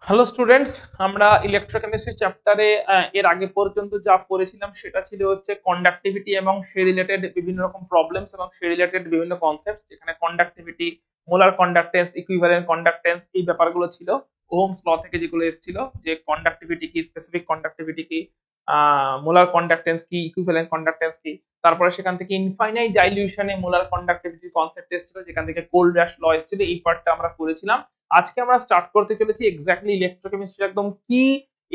Hello students, আমরা electrochemistry চ্যাপ্টারে এর আগে পর্যন্ত যা পড়েছিলাম সেটা ছিল হচ্ছে কন্ডাক্টিভিটি এবং সে রিলেটেড বিভিন্ন রকম প্রবলেমস এবং সে রিলেটেড বিভিন্ন কনসেপ্টস, যেখানে conductivity, molar conductance, equivalent conductance, এই ব্যাপারগুলো ছিল। ওহমস ল থেকে যেগুলো এসেছিল, যে কন্ডাক্টিভিটি কি, স্পেসিফিক কন্ডাক্টিভিটি কি, মোলার কন্ডাক্টেন্স কি, ইকুইভ্যালেন্ট কন্ডাক্টেন্স কি। তারপরে সেখান থেকে ইনফাইনাইট ডাইলিউশনে মোলার কন্ডাক্টিভিটির কনসেপ্ট এসেছিল, যেখান থেকে কোলব্যাশ ল এসেছিল। এই পার্টটা আমরা করেছিলাম। আজকে আমরা স্টার্ট করতে চলেছি এক্স্যাক্টলি ইলেকট্রোকেমিস্ট্রি একদম কি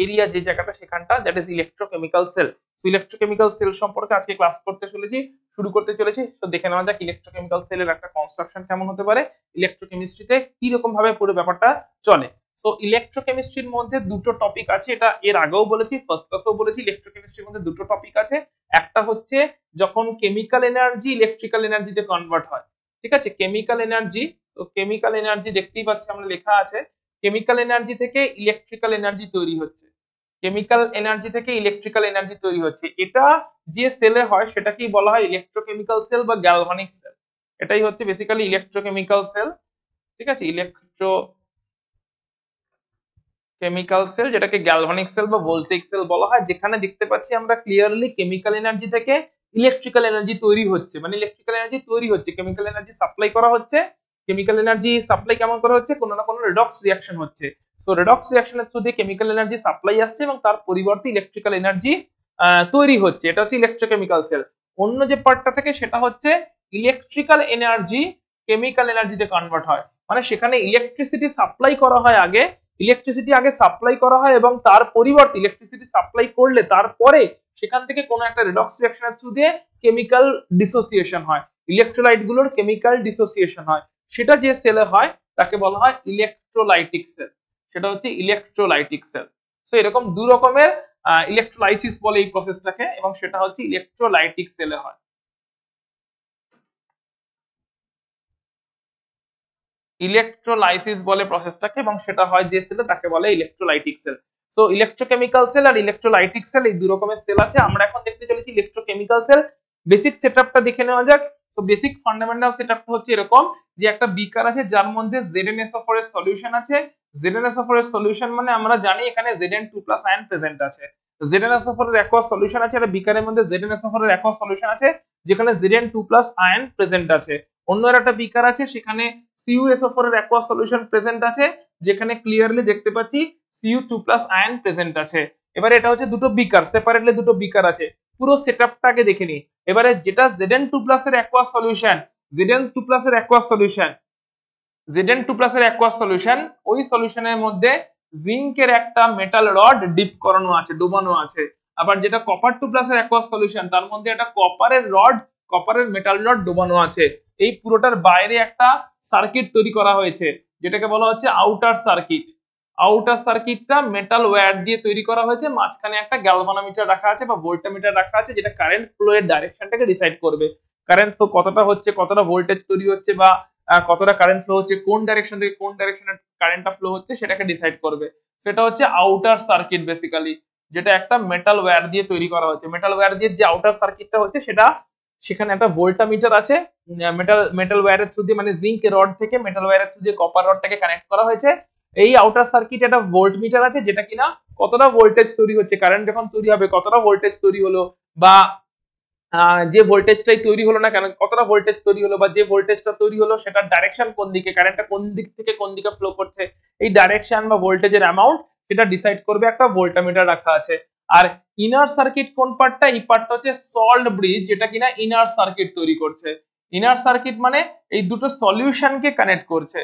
এরিয়া, যে জায়গাটা সেখানটা, that is electrochemical cell. So electrochemical cell সম্পর্কে আজকে ক্লাস করতে চলেছি, শুরু করতে চলেছি। তো দেখে নেওয়া যাক ইলেকট্রোকেমিক্যাল সেলের একটা কনস্ট্রাকশন কেমন হতে পারে, ইলেকট্রোকেমিস্ট্রিতে কি রকম ভাবে পুরো ব্যাপারটা চলে। সো ইলেকট্রোকেমিস্ট্রির মধ্যে দুটো টপিক আছে, এটা এর আগেও বলেছি, ফার্স্ট ক্লাসেও বলেছি। ইলেকট্রোকেমিস্ট্রির মধ্যে দুটো টপিক আছে। একটা হচ্ছে যখন কেমিক্যাল এনার্জি ইলেকট্রিক্যাল এনার্জিতে কনভার্ট হয়, ঠিক আছে, কেমিক্যাল এনার্জি। তো কেমিক্যাল এনার্জি দেখতেই পাচ্ছি আমরা, লেখা আছে কেমিক্যাল এনার্জি থেকে ইলেকট্রিক্যাল এনার্জি তৈরি হচ্ছে, কেমিক্যাল এনার্জি থেকে ইলেকট্রিক্যাল এনার্জি তৈরি হচ্ছে। এটা যে সেলে হয় সেটাকেই বলা হয় ইলেকট্রোকেমিক্যাল সেল বা গ্যালভানিক সেল। এটাই হচ্ছে বেসিক্যালি ইলেকট্রোকেমিক্যাল সেল, ঠিক আছে, ইলেকট্রোকেমিক্যাল সেল, যেটাকে গ্যালভানিক সেল বা ভোল্টেইক সেল বলা হয়। যেখানে দেখতে পাচ্ছি আমরা ক্লিয়ারলি কেমিক্যাল এনার্জি থেকে ইলেকট্রিক্যাল এনার্জি তৈরি হচ্ছে, মানে ইলেকট্রিক্যাল এনার্জি তৈরি হচ্ছে, কেমিক্যাল এনার্জি সাপ্লাই করা হচ্ছে। কেমিক্যাল এনার্জি সাপ্লাই কেমন করা হচ্ছে, কোনো না কোনো রেডক্স রিঅ্যাকশন হচ্ছে। সো রেডক্স রিঅ্যাকশনের থ্রু দিয়ে কেমিক্যাল এনার্জি সাপ্লাই আসছে এবং তার পরিবর্তে ইলেকট্রিক্যাল এনার্জি তৈরি হচ্ছে। এটা হচ্ছে ইলেকট্রোকেমিক্যাল সেল। অন্য যে পার্টটা থেকে সেটা হচ্ছে ইলেকট্রিক্যাল এনার্জি কেমিক্যাল এনার্জিতে কনভার্ট হয়, মানে সেখানে ইলেকট্রিসিটি সাপ্লাই করা হয় আগে, ইলেকট্রিসিটি আগে সাপ্লাই করা হয় এবং তার পরিবর্তে ইলেকট্রিসিটি সাপ্লাই করলে তারপরে সেখান থেকে কোনো একটা রেডক্স রিঅ্যাকশনের থ্রু দিয়ে কেমিক্যাল ডিসোসিয়েশন হয়, ইলেকট্রোলাইট গুলোর কেমিক্যাল ডিসোসিয়েশন হয়। সেটা যে সেলে হয় তাকে বলা হয় ইলেকট্রোলাইটিক সেল, সেটা হচ্ছে ইলেকট্রোলাইটিক সেল। তো এরকম দু রকমের ইলেকট্রোলাইসিস বলে এই প্রসেসটাকে, এবং সেটা হচ্ছে ইলেকট্রোলাইটিক সেলে হয়। ইলেকট্রোলাইসিস বলে প্রসেসটাকে, এবং সেটা হয় যে সেলে, তাকে বলে electrolytic cell. So electrochemical cell আর ইলেকট্রোলাইটিক সেল, এই দু রকমের সেল আছে। আমরা এখন দেখতে চলেছি ইলেকট্রোকেমিক্যাল সেল। বেসিক সেটআপটা দেখে নেওয়া যাক। সো বেসিক ফান্ডামেন্টাল সেটআপটা হচ্ছে এরকম, যে একটা বিকার আছে যার মধ্যে ZnSO4 এর সলিউশন আছে। ZnSO4 এর সলিউশন মানে আমরা জানি এখানে Zn2+ আয়ন প্রেজেন্ট আছে। ZnSO4 এর অ্যাকোয়াস সলিউশন আছে, একটা বিকারের মধ্যে ZnSO4 এর অ্যাকোয়াস সলিউশন আছে যেখানে Zn2+ আয়ন প্রেজেন্ট আছে। অন্য একটা বিকার আছে, সেখানে CuSO4 এর অ্যাকোয়াস সলিউশন প্রেজেন্ট আছে, যেখানে ক্লিয়ারলি দেখতে পাচ্ছি Cu2+ আয়ন প্রেজেন্ট আছে। এবারে এটা হচ্ছে দুটো বিকার, সেপারেটলি দুটো বিকার আছে। পুরো সেটআপটাকে দেখে নি। এবারে যেটা Zn2+ এর অ্যাকোয়াস সলিউশন, Zn2+ এর অ্যাকোয়াস সলিউশন, Zn2+ এর অ্যাকোয়াস সলিউশন, ওই সলিউশনের মধ্যে জিঙ্কের একটা মেটাল রড ডিপ করানো আছে, ডোবানো আছে। আবার যেটা কপার 2+ এর অ্যাকোয়াস সলিউশন, তার মধ্যে একটা কপারের রড, কপারের মেটাল রড ডোবানো আছে। এই পুরোটার বাইরে একটা সার্কিট তৈরি করা হয়েছে, যেটাকে বলা হচ্ছে আউটার সার্কিট। আউটার সার্কিটটা মেটাল ওয়্যার দিয়ে তৈরি করা হয়েছে। মাঝখানে একটা গ্যালভানোমিটার রাখা আছে বা ভোল্টমিটার রাখা আছে, যেটা কারেন্ট ফ্লো এর ডাইরেকশনটাকে ডিসাইড করবে। কারেন্ট ফ্লো কতটা হচ্ছে, কতটা ভোল্টেজ তৈরি হচ্ছে, বা কতটা কারেন্ট ফ্লো হচ্ছে, কোন ডাইরেকশন থেকে কোন ডাইরেকশনে কারেন্টটা ফ্লো হচ্ছে, সেটাকে ডিসাইড করবে। সেটা হচ্ছে আউটার সার্কিট বেসিক্যালি, যেটা একটা মেটাল ওয়্যার দিয়ে তৈরি করা হয়েছে। মেটাল ওয়্যার দিয়ে যে আউটার সার্কিটটা হচ্ছে, সেটা সেখানে একটা ভোল্টমিটার আছে, মেটাল মেটাল ওয়্যারের থ্রু দিয়ে, মানে জিঙ্ক রড থেকে মেটাল ওয়্যারের থ্রু দিয়ে কপার রডটাকে কানেক্ট করা হয়েছে। এই আউটার সার্কিট একটা ভোল্টমিটার আছে, যেটা কিনা কতটা ভোল্টেজ তৈরি হচ্ছে, কারেন্ট যখন তৈরি হবে কতটা ভোল্টেজ তৈরি হলো, বা যে ভোল্টেজটাই তৈরি হলো না কেন কতটা ভোল্টেজ তৈরি হলো, বা যে ভোল্টেজটা তৈরি হলো সেটার ডাইরেকশন কোন দিকে, কারেন্টটা কোন দিক থেকে কোন দিকে ফ্লো করছে, এই ডাইরেকশন বা ভোল্টেজের অ্যামাউন্ট সেটা ডিসাইড করবে একটা ভোল্টমিটার রাখা আছে। আর ইনার সার্কিট কোন পার্টটা, এই পার্টটা হচ্ছে সল্ট ব্রিজ, যেটা কিনা ইনার সার্কিট তৈরি করছে। ইনার সার্কিট মানে এই দুটো সলিউশনকে কানেক্ট করছে।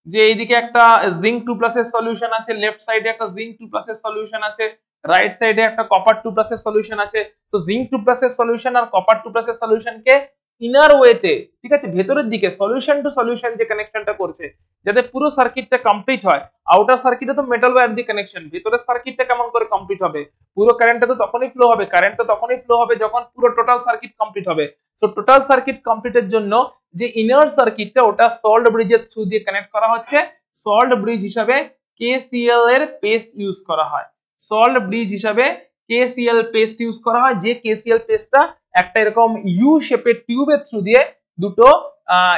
যে এইদিকে একটা জিঙ্ক 2+ এর সলিউশন আছে, লেফট সাইডে একটা জিঙ্ক 2+ এর সলিউশন আছে, রাইট সাইডে একটা কপার 2+ এর সলিউশন আছে। সো জিঙ্ক 2+ এর সলিউশন আর কপার 2+ এর সলিউশনকে ইনার ওয়েতে, ঠিক আছে, ভেতরের দিকে সলিউশন টু সলিউশন যে কানেকশনটা করছে, যাতে পুরো সার্কিটটা কমপ্লিট হয়। আউটার সার্কিটে তো মেটাল ওয়্যার দিয়ে কানেকশন, ভেতরের সার্কিটটা কেমন করে কমপ্লিট হবে, পুরো কারেন্টটা তো তখনই ফ্লো হবে, কারেন্টটা তখনই ফ্লো হবে যখন পুরো টোটাল সার্কিট কমপ্লিট হবে। সো টোটাল সার্কিট কমপ্লিটের জন্য যে ইনার সার্কিটটা, ওটা সল্ট ব্রিজের থ্রু দিয়ে কানেক্ট করা হচ্ছে। সল্ট ব্রিজ হিসাবে KCl এর পেস্ট ইউজ করা হয়। সল্ট ব্রিজ হিসাবে KCl পেস্ট ইউজ করা হয়, যে KCl পেস্টটা একটা এরকম ইউ শেপের টিউবের থ্রু দিয়ে দুটো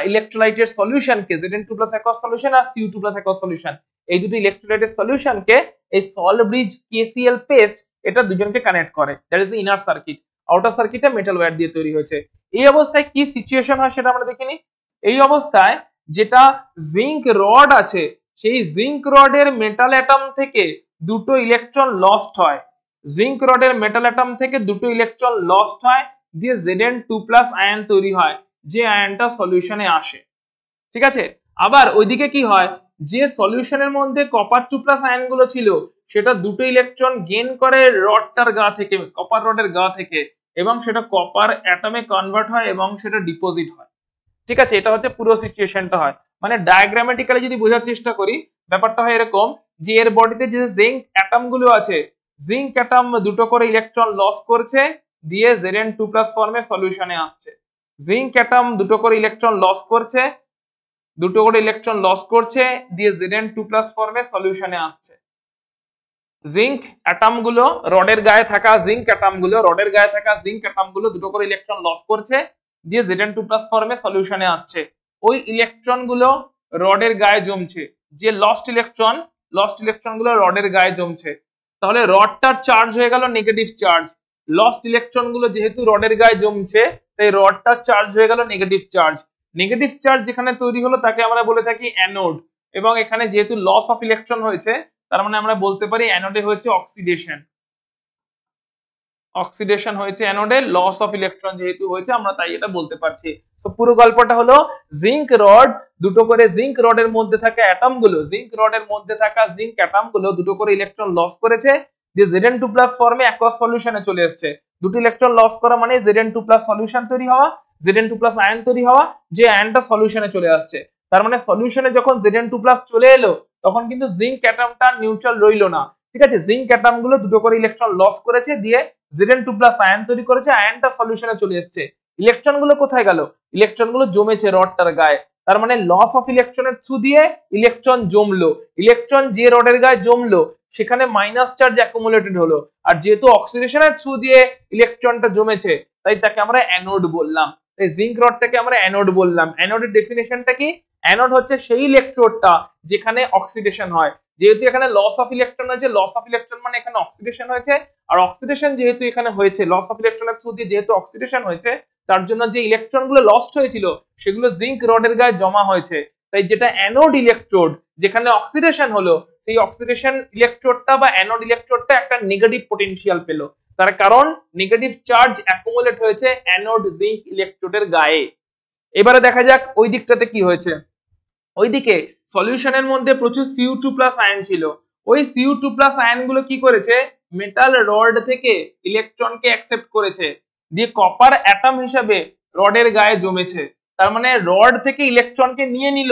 ইলেকট্রোলাইটের সলিউশনকে Zn2+ aqueous সলিউশন আর Cu2+ aqueous সলিউশন, এই দুটো ইলেকট্রোলাইটের সলিউশনকে এই সল ব্রিজ KCl পেস্ট এটা দুজনকে কানেক্ট করে, that is the inner circuit. Outer সার্কিটে মেটাল ওয়্যার দিয়ে তৈরি হয়েছে। এই অবস্থায় কি সিচুয়েশন হয় সেটা আমরা দেখিনি। এই অবস্থায় যেটা জিঙ্ক রড আছে সেই জিঙ্ক রডের মেটাল অ্যাটম থেকে দুটো ইলেকট্রন লস্ট হয়, জিঙ্ক রডের মেটাল অ্যাটম থেকে দুটো ইলেকট্রন লস্ট হয়, দিয়ে Zn2+ আয়ন তৈরি হয়, যে আয়নটা সলিউশনে আসে। ঠিক আছে, আবার ওইদিকে কি হয়, যে সলিউশনের মধ্যে কপার 2+ আয়নগুলো ছিল সেটা দুটো ইলেকট্রন গেইন করে রডটার গা থেকে, কপার রডের গা থেকে, এবং সেটা কপার অ্যাটমে কনভার্ট হয় এবং সেটা ডিপোজিট হয়। ঠিক আছে, এটা হচ্ছে পুরো সিচুয়েশনটা হয়। মানে ডায়াগ্রামেটিক্যালি যদি বোঝার চেষ্টা করি ব্যাপারটা হয় এরকম যে এর বডিতে যে জিঙ্ক অ্যাটম গুলো আছে, জিঙ্ক অ্যাটম দুটো করে ইলেকট্রন লস করছে, দিয়ে Zn2+ ফর্মে সলিউশনে আসছে। জিঙ্ক অ্যাটম দুটো করে ইলেকট্রন লস করছে, দুটো করে ইলেকট্রন লস করছে, দিয়ে Zn2+ ফর্মে সলিউশনে আসছে। জিঙ্ক অ্যাটম গুলো রডের গায়ে থাকা জিঙ্ক অ্যাটম গুলো রডের গায়ে থাকা জিঙ্ক অ্যাটম গুলো দুটো করে ইলেকট্রন লস করছে, দিয়ে Zn2+ ফর্মে সলিউশনে আসছে। ওই ইলেকট্রন গুলো রডের গায়ে জমছে, যে লস্ট ইলেকট্রন গুলো রডের গায়ে জমছে, তাহলে রডটার চার্জ হয়ে গেল নেগেটিভ চার্জ। লস্ট ইলেকট্রন গুলো যেহেতু রডের গায়ে জমছে তাই রডটার চার্জ হয়ে গেল নেগেটিভ চার্জ। নেগেটিভ চার্জ যেখানে তৈরি হলো তাকে আমরা বলে থাকি অ্যানোড, এবং এখানে যেহেতু লস অফ ইলেকট্রন হয়েছে তার মানে আমরা বলতে পারি অ্যানোডে হয়েছে অক্সিডেশন। অক্সিডেশন হয়েছে অ্যানোডে, লস অফ ইলেকট্রন যেহেতু হয়েছে আমরা তাই এটা বলতে পারছি। সো পুরো গল্পটা হলো জিঙ্ক রড দুটো করে জিঙ্ক রডের মধ্যে থাকা অ্যাটম গুলো, জিঙ্ক রডের মধ্যে থাকা জিঙ্ক অ্যাটম গুলো দুটো করে ইলেকট্রন লস করেছে, দিয়ে Zn2+ ফর্মে অ্যাকুয়াস সলিউশনে চলে এসেছে। দুটো ইলেকট্রন লস করা মানে Zn2+ সলিউশন তৈরি হওয়া, Zn2+ আয়ন তৈরি হওয়া, যে আয়নটা সলিউশনে চলে আসছে। তার মানে সলিউশনে যখন Zn2+ চলে এলো তখন কিন্তু জিঙ্ক অ্যাটমটা নিউট্রাল রইলো না। ঠিক আছে, জিঙ্ক অ্যাটম গুলো দুটো করে ইলেকট্রন লস করেছে, দিয়ে Zn2+ আয়ন তৈরি করেছে, আয়নটা সলিউশনে চলে এসেছে। ইলেকট্রন গুলো কোথায় গেল? ইলেকট্রন গুলো জমেছে রডটার গায়ে। তার মানে লস অফ ইলেকট্রনের থ্রু দিয়ে ইলেকট্রন জমলো। ইলেকট্রন যে রডের গায়ে জমলো সেখানে মাইনাস চার্জ অ্যাকুমুলেটেড হলো, আর যেহেতু অক্সিডেশনের থ্রু দিয়ে ইলেকট্রনটা জমেছে তাই তাকে আমরা অ্যানোড বললাম। এই জিঙ্ক রডটাকে আমরা অ্যানোড বললাম। অ্যানোডের ডেফিনেশনটা কি? অ্যানোড হচ্ছে সেই ইলেকট্রোডটা যেখানে অক্সিডেশন হয়। যেহেতু এখানে লস অফ ইলেকট্রন হয়েছে, লস অফ ইলেকট্রন মানে এখানে অক্সিডেশন হয়েছে, আর অক্সিডেশন যেহেতু এখানে হয়েছে, লস অফ ইলেকট্রনের থ্রু দিয়ে যেহেতু অক্সিডেশন হয়েছে, তার জন্য যে ইলেকট্রন গুলো লস্ট হয়েছিল সেগুলো জিঙ্ক রডের গায়ে জমা হয়েছে। তাই যেটা অ্যানোড ইলেকট্রোড যেখানে অক্সিডেশন হলো, সেই অক্সিডেশন ইলেকট্রোডটা বা অ্যানোড ইলেকট্রোডটা একটা নেগেটিভ পটেনশিয়াল পেল, তার কারণ নেগেটিভ চার্জ অ্যাকুমুলেট হয়েছে অ্যানোড জিঙ্ক ইলেকট্রোডের গায়ে। এবারে দেখা যাক ওই দিকটাতে কি হয়েছে। ওইদিকে সলিউশনের মধ্যে প্রচুর Cu2+ আয়ন ছিল। ওই Cu2+ আয়নগুলো কি করেছে? মেটাল রড থেকে ইলেকট্রনকে অ্যাকসেপ্ট করেছে, দিয়ে কপার অ্যাটম হিসাবে রডের গায়ে জমেছে। তার মানে রড থেকে ইলেকট্রনকে নিয়ে নিল।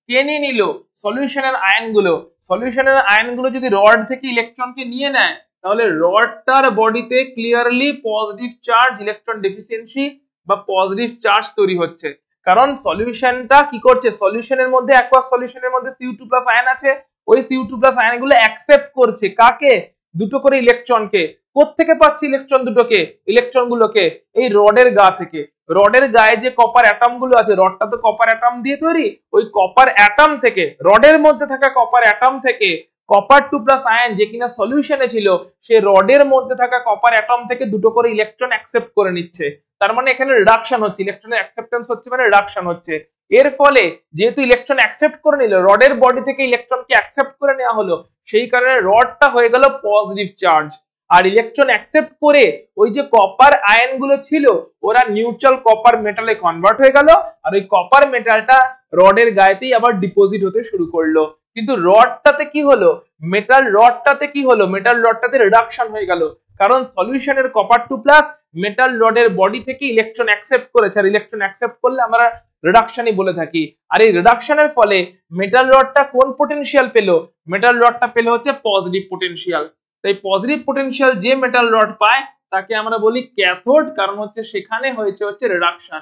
কে নিয়ে নিল? সলিউশনের আয়নগুলো। সলিউশনের আয়নগুলো যদি রড থেকে ইলেকট্রনকে নিয়ে নেয় তাহলে রডটার বডিতে clearly positive charge, electron deficiency বা পজিটিভ চার্জ তৈরি হচ্ছে। কারণ সলিউশনটা কি করছে? সলিউশনের মধ্যে অ্যাকুয়াস সলিউশনের মধ্যে Cu2+ আয়ন আছে, ওই Cu2+ আয়নগুলো অ্যাকসেপ্ট করছে কাকে? দুটো করে ইলেকট্রনকে। কোত্থেকে পাচ্ছে ইলেকট্রন দুটোকে? ইলেকট্রনগুলোকে এই রডের গা থেকে। রডের গায়ে যে কপার অ্যাটম গুলো আছে, রডটা তো কপার অ্যাটম দিয়ে তৈরি, ওই কপার অ্যাটম থেকে, রডের মধ্যে থাকা কপার অ্যাটম থেকে কপার 2+ আয়ন যে কিনা সলিউশনে ছিল, সে রডের মধ্যে থাকা কপার অ্যাটম থেকে দুটো করে ইলেকট্রন অ্যাকসেপ্ট করে নিচ্ছে। তার মানে এখানে রিডাকশন হচ্ছে, ইলেকট্রনের অ্যাকসেপ্টেন্স হচ্ছে মানে রিডাকশন হচ্ছে। এর ফলে যেহেতু ইলেকট্রন অ্যাকসেপ্ট করে নিল, রডের বডি থেকে ইলেকট্রনকে অ্যাকসেপ্ট করে নেওয়া হলো, সেই কারণে রডটা হয়ে গেল পজিটিভ চার্জ। আর ইলেকট্রন অ্যাকসেপ্ট করে ওই যে কপার আয়নগুলো ছিল ওরা নিউট্রাল কপার মেটালে কনভার্ট হয়ে গেল, আর ওই কপার মেটালটা রডের গায়েতেই আবার ডিপোজিট হতে শুরু করলো। কিন্তু রডটাতে কি হলো? মেটাল রডটাতে কি হলো? মেটাল রডটাতে রিডাকশন হয়ে গেল, কারণ সলিউশনের কপার 2+ মেটাল রডের বডি থেকে ইলেকট্রন অ্যাকসেপ্ট করেছে, আর ইলেকট্রন অ্যাকসেপ্ট করলে আমরা রিডাকশনই বলে থাকি। আর এই রিডাকশনের ফলে মেটাল রডটা কোন পটেনশিয়াল পেল? মেটাল রডটা পেল হচ্ছে পজিটিভ পটেনশিয়াল। তাই পজিটিভ পটেনশিয়াল যে মেটাল রড পায় তাকে আমরা বলি ক্যাথোড, কারণ হচ্ছে সেখানে হয়েছে হচ্ছে রিডাকশন।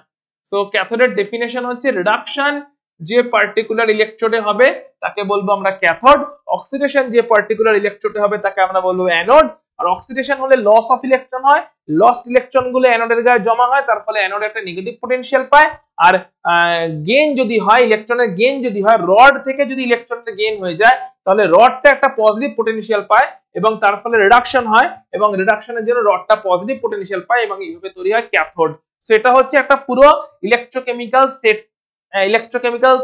সো ক্যাথোডের ডেফিনেশন হচ্ছে রিডাকশন যে পার্টিকুলার ইলেকট্রোডে হবে তাকে বলবো আমরা ক্যাথোড, অক্সিডেশন যে পার্টিকুলার ইলেকট্রোডে হবে তাকে আমরা বলবো অ্যানোড, আর অক্সিডেশন হলে লস অফ ইলেকট্রন হয়, লস্ট ইলেকট্রন গুলো অ্যানোডের গায়ে জমা হয়, তার ফলে অ্যানোড একটা নেগেটিভ পটেনশিয়াল পায়। আর গেইন যদি হয়, ইলেকট্রনের গেইন যদি হয়, রড থেকে যদি ইলেকট্রনের গেইন হয়ে যায় তাহলে রডটা একটা পজিটিভ পটেনশিয়াল পায় এবং তার ফলে রিডাকশন হয় এবং রিডাকশনের জন্য রডটা পজিটিভ পটেনশিয়াল পায় এবং এইভাবে তৈরি হয় ক্যাথোড। সেটা হচ্ছে একটা পুরো ইলেকট্রোকেমিক্যাল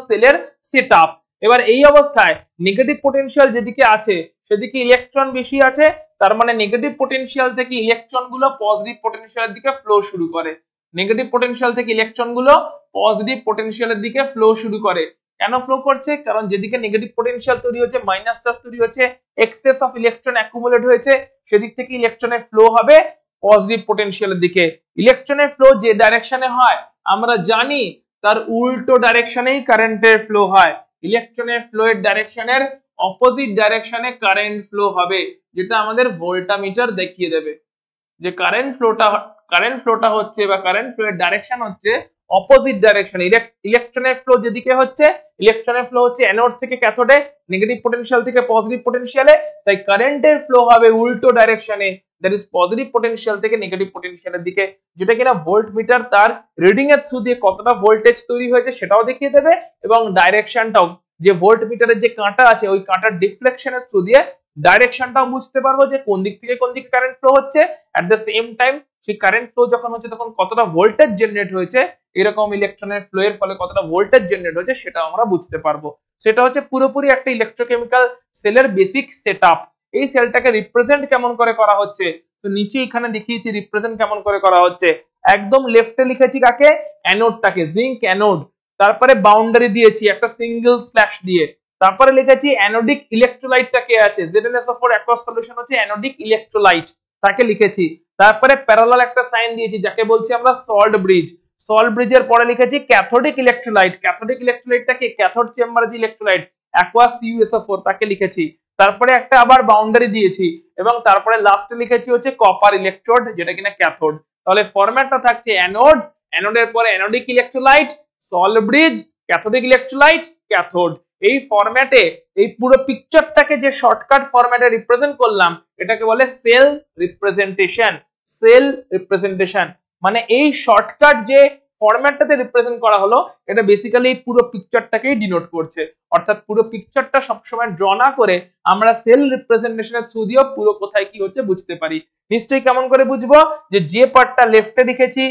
সেলের সেটআপ। এবার এই অবস্থায় নেগেটিভ পটেনশিয়াল যেদিকে আছে সেদিকে ইলেকট্রন বেশি আছে, তার মানে নেগেটিভ পটেনশিয়াল থেকে ইলেকট্রন গুলো পজিটিভ পটেনশিয়ালের দিকে ফ্লো শুরু করে। নেগেটিভ পটেনশিয়াল থেকে ইলেকট্রন গুলো পজিটিভ পটেনশিয়ালের দিকে ফ্লো শুরু করে। কেন ফ্লো করছে? কারণ যেদিকে নেগেটিভ পটেনশিয়াল তৈরি হচ্ছে, মাইনাস চার্জ তৈরি হচ্ছে, এক্সেস অফ ইলেকট্রন অ্যাকুমুলেট হয়েছে, সেদিক থেকে ইলেকট্রনের ফ্লো হবে পজিটিভ পটেনশিয়ালের দিকে। ইলেকট্রনের ফ্লো যে ডাইরেকশনে হয় আমরা জানি তার উল্টো ডাইরেকশনেই কারেন্টের ফ্লো হয়। ইলেকট্রনের ফ্লো এর ডাইরেকশনের অপোজিট ডাইরেকশনে কারেন্ট ফ্লো হবে, যেটা আমাদের ভোল্টামিটার দেখিয়ে দেবে যে কারেন্ট ফ্লোটা হচ্ছে বা কারেন্ট ফ্লো এর ডাইরেকশন হচ্ছে অপোজিট ডাইরেকশনে। ইলেকট্রনের ফ্লো যেদিকে হচ্ছে, ইলেকট্রনের ফ্লো হচ্ছে অ্যানোড থেকে ক্যাথোডে, নেগেটিভ পটেনশিয়াল থেকে পজিটিভ পটেনশিয়ালে, তাই কারেন্টের ফ্লো হবে উল্টো ডাইরেকশনে, দ্যাট ইজ পজিটিভ পটেনশিয়াল থেকে নেগেটিভ পটেনশিয়ালের দিকে, যেটা কিনা ভোল্টমিটার তার রিডিং এর থ্রু দিয়ে কতটা ভোল্টেজ তৈরি হয়েছে সেটাও দেখিয়ে দেবে এবং ডাইরেকশনটাও, যে ভোল্টমিটারের যে কাঁটা আছে ওই কাঁটার ডিফ্লেকশনের থ্রু দিয়ে ডাইরেকশনটাও বুঝতে পারবো যে কোন দিক থেকে কোন দিকে কারেন্ট ফ্লো হচ্ছে। এট দ্য সেম টাইম সেই কারেন্ট ফ্লো যখন হচ্ছে তখন কতটা ভোল্টেজ জেনারেট হয়েছে, এরকম ইলেকট্রনের ফ্লো এর ফলে কতটা ভোল্টেজ জেনারেট হয়েছে সেটা আমরা বুঝতে পারবো। সেটা হচ্ছে পুরোপুরি একটা ইলেকট্রোকেমিক্যাল সেলের বেসিক সেটআপ। এই সেলটাকে রিপ্রেজেন্ট কেমন করে করা হচ্ছে, তো নিচে এখানে দেখিয়েছি রিপ্রেজেন্ট কেমন করে করা হচ্ছে। একদম লেফটে লিখেছি কাকে, অ্যানোডটাকে, জিঙ্ক অ্যানোড, তারপরে বাউন্ডারি দিয়েছি একটা সিঙ্গেল স্ল্যাশ দিয়ে, তারপরে লিখেছি অ্যানোডিক ইলেকট্রোলাইটটাকে আছে, ZnSO4 অ্যাকোয়াস সলিউশন হচ্ছে অ্যানোডিক ইলেকট্রোলাইট, তাকে লিখেছি। তারপরে প্যারালাল একটা সাইন দিয়েছি যাকে বলছি আমরা সল্ট ব্রিজ, সল্ট ব্রিজের পরে লিখেছি ক্যাথোডিক ইলেকট্রোলাইট, ক্যাথোডিক ইলেকট্রোলাইটটাকে ক্যাথোড চেম্বারে যে ইলেকট্রোলাইট অ্যাকোয়াস CuSO4 তাকে লিখেছি। তারপরে একটা আবার বাউন্ডারি দিয়েছি এবং তারপরে লাস্টে লিখেছি হচ্ছে কপার ইলেকট্রোড যেটা কিনা ক্যাথোড। তাহলে ফরম্যাটটা থাকছে অ্যানোড, অ্যানোডের পরে anodic electrolyte, salt bridge, cathodic electrolyte, cathode. এই ফরম্যাটে এই পুরো পিকচারটাকে যে শর্টকাট ফরম্যাটে রিপ্রেজেন্ট করলাম এটাকে বলে সেল রিপ্রেজেন্টেশন। সেল রিপ্রেজেন্টেশন মানে এই শর্টকাট যে ফরম্যাটটাতে রিপ্রেজেন্ট করা হলো এটা বেসিক্যালি পুরো পিকচারটাকেই ডিনোট করছে, অর্থাৎ পুরো পিকচারটা সবসময় ড্র না করে আমরা সেল রিপ্রেজেন্টেশনের থ্রু দিয়েও পুরো কোথায় কি হচ্ছে বুঝতে পারি। নিশ্চয়ই কেমন করে বুঝবো, যে পার্টটা লেফটে লিখেছি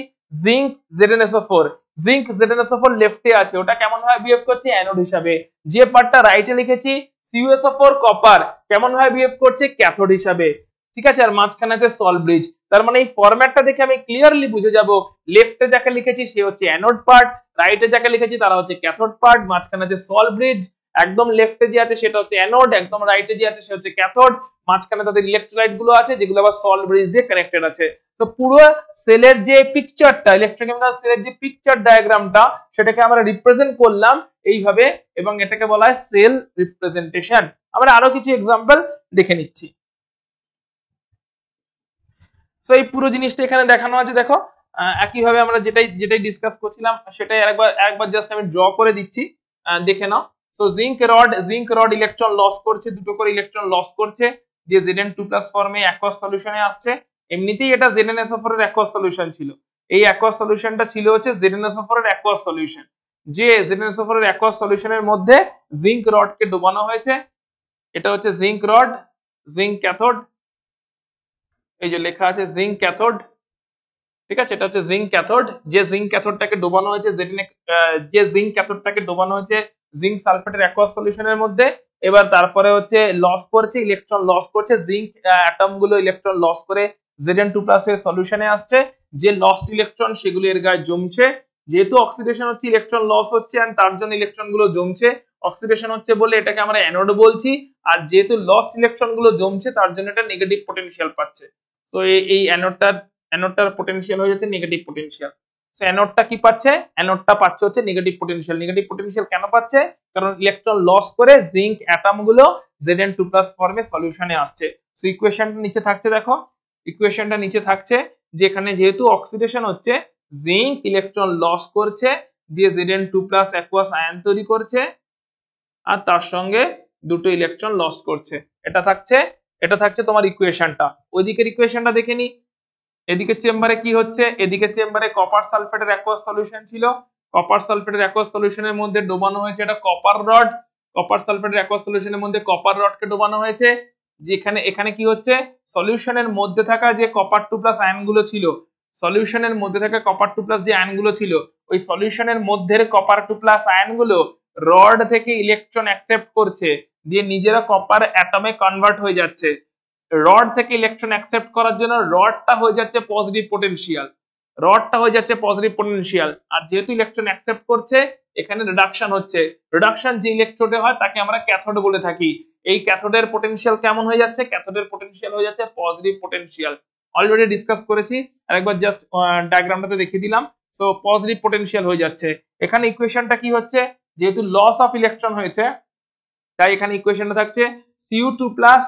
জিঙ্ক ZnSO4, জিঙ্ক ZnSO4 লেফটে আছে ওটা কেমন ভাবে বিহেভ করছে অ্যানোড হিসাবে, যে পার্টটা রাইটে লিখেছি CuSO4 কপার কেমন ভাবে বিহেভ করছে ক্যাথোড হিসাবে, ঠিক আছে। আর মাঝখানে আছে সল্ট ব্রিজ। তার মানে এই ফরম্যাটটা দেখে আমি ক্লিয়ারলি বুঝে যাব লেফটে যাকে লিখেছি সে হচ্ছে অ্যানোড পার্ট, রাইটে যাকে লিখেছি তারা হচ্ছে ক্যাথোড পার্ট, মাঝখানে আছে সল্ট ব্রিজ, একদম লেফটে যে আছে সেটা হচ্ছে অ্যানোড, একদম রাইটে যে আছে সে হচ্ছে ক্যাথোড, মাঝখানে তাদের ইলেকট্রোলাইট গুলো আছে যেগুলো আবার সল্ট ব্রিজ দিয়ে কানেক্টেড আছে। তো পুরো সেলের যে পিকচারটা, ইলেকট্রোকেমিক্যাল সেলের যে পিকচার ডায়াগ্রামটা সেটাকে আমরা রিপ্রেজেন্ট করলাম এইভাবে এবং এটাকে বলা হয় সেল রিপ্রেজেন্টেশন। আমরা আরো কিছু এক্সাম্পল দেখে নিচ্ছি। তো এই পুরো জিনিসটা এখানে দেখানো আছে, দেখো একইভাবে আমরা যেটাই ডিসকাস করছিলাম সেটাই একবার জাস্ট আমি ড্র করে দিচ্ছি, দেখে নাও। So zinc rod electron loss করছে, দুটো করে ইলেকট্রন লস করছে, যে Zn2+ ফর্মে অ্যাকোয়াস সলিউশনে আসছে। এমনিতেই এটা ZnSO4 এর অ্যাকোয়াস সলিউশন ছিল, এই অ্যাকোয়াস সলিউশনটা ছিল হচ্ছে ZnSO4 এর অ্যাকোয়াস সলিউশন, যে ZnSO4 এর অ্যাকোয়াস সলিউশনের মধ্যে জিঙ্ক রডকে ডোবানো হয়েছে। এটা হচ্ছে জিঙ্ক রড, জিঙ্ক ক্যাথোড, এই যে লেখা আছে জিঙ্ক ক্যাথোড, ঠিক আছে। এটা হচ্ছে জিঙ্ক ক্যাথোড, যে জিঙ্ক ক্যাথোডটাকে ডোবানো হয়েছে যে জিঙ্ক ক্যাথোডটাকে ডোবানো হয়েছে জিঙ্ক সালফেটের অ্যাকোয়াস সলিউশনের মধ্যে। এবার তারপরে হচ্ছে লস করছে, ইলেকট্রন লস করছে, জিঙ্ক অ্যাটম গুলো ইলেকট্রন লস করে Zn2+ এর সলিউশনে আসছে। যে লস্ট ইলেকট্রন সেগুলো এর গায়ে জমছে, যেহেতু অক্সিডেশন হচ্ছে ইলেকট্রন লস হচ্ছে আর তার জন্য ইলেকট্রন গুলো জমছে, অক্সিডেশন হচ্ছে বলে এটাকে আমরা অ্যানোড বলছি, আর যেহেতু লস্ট ইলেকট্রন গুলো জমছে তার জন্য এটা নেগেটিভ পটেনশিয়াল পাচ্ছে। তো এই অ্যানোডটার পটেনশিয়াল হয়ে যাচ্ছে নেগেটিভ পটেনশিয়াল। সো অ্যানোডটা কি পাচ্ছে, অ্যানোডটা পাচ্ছে হচ্ছে নেগেটিভ পটেনশিয়াল। নেগেটিভ পটেনশিয়াল কেন পাচ্ছে, কারণ ইলেকট্রন লস করে জিঙ্ক অ্যাটম গুলো Zn2+ ফর্মে সলিউশনে আসছে। সো ইকুয়েশনটা নিচে থাকছে, দেখো ইকুয়েশনটা নিচে থাকছে যেখানে যেহেতু অক্সিডেশন হচ্ছে জিঙ্ক ইলেকট্রন লস করছে দিয়ে Zn2+ অ্যাকোয়াস আয়ন তৈরি করছে আর তার সঙ্গে দুটো ইলেকট্রন লস করছে, এটা থাকছে এটা থাকছে তোমার ইকুয়েশনটা। ওইদিকের ইকুয়েশনটা দেখে নি। এদিকে চেম্বারে কি হচ্ছে, এদিকে চেম্বারে কপার সালফেটের অ্যাকোয়াস সলিউশন ছিল, কপার সালফেটের অ্যাকোয়াস সলিউশনের মধ্যে ডোবানো হয়েছে এটা কপার রড, কপার সালফেটের অ্যাকোয়াস সলিউশনের মধ্যে কপার রডকে ডোবানো হয়েছে। যেখানে এখানে কি হচ্ছে, সলিউশনের মধ্যে থাকা যে কপার 2+ আয়নগুলো ছিল, সলিউশনের মধ্যে থাকা কপার 2+ যে আয়নগুলো ছিল, ওই সলিউশনের মধ্যের কপার 2+ আয়নগুলো রড থেকে ইলেকট্রন অ্যাকসেপ্ট করছে, দিয়ে নিজেরা কপার অ্যাটমে কনভার্ট হয়ে যাচ্ছে। রড থেকে ইলেকট্রন অ্যাকসেপ্ট করার জন্য রডটা হয়ে যাচ্ছে পজিটিভ পোটেনশিয়াল, রডটা হয়ে যাচ্ছে পজিটিভ পোটেনশিয়াল। আর যেহেতু ইলেকট্রন অ্যাকসেপ্ট করছে, এখানে রিডাকশন হচ্ছে। রিডাকশন যে ইলেকট্রোডে হয় তাকে আমরা ক্যাথোড বলে থাকি। এই ক্যাথোডের পোটেনশিয়াল কেমন হয়ে যাচ্ছে, ক্যাথোডের পোটেনশিয়াল হয়ে যাচ্ছে পজিটিভ পোটেনশিয়াল। অলরেডি ডিসকাস করেছি, আরেকবার জাস্ট ডায়াগ্রামটাতে দেখিয়ে দিলাম। সো পজিটিভ পোটেনশিয়াল হয়ে যাচ্ছে। এখানে ইকুয়েশনটা কি হচ্ছে, যেহেতু লস অফ ইলেকট্রন হয়েছে, তাই এখানে ইকুয়েশনটা থাকছে Cu2+,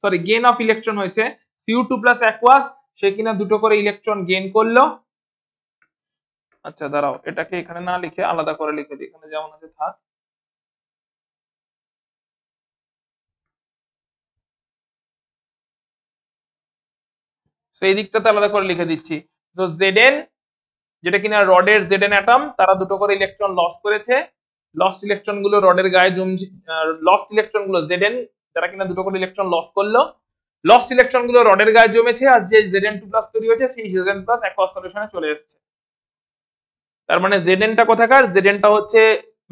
sorry gain of electron হয়েছে Cu2+ অ্যাকোয়াস, সে কিনা দুটো করে ইলেকট্রন গেইন করলো। আচ্ছা দাঁড়াও, এটাকে এখানে না লিখে আলাদা করে লিখে দিই, এখানে যেমন আছে থাক। সেই দিকটাতে আলাদা করে লিখে দিচ্ছি। তো Zn, যেটা কিনা রডের Zn অ্যাটম, তারা দুটো করে ইলেকট্রন লস করেছে। লস্ট ইলেকট্রন গুলো রডের গায়ে জমছে, লস্ট ইলেকট্রন গুলো Zn যারা কিনা দুটো করে ইলেকট্রন লস করলো, লস্ট ইলেকট্রন গুলো রডের গায়ে জমেছে, আর যে Zn2+ তৈরি হয়েছে সেই Zn+ অ্যাকোয়াস সলিউশনে চলে এসেছে। তার মানে Zn টা কোথাকার, Zn টা হচ্ছে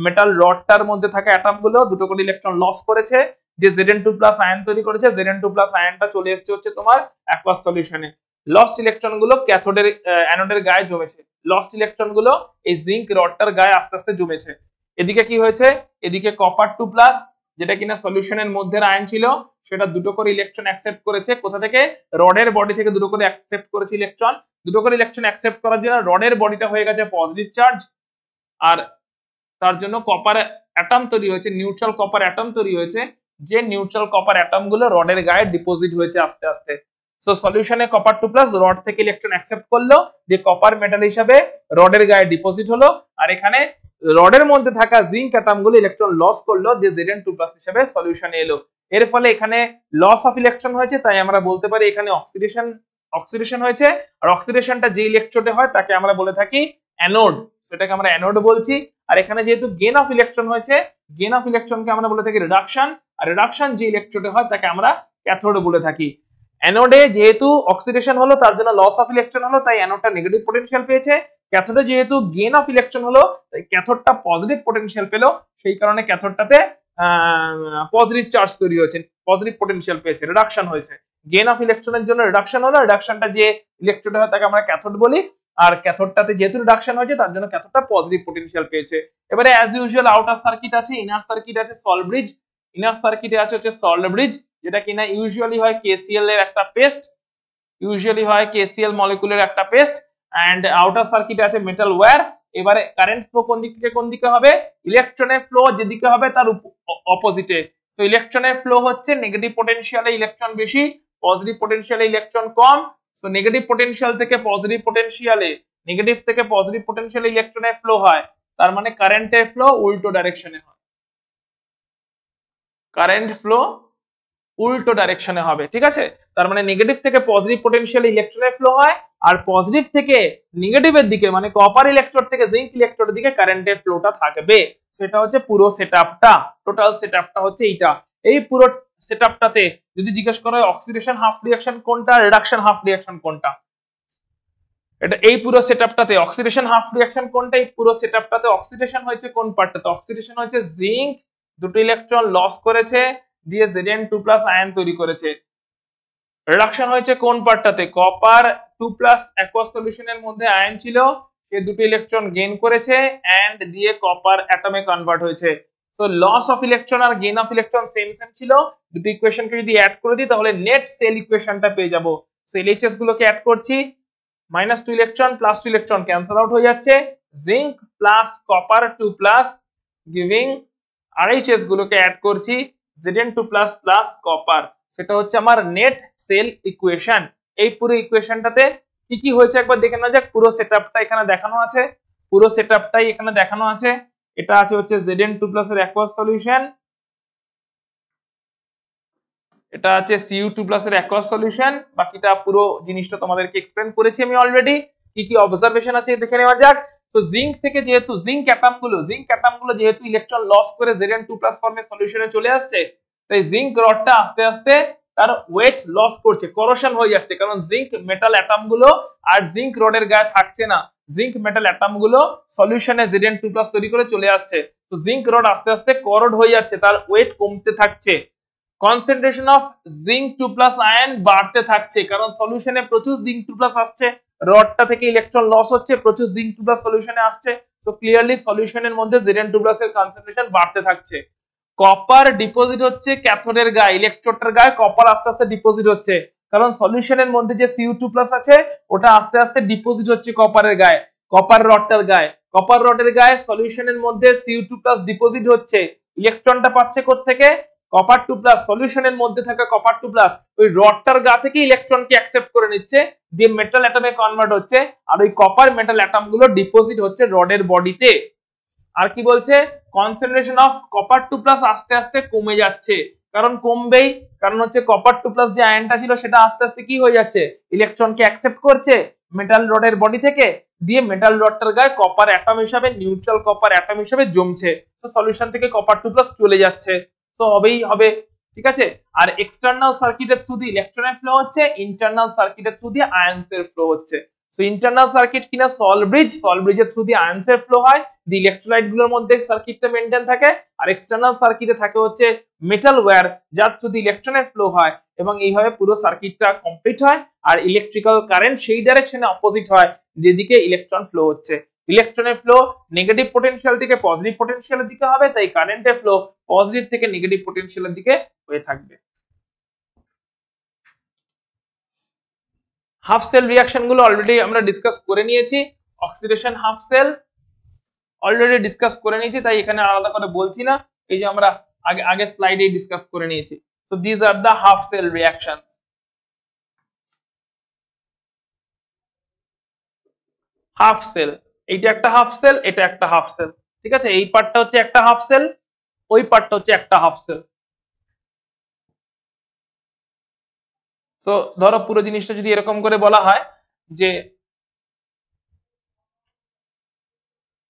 মেটাল রডটার মধ্যে থাকা অ্যাটম গুলো দুটো করে ইলেকট্রন লস করেছে, যে Zn2+ আয়ন তৈরি করেছে, Zn2+ আয়নটা চলে এসেছে হচ্ছে তোমার অ্যাকোয়াস সলিউশনে। লস্ট ইলেকট্রন গুলো ক্যাথোডের অ্যানোডের গায়ে জমেছে, লস্ট ইলেকট্রন গুলো এই জিঙ্ক রডটার গায়ে আস্তে আস্তে জমেছে। এদিকে কি হয়েছে, এদিকে কপার 2+, যেটা কিনা সলিউশনের মধ্যে আয়ন ছিল, সেটা দুটো করে ইলেকট্রন অ্যাকসেপ্ট করেছে। কোথা থেকে, রডের বডি থেকে দুটো করে অ্যাকসেপ্ট করেছে ইলেকট্রন। দুটো করে ইলেকট্রন অ্যাকসেপ্ট করার জন্য রডের বডিটা হয়ে গেছে পজিটিভ চার্জ, আর তার জন্য কপার অ্যাটম তৈরি হয়েছে, নিউট্রাল কপার অ্যাটম তৈরি হয়েছে, যে নিউট্রাল কপার অ্যাটম গুলো রডের গায়ে ডিপোজিট হয়েছে আস্তে আস্তে। সো সলিউশনে কপার 2+ রড থেকে ইলেকট্রন অ্যাকসেপ্ট করলো, যে কপার মেটাল হিসাবে রডের গায়ে ডিপোজিট হলো, আর এখানে রডের মধ্যে থাকা জিঙ্ক অ্যাটম গুলো ইলেকট্রন লস করলো, যে Zn2+ হিসাবে সলিউশনে এলো। এর ফলে এখানে লস অফ ইলেকট্রন হয়েছে, তাই আমরা বলতে পারি এখানে অক্সিডেশন হয়েছে। আর অক্সিডেশনটা যে ইলেকট্রোডে হয় তাকে আমরা বলে থাকি অ্যানোড, সেটাকে আমরা অ্যানোড বলছি। আর এখানে যেহেতু গেইন অফ ইলেকট্রন হয়েছে, গেইন অফ ইলেকট্রনকে আমরা বলে থাকি রিডাকশন, আর রিডাকশন যে ইলেকট্রোডে হয় তাকে আমরা ক্যাথোড বলে থাকি। অ্যানোডে যেহেতু অক্সিডেশন হলো, তার জন্য লস অফ ইলেকট্রন হলো, তাই অ্যানোডটা নেগেটিভ পোটেনশিয়াল পেয়েছে। ক্যাথোডে যেহেতু গেইন অফ ইলেকট্রন হলো, তাই ক্যাথোডটা পজিটিভ পোটেনশিয়াল পেলো, সেই কারণে ক্যাথোডটাতে পজিটিভ চার্জ তৈরি হয়েছে, পজিটিভ পোটেনশিয়াল পেয়েছে, রিডাকশন হয়েছে। গেইন অফ ইলেকট্রনের জন্য রিডাকশন হলো, রিডাকশনটা যে ইলেকট্রোডে হয় তাকে আমরা ক্যাথোড বলি, আর ক্যাথোডটাতে যেহেতু রিডাকশন হয়েছে তার জন্য ক্যাথোডটা পজিটিভ পোটেনশিয়াল পেয়েছে। এবারে অ্যাজ ইউজুয়াল আউটার সার্কিট আছে, ইনার সার্কিট আছে সল্ট ব্রিজ। ইনার সার্কিটে আছে হচ্ছে সল্ট ব্রিজ, যেটা কিনা ইউজুয়ালি হয় KCl এর একটা পেস্ট, ইউজুয়ালি হয় KCl মলিকুলের একটা পেস্ট, এন্ড আউটার সার্কিটে আছে মেটাল ওয়্যার। এবারে কারেন্ট ফ্লো কোন দিক থেকে কোন দিকে হবে, ইলেকট্রনের ফ্লো যেদিকে হবে তার অপোজিটে। সো ইলেকট্রনের ফ্লো হচ্ছে নেগেটিভ পটেনশিয়ালে ইলেকট্রন বেশি, পজিটিভ পটেনশিয়ালে ইলেকট্রন কম। সো নেগেটিভ পটেনশিয়াল থেকে পজিটিভ পটেনশিয়ালে, নেগেটিভ থেকে পজিটিভ পটেনশিয়ালে ইলেকট্রনের ফ্লো হয়, তার মানে কারেন্টের ফ্লো উল্টো ডাইরেকশনে হয়, কারেন্ট ফ্লো উল্টো ডাইরেকশনে হবে, ঠিক আছে। তার মানে নেগেটিভ থেকে পজিটিভ পটেনশিয়ালে ইলেকট্রনের ফ্লো হয়, আর পজিটিভ থেকে নেগেটিভের দিকে মানে কপার ইলেকট্রোড থেকে জিঙ্ক ইলেকট্রোডের দিকে কারেন্টের ফ্লোটা থাকবে। সেটা হচ্ছে পুরো সেটআপটা, টোটাল সেটআপটা হচ্ছে এইটা। এই পুরো সেটআপটাতে যদি জিজ্ঞেস করা হয় অক্সিডেশন হাফ রিঅ্যাকশন কোনটা, রিডাকশন হাফ রিঅ্যাকশন কোনটা, এটা এই পুরো সেটআপটাতে অক্সিডেশন হাফ রিঅ্যাকশন কোনটা, এই পুরো সেটআপটাতে অক্সিডেশন হয়েছে কোন পার্টটাতে, অক্সিডেশন হয়েছে জিঙ্ক দুটো ইলেকট্রন লস করেছে, দিয়ে Zn2+ আয়ন তৈরি করেছে। রিডাকশন হয়েছে কোন পার্টটাতে, কপার 2+ অ্যাকোয়াস সলিউশনের মধ্যে আয়ন ছিল, সে দুটো ইলেকট্রন গেইন করেছে এন্ড দিয়ে কপার অ্যাটমে কনভার্ট হয়েছে। সো লস অফ ইলেকট্রন আর gain of electron same same ছিল, দুটো ইকুয়েশনকে যদি অ্যাড করে দিই তাহলে নেট সেল ইকুয়েশনটা পেয়ে যাবো। সো LHS গুলোকে অ্যাড করছি, -2 ইলেকট্রন +2 ইলেকট্রন ক্যান্সেল আউট হয়ে যাচ্ছে, zinc plus copper 2+ giving RHS গুলোকে অ্যাড করছি, Zn2+ প্লাস কপার, সেটা হচ্ছে আমার নেট সেল ইকুয়েশন। এই পুরো ইকুয়েশনটাতে কি কি হয়েছে একবার দেখে নেওয়া যাক। পুরো সেটআপটা এখানে দেখানো আছে, পুরো সেটআপটাই এখানে দেখানো আছে। এটা আছে হচ্ছে Zn2+ এর অ্যাকোয়াস সলিউশন, এটা আছে Cu2+ এর অ্যাকোয়াস সলিউশন। বাকিটা পুরো জিনিসটা তোমাদেরকে এক্সপ্লেন করেছি আমি অলরেডি। কি কি অবজারভেশন আছে দেখে নেওয়া যাক। তো জিঙ্ক থেকে যেহেতু জিঙ্ক অ্যাটমগুলো যেহেতু ইলেকট্রন লস করে Zn2+ ফর্মে সলিউশনে চলে আসছে, তাই জিঙ্ক রডটা আস্তে আস্তে তার ওয়েট লস করছে, করোশন হয়ে যাচ্ছে, কারণ জিঙ্ক মেটাল অ্যাটমগুলো আর জিঙ্ক রডের গায়ে থাকছে না, জিঙ্ক মেটাল অ্যাটমগুলো সলিউশনে Zn2+ তৈরি করে চলে আসছে। তো জিঙ্ক রড আস্তে আস্তে করোড হয়ে যাচ্ছে, তার ওয়েট কমতে থাকছে, কনসেন্ট্রেশন অফ Zn2+ আয়ন বাড়তে থাকছে, কারণ সলিউশনে প্রচুর Zn2+ আসছে, রডটা থেকে ইলেকট্রন লস হচ্ছে, প্রচুর Zn2+ সলিউশনে আসছে। সো ক্লিয়ারলি সলিউশনের মধ্যে Zn2+ এর কনসেন্ট্রেশন বাড়তে থাকছে। কপার ডিপোজিট হচ্ছে ক্যাথোডের গায়ে, ইলেকট্রোডের গায়ে কপার আস্তে আস্তে ডিপোজিট হচ্ছে, কারণ সলিউশনের মধ্যে যে Cu2+ আছে ওটা আস্তে আস্তে ডিপোজিট হচ্ছে কপারের গায়ে, কপার রডটার গায়ে, কপার রডের গায়ে সলিউশনের মধ্যে Cu2+ ডিপোজিট হচ্ছে, ইলেকট্রনটা পাচ্ছে কোত্থেকে? কপার 2+, সলিউশনের মধ্যে থাকা কপার 2+, ওই রডটার গা থেকে ইলেকট্রনকে অ্যাকসেপ্ট করে নিচ্ছে, দিয়ে মেটাল অ্যাটমে কনভার্ট হচ্ছে, আর ওই কপার মেটাল অ্যাটম গুলো ডিপোজিট হচ্ছে রডের বডিতে। আর কি বলছে? কনসেন্ট্রেশন অফ কপার 2+ আস্তে আস্তে কমে যাচ্ছে, কারণ কমবেই, কারণ হচ্ছে কপার 2+ যে আয়নটা ছিল সেটা আস্তে আস্তে কি হয়ে যাচ্ছে, ইলেকট্রনকে অ্যাকসেপ্ট করছে মেটাল রডের বডি থেকে, দিয়ে মেটাল রডটার গায়ে কপার অ্যাটম হিসাবে, নিউট্রাল কপার অ্যাটম হিসাবে জমছে, তো সলিউশন থেকে কপার 2+ চলে যাচ্ছে, তো হবেই হবে, ঠিক আছে। আর এক্সটার্নাল সার্কিটের থ্রু দিয়ে ইলেকট্রনের ফ্লো হচ্ছে, ইন্টারনাল সার্কিটের থ্রু দিয়ে আয়নসের ফ্লো হচ্ছে। সো ইন্টারনাল সার্কিট কিনা সলব্রিজের থ্রু দিয়ে আয়নসের ফ্লো হয়, দি ইলেকট্রোলাইট গুলোর মধ্যে সার্কিটটা মেইনটেইন থাকে, আর এক্সটার্নাল সার্কিটে থাকে হচ্ছে মেটাল ওয়্যার, যার থ্রু দিয়ে ইলেকট্রনের ফ্লো হয়, এবং এইভাবে পুরো সার্কিটটা কমপ্লিট হয়, আর ইলেকট্রিক্যাল কারেন্ট সেই ডাইরেকশনে অপোজিট হয় যেদিকে ইলেকট্রন ফ্লো হচ্ছে। ইলেকট্রনের ফ্লো নেগেটিভ পটেনশিয়াল থেকে পজিটিভ পটেনশিয়ালের দিকে হবে, তাই কারেন্টের ফ্লো পজিটিভ থেকে নেগেটিভ পটেনশিয়ালের দিকে হয়ে থাকবে। হাফ সেল রিঅ্যাকশন গুলো অলরেডি আমরা ডিসকাস করে নিয়েছি, oxidation half cell already discuss করে নিয়েছি, তাই এখানে আলাদা করে বলছি না, এই যে আমরা আগে স্লাইডে ডিসকাস করে নিয়েছি। So this are the half cell reactions. Half cell, এইটা একটা হাফ সেল, এটা একটা হাফ সেল, ঠিক আছে, এই পার্টটা হচ্ছে একটা হাফ সেল, ওই পার্টটা হচ্ছে একটা হাফ সেল। তো ধরো পুরো জিনিসটা যদি এরকম করে বলা হয় যে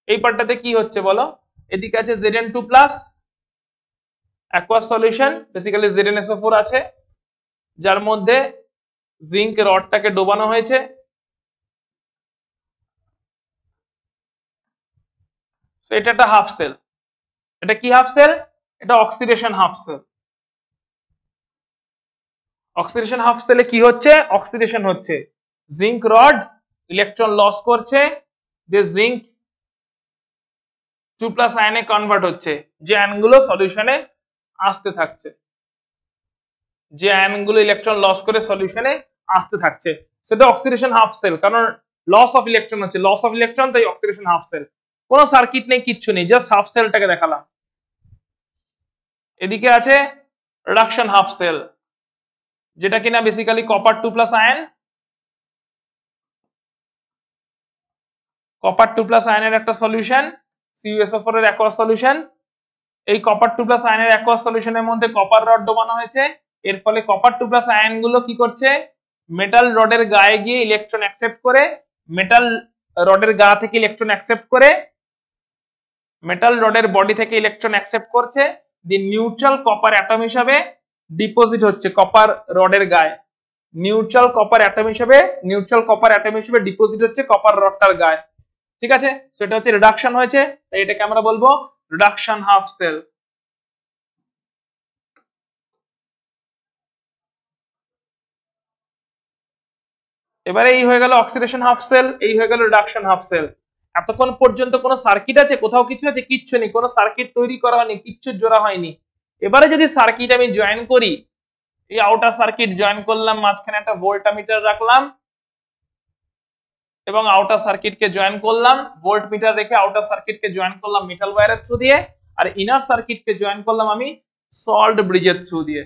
এই পার্টটাতে কি হচ্ছে বলো, এদিকে আছে Zn2+, aqueous solution, basically ZnSO4 আছে, যার মধ্যে জিঙ্ক রডটাকে ডোবানো হয়েছে, সো এটা একটা হাফ সেল। এটা কি হাফ সেল? এটা oxidation half cell. Oxidation half সেলে কি হচ্ছে? অক্সিডেশন হচ্ছে, জিঙ্ক রড ইলেকট্রন লস করছে, যে জিঙ্ক 2+ আয়নে কনভার্ট হচ্ছে, যে আয়নগুলো সলিউশনে আসতে থাকছে, যে আয়নগুলো ইলেকট্রন লস করে সলিউশনে আসতে থাকছে, সেটা অক্সিডেশন হাফ সেল, কারণ লস অফ ইলেকট্রন হচ্ছে, লস অফ ইলেকট্রন, তাই অক্সিডেশন হাফ সেল। কোনো সার্কিট নেই, কিচ্ছু নেই, জাস্ট হাফ সেলটাকে দেখালাম। এদিকে আছে রিডাকশন হাফ সেল, যেটা কিনা বেসিক্যালি কপার 2+ আয়ন, কপার 2+ আয়নের একটা সলিউশন, CuSO4 এর অ্যাকোয়াস সলিউশন। এই কপার 2+ আয়নের অ্যাকোয়াস সলিউশনের মধ্যে কপার রড ডোবানো হয়েছে, এর ফলে কপার 2+ আয়ন গুলো কি করছে, মেটাল রডের গায়ে গিয়ে ইলেকট্রন অ্যাকসেপ্ট করে, মেটাল রডের গা থেকে ইলেকট্রন অ্যাকসেপ্ট করে, মেটাল রডের বডি থেকে ইলেকট্রন অ্যাকসেপ্ট করছে, দি নিউট্রাল কপার অ্যাটম হিসাবে ডিপোজিট হচ্ছে কপার রডের গায়ে, নিউট্রাল কপার অ্যাটম হিসেবে ডিপোজিট হচ্ছে কপার রডটার গায়ে, ঠিক আছে। সেটা হচ্ছে রিডাকশন হয়েছে, তাই এটাকে আমরা বলবো রিডাকশন হাফ সেল। এবারে এই হয়ে গেল অক্সিডেশন হাফ সেল, এই হয়ে গেল রিডাকশন হাফ সেল। এতক্ষণ পর্যন্ত কোনো সার্কিট আছে, কোথাও কিছু আছে? কিচ্ছু নেই, কোনো সার্কিট তৈরি করা হয়নি, কিচ্ছু জোড়া হয়নি। এবারে যদি সার্কিট আমি জয়েন করি, এই আউটার সার্কিট জয়েন করলাম, মাঝখানে একটা ভোল্টমিটার রাখলাম, এবং আউটার সার্কিটকে জয়েন করলাম, ভোল্ট মিটার রেখে আউটার সার্কিটকে জয়েন করলাম মেটাল ওয়্যারের থ্রু দিয়ে, আর ইনার সার্কিটকে জয়েন করলাম আমি সল্ট ব্রিজের থ্রু দিয়ে।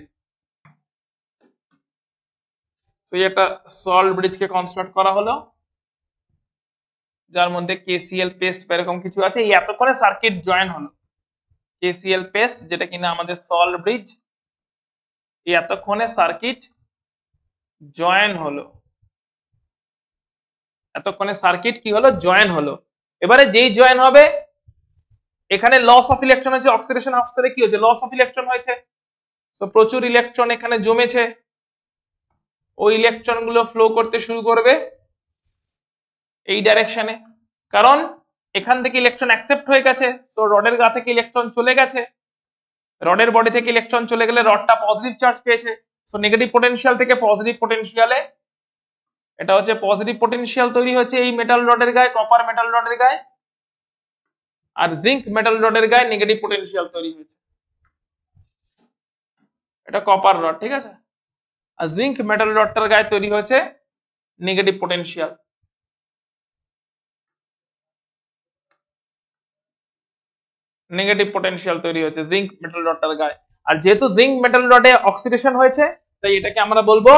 তো এই একটা সল্ট ব্রিজকে কনস্ট্রাক্ট করা হলো, যার মধ্যে KCl পেস্ট এরকম কিছু আছে, এই এতক্ষণে সার্কিট জয়েন হলো, KCl পেস্ট যেটা কিনা আমাদের সল্ট ব্রিজ, এই এতক্ষণে সার্কিট জয়েন হলো, এতক্ষণে সার্কিট কি হলো, জয়েন হলো। এবারে যেই জয়েন হবে, এখানে লস অফ ইলেকট্রন হচ্ছে, অক্সিডেশন হাফ সেলে কি হচ্ছে, লস অফ ইলেকট্রন হয়েছে। তো প্রচুর ইলেকট্রন এখানে জমেছে, ওই ইলেকট্রন গুলো ফ্লো করতে শুরু করবে এই ডাইরেকশনে, কারণ এখান থেকে ইলেকট্রন অ্যাকসেপ্ট হয়ে গেছে। সো রডের গা থেকে ইলেকট্রন চলে গেছে, রডের বডি থেকে ইলেকট্রন চলে গেলে রডটা পজিটিভ চার্জ পেয়েছে। সো নেগেটিভ পটেনশিয়াল থেকে পজিটিভ পটেনশিয়ালে, এটা হচ্ছে পজিটিভ পটেনশিয়াল তৈরি হচ্ছে এই মেটাল রডের গায়ে, কপার মেটাল রডের গায়ে, আর জিঙ্ক মেটাল রডের গায়ে নেগেটিভ পটেনশিয়াল তৈরি হয়েছে। এটা কপার রড, ঠিক আছে, আর জিঙ্ক মেটাল রডটার গায়ে তৈরি হয়েছে নেগেটিভ পটেনশিয়াল। নেগেটিভ পটেনশিয়াল তৈরি হয়েছে জিঙ্ক মেটাল রডটার গায়ে। আর যেহেতু জিঙ্ক মেটাল রডে অক্সিডেশন হয়েছে, তাই এটাকে আমরা বলবো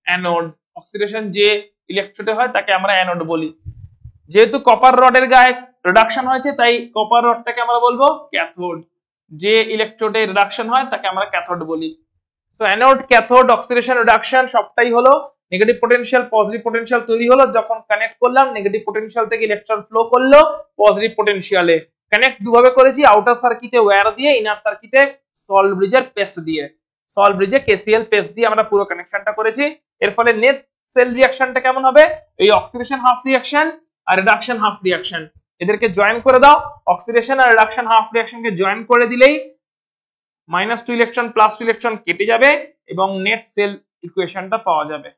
অ্যানোড। অক্সিডেশন যে ইলেকট্রোডে হয় তাকে আমরা অ্যানোড বলি। যেহেতু কপার রডের গায়ে রিডাকশন হয়েছে, তাই কপার রডটাকে আমরা বলবো ক্যাথোড। যে ইলেকট্রোডে রিডাকশন হয় তাকে আমরা ক্যাথোড বলি। So anode, cathode, oxidation, reduction সবটাই হলো নেগেটিভ পটেনশিয়াল পজিটিভ পটেনশিয়াল তৈরি হলো যখন কানেক্ট করলাম, নেগেটিভ পটেনশিয়াল থেকে ইলেকট্রন ফ্লো করলো পজিটিভ পটেনশিয়ালে। কানেক্ট দুভাবে করেছি, আউটার সার্কিটে ওয়্যার দিয়ে, ইনার সার্কিটে সল্ট ব্রিজের পেস্ট দিয়ে। সল্ট ব্রিজে কেসিএল পেস্ট দিয়ে আমরা পুরো কানেকশনটা করেছি। এর ফলে নেট সেল রিঅ্যাকশনটা কেমন হবে, এই অক্সিডেশন হাফ রিঅ্যাকশন আর রিডাকশন হাফ রিঅ্যাকশন, এদেরকে জয়েন করে দাও। অক্সিডেশন আর রিডাকশন হাফ রিঅ্যাকশনকে জয়েন করে দিলেই -2 ইলেকট্রন +2 ইলেকট্রন কেটে যাবে এবং নেট সেল ইকুয়েশনটা পাওয়া যাবে।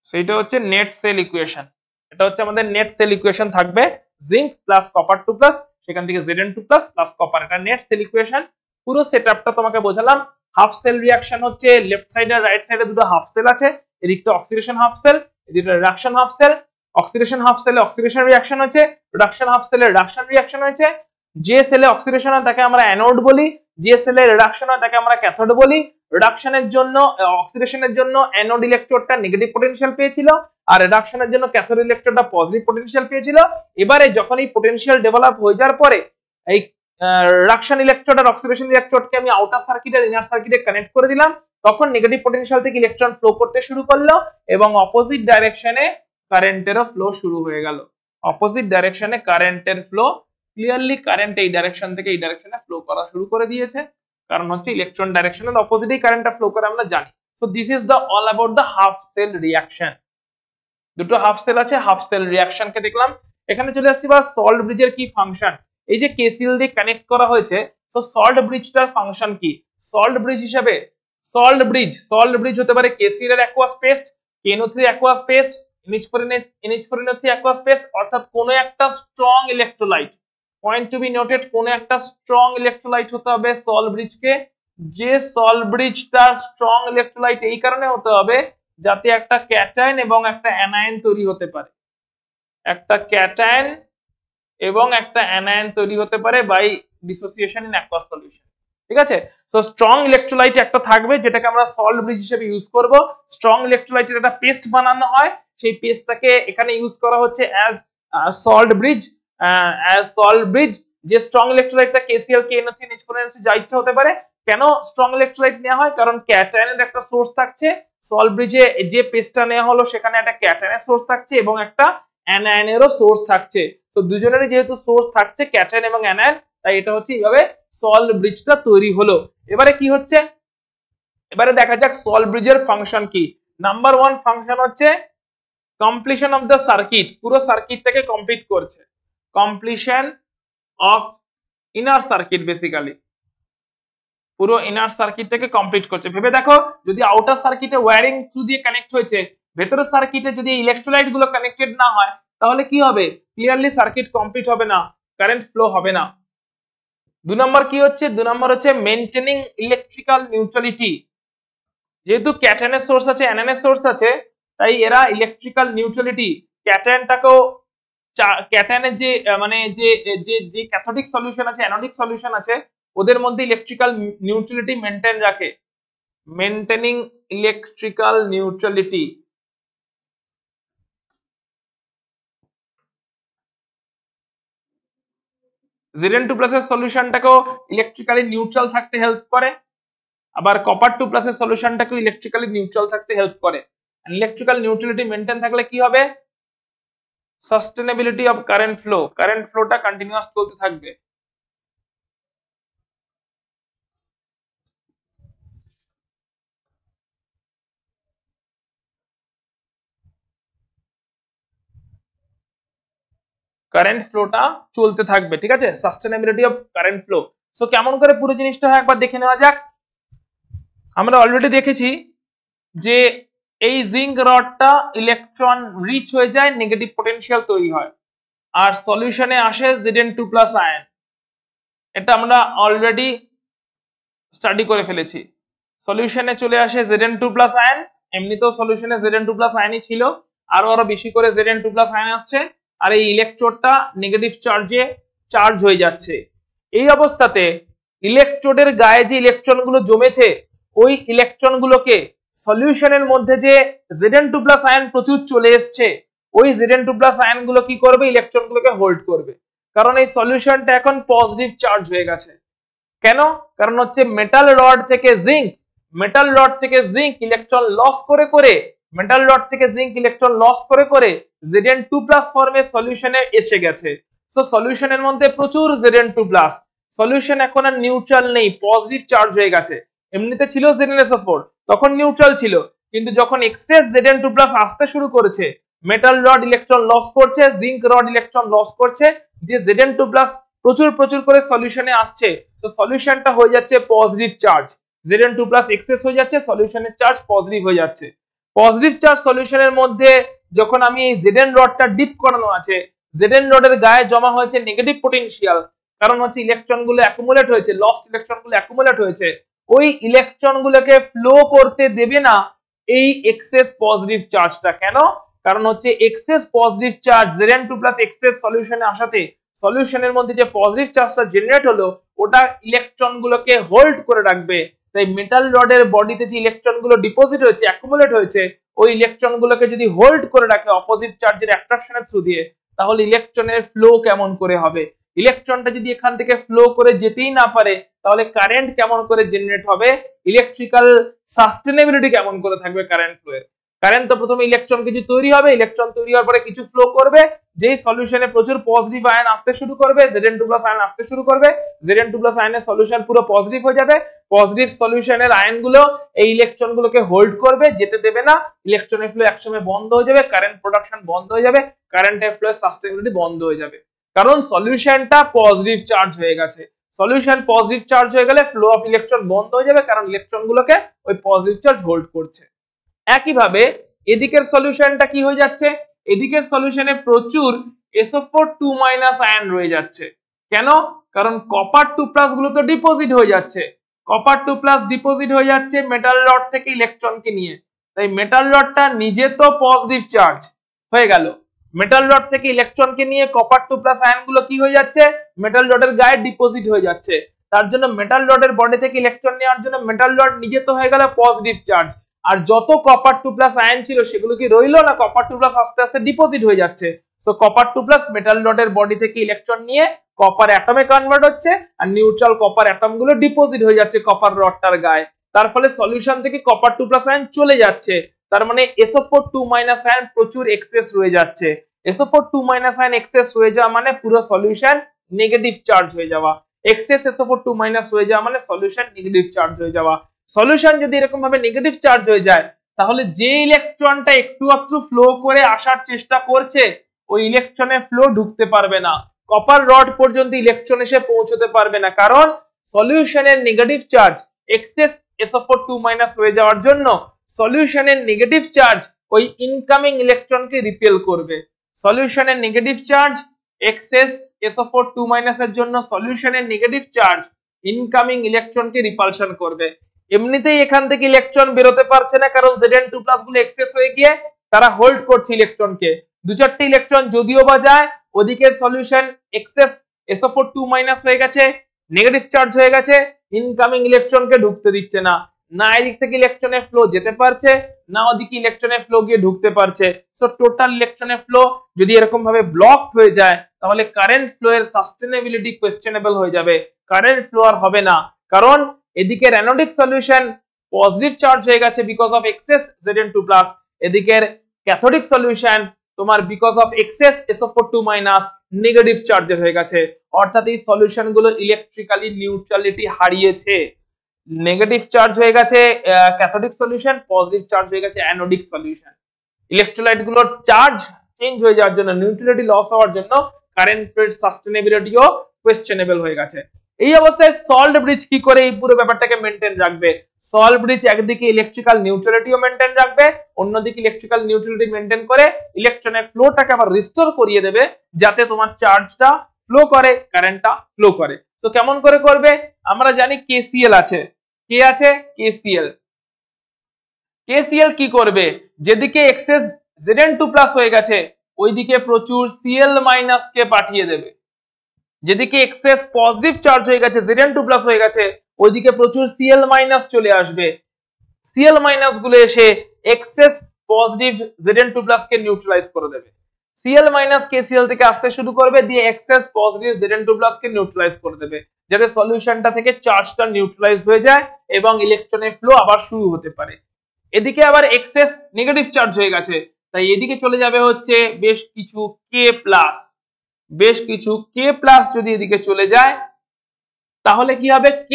সেইটা হচ্ছে নেট সেল ইকুয়েশন। এটা হচ্ছে আমাদের নেট সেল ইকুয়েশন থাকবে, জিঙ্ক প্লাস কপার 2 প্লাস, সেখান থেকে Zn2 প্লাস প্লাস কপার, এটা নেট সেল ইকুয়েশন। পুরো সেটআপটা তোমাকে বোঝালাম। হাফ সেল রিঅ্যাকশন হচ্ছে লেফট সাইড আর রাইট সাইডে দুটো হাফ সেল আছে, এদিকটা অক্সিডেশন হাফ সেল, এদিকটা reduction half cell. Oxidation half সেলে অক্সিডেশন রিঅ্যাকশন হচ্ছে, রিডাকশন হাফ সেলে রিডাকশন রিঅ্যাকশন হয়েছে। যে সেলে অক্সিডেশন হয় তাকে আমরা অ্যানোড বলি, যে সেলে রিডাকশন হয় তাকে আমরা ক্যাথোড বলি। রিডাকশনের জন্য, অক্সিডেশনের জন্য অ্যানোড ইলেকট্রোডটা নেগেটিভ পটেনশিয়াল পেয়েছিল, আর রিডাকশনের জন্য ক্যাথোড ইলেকট্রোডটা পজিটিভ পটেনশিয়াল পেয়েছিল। এবারে যখন এই পটেনশিয়াল ডেভেলপ হয়ে যাওয়ার পরে এই রিডাকশন ইলেকট্রোড আর অক্সিডেশন ইলেকট্রোডকে আমি আউটার সার্কিট আর ইনার সার্কিটে কানেক্ট করে দিলাম, তখন নেগেটিভ পটেনশিয়াল থেকে ইলেকট্রন ফ্লো করতে শুরু করলো এবং অপোজিট ডাইরেকশনে কারেন্টেরও ফ্লো শুরু হয়ে গেল। অপোজিট ডাইরেকশনে কারেন্টের ফ্লো, ক্লিয়ারলি কারেন্ট এই ডাইরেকশন থেকে এই ডাইরেকশনে ফ্লো করা শুরু করে দিয়েছে, কারণ হচ্ছে ইলেকট্রন ডাইরেকশনের অপোজিটেই কারেন্টটা ফ্লো করে আমরা জানি। So this is the all about the half cell reaction. দুটো হাফ সেল আছে, হাফ সেল রিঅ্যাকশনকে দেখলাম। এখানে চলে আসছি বা সল্ট ব্রিজের কি ফাংশন। এই যে কেসিএল দিয়ে কানেক্ট করা হয়েছে, সো সল্ট ব্রিজটার ফাংশন কি। সল্ট ব্রিজ হিসাবে, সল্ট ব্রিজ হতে পারে কেসিএল এর aqueous paste, KNO3 aqueous paste, NH4NO3 aqueous paste, অর্থাৎ কোনো একটা strong electrolyte. Point to be noted, কোনো একটা স্ট্রং ইলেকট্রোলাইট হতে হবে সল্ট ব্রিজকে। যে সল্ট ব্রিজটা স্ট্রং ইলেকট্রোলাইট এই কারণে হতে হবে যাতে একটা ক্যাটায়ন এবং একটা অ্যানায়ন তৈরি হতে পারে, একটা ক্যাটায়ন এবং একটা অ্যানায়ন তৈরি হতে পারে by dissociation in aqueous solution. ঠিক আছে, সো স্ট্রং ইলেকট্রোলাইট একটা থাকবে যেটাকে আমরা সল্ট ব্রিজ হিসেবে ইউজ করব। স্ট্রং ইলেকট্রোলাইটের একটা পেস্ট বানানো হয়, সেই পেস্টটাকে এখানে ইউজ করা হচ্ছে অ্যাজ সল্ট ব্রিজ। যে স্ট্রং ইলেকট্রোলাইটটা KCl, KNO3, NH4NO3 যা ইচ্ছা হতে পারে। কেন স্ট্রং ইলেকট্রোলাইট নেওয়া হয়, কারণ ক্যাটায়নের একটা সোর্স থাকছে, সল্ট ব্রিজে যে পেস্টটা নেওয়া হলো সেখানে একটা ক্যাটায়নের সোর্স থাকছে এবং একটা অ্যানায়নেরও সোর্স থাকছে। তো দুজনেরই যেহেতু সোর্স থাকছে ক্যাটায়ন এবং অ্যানায়ন, তাই এটা হচ্ছে এইভাবে সল্ট ব্রিজটা তৈরি হলো। এবারে কি হচ্ছে, এবারে দেখা যাক সল্ট ব্রিজের ফাংশন কি। নাম্বার 1 ফাংশন হচ্ছে কমপ্লিশন অফ দ্য সার্কিট, পুরো সার্কিটটাকে কমপ্লিট করছে। Completion of inner circuit, basically পুরো ইনার সার্কিটটাকে কমপ্লিট করছে। ভেবে দেখো, যদি আউটার সার্কিটে ওয়্যারিং থ্রু দিয়ে কানেক্ট হয়েছে, ভেতরের সার্কিটে যদি ইলেকট্রোলাইট গুলো কানেক্টেড না হয়, তাহলে কি হবে, ক্লিয়ারলি সার্কিট কমপ্লিট হবে না, কারেন্ট ফ্লো হবে না। 2 নম্বর কি হচ্ছে, 2 নম্বর হচ্ছে মেইনটেনিং ইলেকট্রিক্যাল নিউট্রালিটি। যেহেতু ক্যাটায়নের সোর্স আছে, অ্যানায়নের সোর্স আছে, তাই এরা ইলেকট্রিক্যাল নিউট্রালিটি, ক্যাটায়নটাকেও, ক্যাটায়নের যে মানে যে যে যে ক্যাথোডিক সলিউশন আছে, অ্যানোডিক সলিউশন আছে, ওদের মধ্যে ইলেকট্রিক্যাল নিউট্রালিটি মেনটেন রাখে। Maintaining electrical neutrality. Zn2+ এর সলিউশনটাকেও ইলেকট্রিক্যালি নিউট্রাল থাকতে হেল্প করে, আবার copper2+ এর সলিউশনটাকেও ইলেকট্রিক্যালি নিউট্রাল থাকতে হেল্প করে। ইলেকট্রিক্যাল নিউট্রালিটি মেইনটেইন থাকলে কি হবে? সাস্টেনেবিলিটি অফ কারেন্ট ফ্লোটা কন্টিনিউয়াস চলতে থাকবে। কারেন্ট ফ্লোটা চলতে থাকবে, ঠিক আছে, sustainability of current flow. So কেমন করে পুরো জিনিসটা হয় একবার দেখে নেওয়া যাক। আমরা অলরেডি দেখেছি যে এই জিঙ্ক রডটা ইলেকট্রন রিচ হয়ে যায়, নেগেটিভ পটেনশিয়াল তৈরি হয়, আর সলিউশনে আসে Zn2+ আয়ন। এটা আমরা অলরেডি স্টাডি করে ফেলেছি। সলিউশনে চলে আসে Zn2+ আয়ন, এমনিতেও সলিউশনে Zn2+ আয়নই ছিল, আরো বেশি করে Zn2+ আয়ন আসছে, আর এই ইলেকট্রোডটা নেগেটিভ চার্জে চার্জ হয়ে যাচ্ছে। এই অবস্থাতে ইলেকট্রোডের গায়ে যে ইলেকট্রনগুলো জমেছে, ওই ইলেকট্রনগুলোকে সলিউশনের মধ্যে যে Zn2+ আয়ন প্রচুর চলে এসছে, ওই Zn2+ আয়নগুলো কি করবে? ইলেকট্রনগুলোকে হোল্ড করবে, কারণ এই সলিউশনটা এখন পজিটিভ চার্জ হয়ে গেছে। কেন? কারণ হচ্ছে মেটাল রড থেকে জিঙ্ক ইলেকট্রন লস করে Zn2+ ফর্মে সলিউশনে এসে গেছে। সো সলিউশনের মধ্যে প্রচুর Zn2+, সলিউশন এখন আর নিউট্রাল নেই, পজিটিভ চার্জ হয়ে গেছে। এমনিতে ছিল ZnSO4, তখন নিউট্রাল ছিল, কিন্তু যখন এক্সেস Zn2+ আসতে শুরু করেছে, মেটাল রড ইলেকট্রন লস করছে, জিঙ্ক রড ইলেকট্রন লস করছে, দিয়ে Zn2+ প্রচুর করে সলিউশনে আসছে, তো সলিউশনটা হয়ে যাচ্ছে পজিটিভ চার্জ। Zn2+ এক্সেস হয়ে যাচ্ছে, সলিউশনের চার্জ পজিটিভ হয়ে যাচ্ছে। পজিটিভ চার্জ সলিউশনের মধ্যে যখন আমি এই Zn রডটা ডিপ করানো আছে, Zn রডের গায়ে জমা হয়েছে নেগেটিভ পটেনশিয়াল, কারণ হচ্ছে ইলেকট্রনগুলো অ্যাকুমুলেট হয়েছে, লস্ট ইলেকট্রনগুলো অ্যাকুমুলেট হয়েছে, ওই ইলেকট্রনগুলোকে ফ্লো করতে দেবে না এই এক্সেস পজিটিভ চার্জটা। কেন? কারণ হচ্ছে excess positive charge Zn2+ excess সলিউশনে আসাতে সলিউশনের মধ্যে যে পজিটিভ চার্জটা জেনারেট হলো, ওটা ইলেকট্রনগুলোকে হোল্ড করে রাখবে। তাই মেটাল রডের বডিতে যে ইলেকট্রনগুলো ডিপোজিট হয়েছে, অ্যাকুমুলেট হয়েছে, ওই ইলেকট্রনগুলোকে যদি হোল্ড করে রাখে অপোজিট চার্জের অ্যাট্রাকশনের থ্রু দিয়ে, তাহলে ইলেকট্রনের ফ্লো কেমন করে হবে? ইলেকট্রনটা যদি এখান থেকে ফ্লো করে যেতেই না পারে, তাহলে কারেন্ট কেমন করে জেনারেট হবে? ইলেকট্রিক্যাল সাস্টেনেবিলিটি কেমন করে থাকবে কারেন্ট ফ্লোয়ের? কারেন্ট তো প্রথমে ইলেকট্রন কিছু তৈরি হবে, ইলেকট্রন তৈরি হওয়ার পরে কিছু ফ্লো করবে, যেই সলিউশনে প্রচুর পজিটিভ আয়ন আসতে শুরু করবে, Zn2+ আয়ন আসতে শুরু করবে, Zn2+ আয়নের সলিউশন পুরো পজিটিভ হয়ে যাবে, পজিটিভ সলিউশনের আয়নগুলো এই ইলেকট্রনগুলোকে হোল্ড করবে, যেতে দেবে না, ইলেকট্রনের ফ্লো একসময় বন্ধ হয়ে যাবে, কারেন্ট প্রোডাকশন বন্ধ হয়ে যাবে, কারেন্টের ফ্লো সাস্টেনেবিলিটি বন্ধ হয়ে যাবে, কারণ সলিউশনটা পজিটিভ চার্জ হয়ে গেছে। সলিউশন পজিটিভ চার্জ হয়ে গেলে ফ্লো অফ ইলেকট্রন বন্ধ হয়ে যাবে, কারণ ইলেকট্রনগুলোকে ওই পজিটিভ চার্জ হোল্ড করছে। একইভাবে এদিকের সলিউশনটা কি হয়ে যাচ্ছে? এদিকের সলিউশনে প্রচুর SO4 আয়ন রয়ে যাচ্ছে। কেন? কারণ copper2+ গুলো তো ডিপোজিট হয়ে যাচ্ছে, copper2+ ডিপোজিট হয়ে যাচ্ছে মেটাল রড থেকে ইলেকট্রনকে নিয়ে, তাই মেটাল রডটা নিজে তো পজিটিভ চার্জ হয়ে গেল, মেটাল রড থেকে ইলেকট্রনকে নিয়ে copper2+ আয়নগুলো কি হয়ে যাচ্ছে? মেটাল রডের গায়ে ডিপোজিট হয়ে যাচ্ছে। তার জন্য মেটাল রডের বডি থেকে ইলেকট্রন নেওয়ার জন্য মেটাল রড নিজে তো হয়ে গেল পজিটিভ চার্জ, আর যত copper2+ আয়ন ছিল সেগুলো কি রইলো না? copper2+ আস্তে আস্তে ডিপোজিট হয়ে যাচ্ছে। সো copper2+ মেটাল রডের বডি থেকে ইলেকট্রন নিয়ে কপার অ্যাটমে কনভার্ট হচ্ছে, আর নিউট্রাল কপার অ্যাটম গুলো ডিপোজিট হয়ে যাচ্ছে কপার রডটার গায়ে, তার ফলে সলিউশন থেকে copper2+ আয়ন চলে যাচ্ছে, তার মানে SO4 আয়ন প্রচুর এক্সেস রয়ে যাচ্ছে। SO4 আয়ন এক্সেস হয়ে যাওয়া মানে পুরো সলিউশন নেগেটিভ চার্জ হয়ে যাওয়া, এক্সেস SO4 হয়ে যাওয়া মানে সলিউশন নেগেটিভ চার্জ হয়ে যাওয়া। সলিউশন যদি এরকম ভাবে নেগেটিভ চার্জ হয়ে যায়, তাহলে যে ইলেকট্রনটা একটু একটু ফ্লো করে আসার চেষ্টা করছে, ওই ইলেকট্রনের ফ্লো ঢুকতে পারবে না, কপার রড পর্যন্ত ইলেকট্রন এসে পৌঁছতে পারবে না, কারণ সলিউশনের নেগেটিভ চার্জ এক্সেস SO4 হয়ে যাওয়ার জন্য সলিউশনের নেগেটিভ চার্জ ওই ইনকামিং ইলেকট্রনকে রিপেল করবে। সলিউশনের নেগেটিভ চার্জ এক্সেস SO4 এর জন্য সলিউশনের নেগেটিভ চার্জ ইনকামিং ইলেকট্রনকে রিপালশন করবে। এমনিতেই এখান থেকে ইলেকট্রন বেরোতে পারছে না, কারণ Zn2+ গুলো এক্সেস হয়ে গিয়ে তারা হোল্ড করছে ইলেকট্রনকে। দু চারটি ইলেকট্রন যদিও বা যায়, ওদিকের সলিউশন এক্সেস SO4 হয়ে গেছে, নেগেটিভ চার্জ হয়ে গেছে, ইনকামিং ইলেকট্রনকে ঢুকতে দিচ্ছে না। না এদিক থেকে ইলেকট্রনের ফ্লো যেতে পারছে, না ওদিকে ইলেকট্রনের ফ্লো গিয়ে ঢুকতে পারছে। সো টোটাল ইলেকট্রনের ফ্লো যদি এরকম ভাবে ব্লক হয়ে যায় তাহলে কারেন্ট ফ্লো এর সাস্টেনেবিলিটি কোয়েশ্চেনেবল হয়ে যাবে, কারেন্ট ফ্লো আর হবে না। কারণ এদিকের অ্যানোডিক সলিউশন পজিটিভ চার্জ হয়ে গেছে বিকজ অফ এক্সেস Zn2+, এদিকের ক্যাথোডিক সলিউশন তোমার because of excess SO4 negative চার্জের হয়ে গেছে। অর্থাৎ এই সলিউশন গুলো ইলেকট্রিক্যালি নিউট্রালিটি হারিয়েছে, নেগেটিভ চার্জ হয়ে গেছে ক্যাথোডিক সলিউশন, পজিটিভ চার্জ হয়ে গেছে অ্যানোডিক সলিউশন। ইলেকট্রোলাইট গুলোর চার্জ চেঞ্জ হয়ে যাওয়ার জন্য, নিউট্রালিটি লস হওয়ার জন্য কারেন্ট ফ্লোর সাস্টেনেবিলিটিও কোয়েশ্চেনেবল হয়ে গেছে। এই অবস্থায় সল্ট ব্রিজ কি করে এই পুরো ব্যাপারটাকে মেনটেন রাখবে? সল্ট ব্রিজ একদিকে ইলেকট্রিক্যাল নিউট্রালিটিও মেনটেন রাখবে, অন্যদিকে ইলেকট্রিক্যাল নিউট্রালিটি মেনটেন করে ইলেকট্রনের ফ্লোটাকে আবার রিস্টোর করিয়ে দেবে যাতে তোমার চার্জটা ফ্লো করে, কারেন্টটা ফ্লো করে। তো কেমন করে করবে? আমরা জানি KCL আছে, কে আছে? KCL। KCL কি করবে? যেদিকে এক্সেস Zn2+ হয়ে গেছে ওইদিকে প্রচুর Cl- কে পাঠিয়ে দেবে, যেদিকে এক্সেস পজিটিভ চার্জ হয়ে গেছে Zn2+ হয়ে গেছে ওইদিকে প্রচুর Cl- চলে আসবে। Cl- গুলো এসে এক্সেস পজিটিভ Zn2+ কে নিউট্রালাইজ করে দেবে। Cl- KCl থেকে আসতে শুরু করবে, দিয়ে এক্সেস পজিটিভ Zn2+ কে নিউট্রালাইজ করে দেবে যাতে সলিউশনটা থেকে চার্জটা নিউট্রালাইজ হয়ে যায় এবং ইলেকট্রনের ফ্লো আবার শুরু হতে পারে। এদিকে আবার এক্সেস নেগেটিভ চার্জ হয়ে গেছে, তাই এদিকে চলে যাবে হচ্ছে বেশ কিছু K+, যদি এদিকে চলে যায় তাহলে কি হবে? K+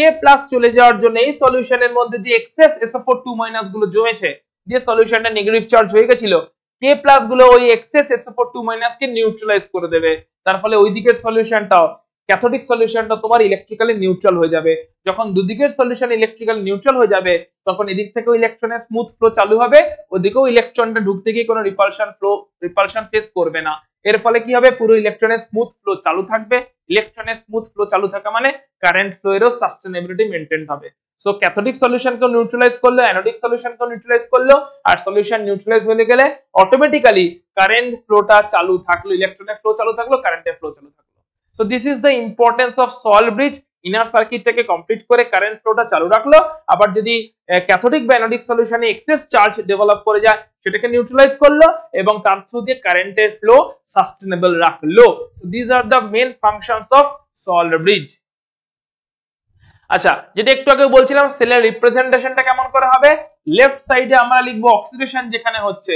চলে যাওয়ার জন্য এই সলিউশনের মধ্যে যে এক্সেস SO4 গুলো জমেছে, যে সলিউশনটা নেগেটিভ চার্জ হয়ে গেছিল, K+ গুলো ওই এক্সেস SO4 কে নিউট্রালাইজ করে দেবে। তার ফলে ওই দিকের সলিউশনটাও, ক্যাথোডিক সলিউশনটা তোমার ইলেকট্রিক্যালি নিউট্রাল হয়ে যাবে। যখন দুদিকের সলিউশন ইলেকট্রিক্যাল নিউট্রাল হয়ে যাবে তখন এদিক থেকেও ইলেকট্রনের স্মুথ ফ্লো চালু হবে, ওদিকেও ইলেকট্রনটা ঢুকতে গিয়ে কোনো রিপালশন ফেস করবে না। এর ফলে কি হবে? পুরো ইলেকট্রনের স্মুথ ফ্লো চালু থাকবে। ইলেকট্রনের স্মুথ ফ্লো চালু থাকা মানে কারেন্ট ফ্লো এরও সাস্টেনেবিলিটি মেইনটেইন হবে। সো ক্যাথোডিক সলিউশনকে নিউট্রালাইজ করলো, অ্যানোডিক সলিউশনকে নিউট্রালাইজ করলো, আর সলিউশন নিউট্রালাইজ হয়ে গেলে অটোমেটিক্যালি কারেন্ট ফ্লোটা চালু থাকলো, ইলেকট্রনের ফ্লো চালু থাকলো, কারেন্টের ফ্লো চালু থাকলো। So this is the importance of salt bridge. Inner সার্কিটটাকে কমপ্লিট করে কারেন্ট ফ্লোটা চালু রাখলো, আবার যদি ক্যাথোডিক বা অ্যানোডিক সলিউশনে এক্সেস চার্জ ডেভেলপ করে যায় সেটাকে নিউট্রালাইজ করলো এবং তার থ্রু দিয়ে কারেন্টের ফ্লো সাস্টেনেবল রাখলো। So this are the main functions of salt bridge. আচ্ছা, যেটা একটু আগে বলছিলাম সেলের রিপ্রেজেন্টেশনটা কেমন করে হবে? লেফট সাইডে আমরা লিখবো অক্সিডেশন যেখানে হচ্ছে,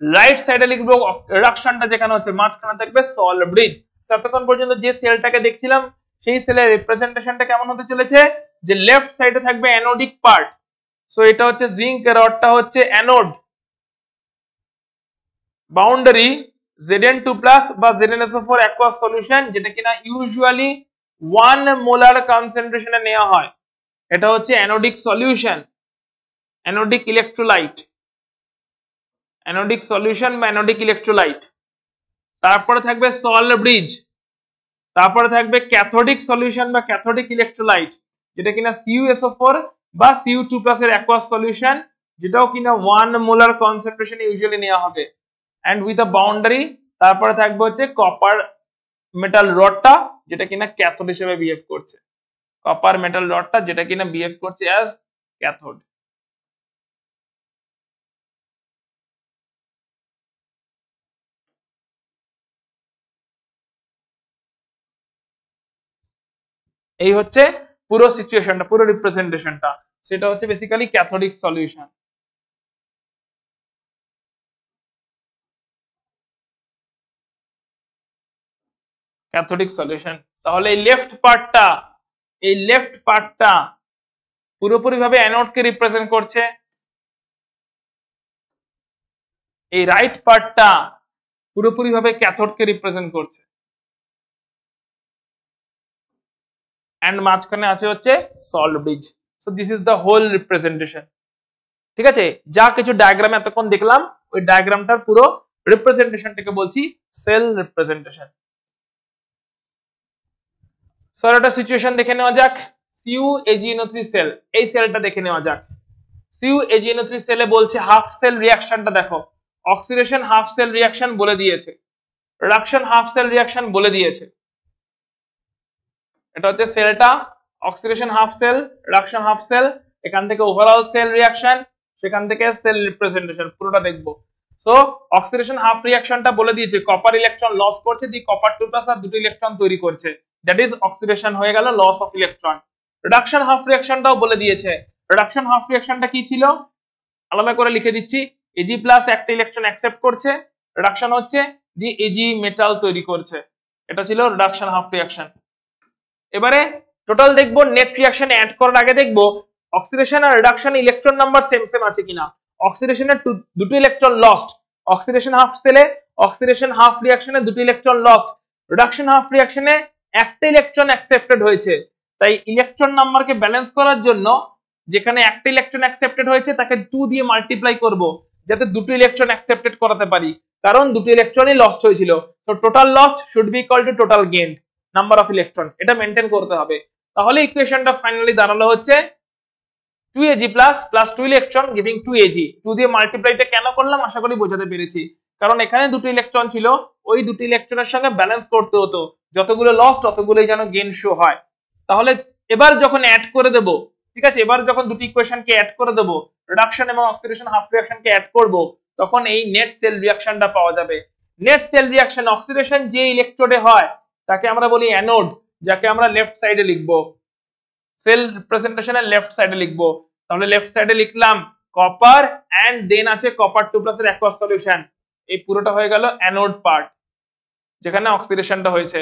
রাইট সাইডে লিখবো রিডাকশনটা যেখানে হচ্ছে, মাঝখানে থাকবে সল্ট ব্রিজ। ততক্ষণ পর্যন্ত যে সেলটাকে দেখছিলাম সেই সেলের রিপ্রেজেন্টেশনটা কেমন হতে চলেছে? যে লেফট সাইডে থাকবে অ্যানোডিক পার্ট, সো এটা হচ্ছে জিঙ্ক, রডটা হচ্ছে অ্যানোড, বাউন্ডারি Zn2+ বা ZnSO4 অ্যাকুয়াস সলিউশন যেটা কিনা ইউজুয়ালি 1 মোলার কনসেন্ট্রেশনে নেওয়া হয়, এটা হচ্ছে অ্যানোডিক সলিউশন, অ্যানোডিক ইলেকট্রোলাইট, অ্যানোডিক সলিউশন বা অ্যানোডিক ইলেকট্রোলাইট। তারপরে থাকবে সল্ট ব্রিজ, তারপরে থাকবে ক্যাথোডিক সলিউশন বা ক্যাথোডিক ইলেকট্রোলাইট যেটা কিনা CuSO4 বা Cu2+ এর অ্যাকুয়াস সলিউশন, যেটাও কিনা 1 মোলার কনসেন্ট্রেশনে ইউজুয়ালি নেওয়া হবে এন্ড উইথ আ বাউন্ডারি। তারপরে থাকবে হচ্ছে কপার মেটাল রডটা যেটা কিনা ক্যাথোড হিসেবে বিহেভ করছে, কপার মেটাল রডটা যেটা কিনা বিহেভ করছে অ্যাজ ক্যাথোড। এই হচ্ছে পুরো সিচুয়েশনটা, পুরো রিপ্রেজেন্টেশনটা, সেটা হচ্ছে basically cathodic solution. Cathodic solution. তাহলে এই লেফট পার্টটা পুরোপুরি ভাবে অ্যানোডকে রিপ্রেজেন্ট করছে, এই রাইট পার্টটা পুরোপুরি ভাবে ক্যাথোডকে রিপ্রেজেন্ট করছে, এন্ড মাঝখানে আছে হচ্ছে salt bridge. So this is the whole representation. ঠিক আছে, যা কিছু ডায়াগ্রাম এতক্ষণ দেখলাম ওই ডায়াগ্রামটার পুরো রিপ্রেজেন্টেশনটাকে বলছি সেল রিপ্রেজেন্টেশন। স্যার একটা সিচুয়েশন দেখে নেওয়া যাক। CuAgNO3 সেল, এই সেলটা দেখে নেওয়া যাক। CuAgNO3 সেলে বলছে হাফ সেল রিঅ্যাকশনটা দেখো, অক্সিডেশন হাফ সেল রিঅ্যাকশন বলে দিয়েছে, রিডাকশন হাফ সেল রিঅ্যাকশন বলে দিয়েছে। এটা হচ্ছে সেলটা, oxidation half cell, reduction half cell, এখান থেকে ওভারঅল সেল রিয়াকশন, সেখান থেকে সেল রিপ্রেজেন্টেশন, পুরোটা দেখবো। সো অক্সিডেশন হাফ রিয়াকশনটা বলে দিয়েছে, কপার ইলেকট্রন লস করছে, দি কপার 2+ আর দুটো ইলেকট্রন তৈরি করছে, দ্যাট ইজ অক্সিডেশন হয়ে গেল, loss of electron. Reduction half রিয়াকশনটাও বলে দিয়েছে। রিডাকশন হাফ রিয়াকশনটা কি ছিল আলাদা করে লিখে দিচ্ছি, Ag+ একটা ইলেকট্রন অ্যাকসেপ্ট করছে, রিডাকশন হচ্ছে দি Ag মেটাল তৈরি করছে, এটা ছিল রিডাকশন হাফ রিয়াকশন। এবারে টোটাল দেখবো, নেট রিয়াকশনে অ্যাড করার আগে দেখবো অক্সিডেশন আর রিডাকশনে ইলেকট্রন নাম্বার সেম সেম আছে কিনা। অক্সিডেশনের দুটো ইলেকট্রন লস্ট, অক্সিডেশন হাফ সেলে অক্সিডেশন হাফ রিয়াকশনে দুটো ইলেকট্রন লস্ট, রিডাকশন হাফ রিয়াকশনে একটা ইলেকট্রন অ্যাকসেপ্টেড হয়েছে। তাই ইলেকট্রন নাম্বারকে ব্যালেন্স করার জন্য যেখানে একটা ইলেকট্রন অ্যাকসেপ্টেড হয়েছে তাকে 2 দিয়ে মাল্টিপ্লাই করব, যাতে দুটো ইলেকট্রন অ্যাকসেপ্টেড করাতে পারি, কারণ দুটো ইলেকট্রনই লস্ট হয়েছিল। তো total lost should be equal to total gain number of electron, এটা মেনটেন করতে হবে। তাহলে ইকুয়েশনটা ফাইনালি দাঁড়ালো হচ্ছে 2Ag+ plus 2 electron giving 2Ag। 2 দিয়ে মাল্টিপ্লাইটা কেন করলাম আশা করি বোঝাতে পেরেছি, কারণ এখানে দুটো ইলেকট্রন ছিল, ওই দুটো ইলেকট্রনের সঙ্গে ব্যালেন্স করতে হতো, যতগুলো লস্ট ততগুলোই যেন গেইন শো হয়। তাহলে এবার যখন অ্যাড করে দেব, ঠিক আছে, এবার যখন দুটো ইকুয়েশনকে অ্যাড করে দেব, রিডাকশন এবং অক্সিডেশন হাফ রিয়াকশনকে অ্যাড করব, তখন এই নেট সেল রিয়াকশনটা পাওয়া যাবে। নেট সেল রিয়াকশন, অক্সিডেশন যে ইলেকট্রোডে হয় তাকে আমরা বলি অ্যানোড, যাকে আমরা লেফট সাইডে লিখবো, সেল রিপ্রেজেন্টেশনের লেফট সাইডে লিখবো। তাহলে লেফট সাইডে লিখলাম কপার এন্ড দেন আছে কপার 2+ এর অ্যাকোয়াস সলিউশন, এই পুরোটা হয়ে গেল অ্যানোড পার্ট যেখানে অক্সিডেশনটা হয়েছে।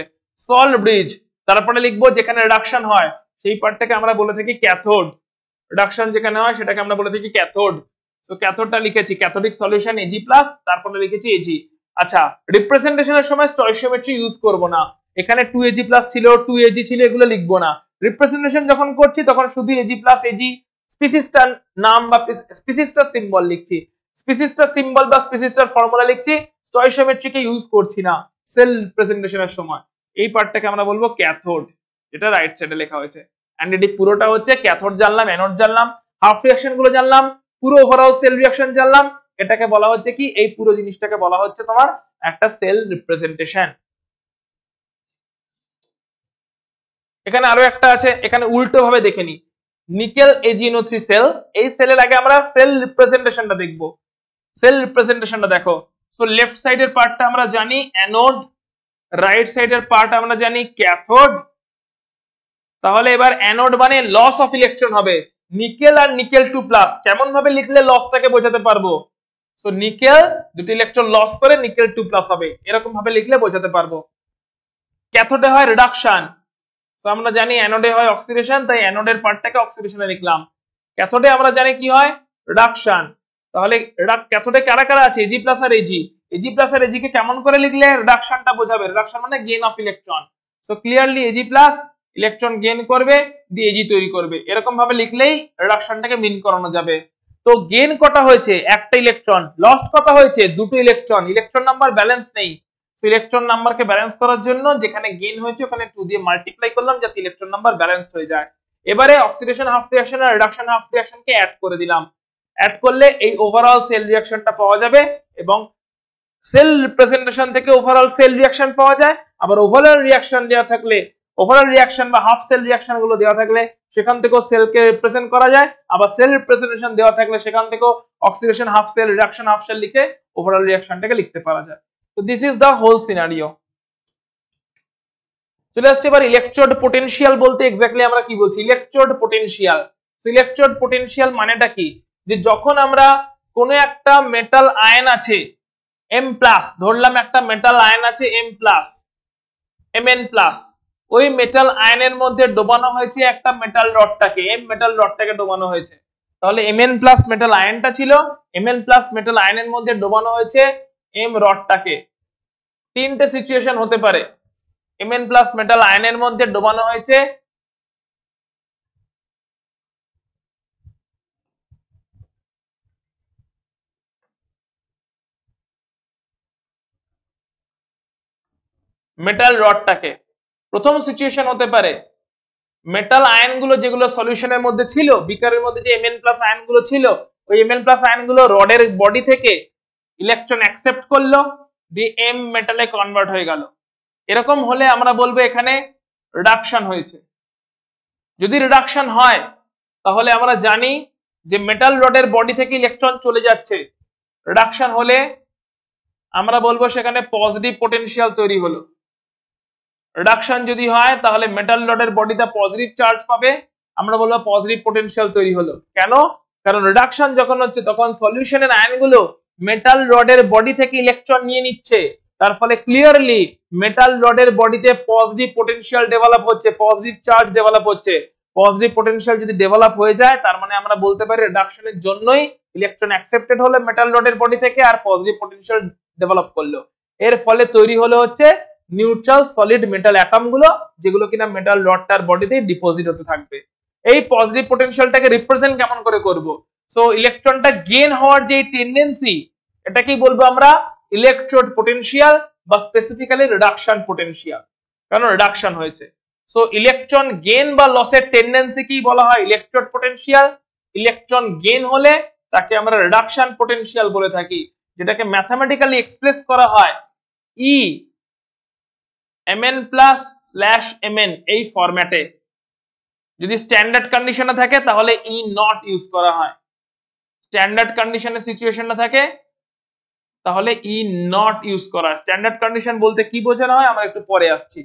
সল ব্রিজ, তারপরে লিখবো যেখানে রিডাকশন হয় সেই পার্টটাকে আমরা বলে থাকি ক্যাথোড, রিডাকশন যেখানে হয় সেটাকে আমরা বলে থাকি ক্যাথোড। সো ক্যাথোডটা লিখেছি ক্যাথোডিক সলিউশন Ag+, তারপরে লিখেছি Ag। আচ্ছা, রিপ্রেজেন্টেশনের সময় স্টয়কিওমেট্রি ইউজ করব না, এখানে 2Ag+ ছিল 2Ag ছিল এগুলো লিখবো না। রিপ্রেজেন্টেশন যখন করছি তখন শুধু Ag+ Ag স্পিসিসটার নাম বা স্পিসিসটার সিম্বল লিখছি, স্পিসিসটার সিম্বল বা স্পিসিসটার ফর্মুলা লিখছি, স্টয়কিওমেট্রিকে ইউজ করছি না সেল রিপ্রেজেন্টেশনের সময়। এই পার্টটাকে আমরা বলবো ক্যাথোড, যেটা রাইট সাইডে লেখা হয়েছে। এন্ড এটি পুরোটা হচ্ছে ক্যাথোড জানলাম, অ্যানোড জানলাম, হাফ রিঅ্যাকশন গুলো জানলাম, পুরো ওভারঅল সেল রিঅ্যাকশন জানলাম। এটাকে বলা হচ্ছে কি, এই পুরো জিনিসটাকে বলা হচ্ছে তোমার একটা সেল রিপ্রেজেন্টেশন। এখানে আরো একটা আছে, এখানে উল্টো ভাবে দেখে নি, নিকেল AgNO3 সেল, এই সেলের আগে আমরা সেল রিপ্রেজেন্টেশনটা দেখব। সেল রিপ্রেজেন্টেশনটা দেখো, সো লেফট সাইডের পার্টটা আমরা জানি অ্যানোড, রাইট সাইডের পার্ট আমরা জানি ক্যাথোড। তাহলে এবার অ্যানোড মানে লস অফ ইলেকট্রন হবে, নিকেল আর নিকেল 2+। কেমন ভাবে লিখলে লসটাকে বোঝাতে পারবো? সো নিকেল দুটো ইলেকট্রন লস করে নিকেল 2+ হবে, এরকম ভাবে লিখলে বোঝাতে পারবো। ক্যাথোডে হয় রিডাকশন, সো আমরা জানি অ্যানোডে হয় অক্সিডেশন, তাই অ্যানোডের পার্টটাকে অক্সিডেশনে লিখলাম। ক্যাথোডে আমরা জানি কি হয়, রিডাকশন। তাহলে ক্যাথোডে কারা কারা আছে, Ag+ আর Ag। Ag+ আর Ag কে কেমন করে লিখলে রিডাকশনটা বোঝাবে? রিডাকশন মানে gain of electron, so clearly Ag+ electron gain করবে, দিয়ে Ag তৈরি করবে, এরকম ভাবে লিখলেই রিডাকশনটাকে মিন করানো যাবে। তো গেইন কটা হয়েছে? একটা ইলেকট্রন। লস্ট কটা হয়েছে? দুটো ইলেকট্রন। ইলেকট্রন নাম্বার ব্যালেন্স নেই, ইলেকট্রন নাম্বারকে ব্যালেন্স করার জন্য যেখানে গেইন হয়েছে ওখানে 2 দিয়ে মাল্টিপ্লাই করলাম যাতে ইলেকট্রন নাম্বার ব্যালেন্স হয়ে যায়। এবারে অক্সিডেশন হাফ রিঅ্যাকশন আর রিডাকশন হাফ রিঅ্যাকশনকে অ্যাড করে দিলাম, অ্যাড করলে এই ওভারঅল সেল রিঅ্যাকশনটা পাওয়া যাবে, এবং সেল রিপ্রেজেন্টেশন থেকে ওভারঅল সেল রিঅ্যাকশন পাওয়া যায়। আবার ওভারঅল রিঅ্যাকশন দেওয়া থাকলে, ওভারঅল রিঅ্যাকশন বা হাফ সেল রিঅ্যাকশন গুলো দেওয়া থাকলে সেখান থেকেও সেলকে রিপ্রেজেন্ট করা যায়। আবার সেল রিপ্রেজেন্টেশন দেওয়া থাকলে সেখান থেকেও oxidation half cell, reduction half cell লিখে ওভারঅল রিঅ্যাকশনটাকে লিখতে পারা যায়। তো this is the whole scenario. চলে আসছে এবার ইলেকট্রোড পোটেনশিয়াল বলতে এক্স্যাক্টলি আমরা কি বলছি, ইলেকট্রোড পোটেনশিয়াল। তো ইলেকট্রোড পোটেনশিয়াল মানেটা কি, যে যখন আমরা কোন একটা মেটাল আয়ন আছে M+, ধরলাম একটা মেটাল আয়ন আছে M+, Mn+, ওই মেটাল আয়নের মধ্যে ডোবানো হয়েছে একটা মেটাল রডটাকে, M মেটাল রডটাকে ডোবানো হয়েছে। তাহলে Mn+ মেটাল আয়নটা ছিল, Mn+ মেটাল আয়নের মধ্যে ডোবানো হয়েছে M রডটাকে। তিনটে সিচুয়েশন হতে পারে, Mn+ মেটাল আয়নের মধ্যে ডোবানো হয়েছে মেটাল রডটাকে। প্রথম সিচুয়েশন হতে পারে মেটাল আয়নগুলো যেগুলো সলিউশনের মধ্যে ছিল, বিকারের মধ্যে যে Mn+ আয়নগুলো ছিল, ওই Mn+ আয়নগুলো রডের বডি থেকে ইলেকট্রন অ্যাকসেপ্ট করলো, দিয়ে M মেটালে কনভার্ট হয়ে গেল। এরকম হলে আমরা বলবো এখানে রিডাকশন হয়েছে। যদি রিডাকশন হয় তাহলে আমরা জানি যে মেটাল রডের বডি থেকে ইলেকট্রন চলে যাচ্ছে, রিডাকশন হলে আমরা বলবো সেখানে পজিটিভ পোটেনশিয়াল তৈরি হলো। রিডাকশন যদি হয় তাহলে মেটাল রডের বডিতে পজিটিভ চার্জ পাবে, আমরা বলবো পজিটিভ পোটেনশিয়াল তৈরি হলো। কেন? কারণ রিডাকশন যখন হচ্ছে তখন সলিউশনের আয়নগুলো মেটাল রডের বডি থেকে ইলেকট্রন নিয়ে নিচ্ছে, তার ফলে ক্লিয়ারলি মেটাল রডের বডিতে পজিটিভ পোটেনশিয়াল ডেভেলপ হচ্ছে, পজিটিভ চার্জ ডেভেলপ হচ্ছে। পজিটিভ পোটেনশিয়াল যদি ডেভেলপ হয়ে যায় তার মানে আমরা বলতে পারি রিডাকশনের জন্যই ইলেকট্রন অ্যাকসেপ্টেড হলো মেটাল রডের বডি থেকে আর পজিটিভ পোটেনশিয়াল ডেভেলপ করলো। এর ফলে তৈরি হলো হচ্ছে নিউট্রাল সলিড মেটাল অ্যাটম গুলো, যেগুলো কিনা মেটাল রডটার বডিতে ডিপোজিট হতে থাকবে। এই পজিটিভ পোটেনশিয়ালটাকে রিপ্রেজেন্ট কেমন করে করব? সো ইলেকট্রনটা গেইন হওয়ার যে টেন্ডেন্সি, এটাকেই বলবো আমরা ইলেকট্রোড পোটেনশিয়াল বা স্পেসিফিক্যালি রিডাকশন পোটেনশিয়াল, কারণ রিডাকশন হয়েছে। সো ইলেকট্রন গেইন বা লসের টেন্ডেন্সি কি বলা হয়? Electrode potential. ইলেকট্রন গেইন হলে তাকে আমরা রিডাকশন পোটেনশিয়াল বলে থাকি, যেটাকে ম্যাথমেটিক্যালি এক্সপ্রেস করা হয় E mn+/mn এই ফরম্যাটে। যদি স্ট্যান্ডার্ড কন্ডিশনে থাকে তাহলে E নট ইউজ করা হয়, স্ট্যান্ডার্ড কন্ডিশনে সিচুয়েশনে থাকে তাহলে E নট ইউজ করা হয়। স্ট্যান্ডার্ড কন্ডিশন বলতে কি বোঝানো হয় আমরা একটু পরে আসছি।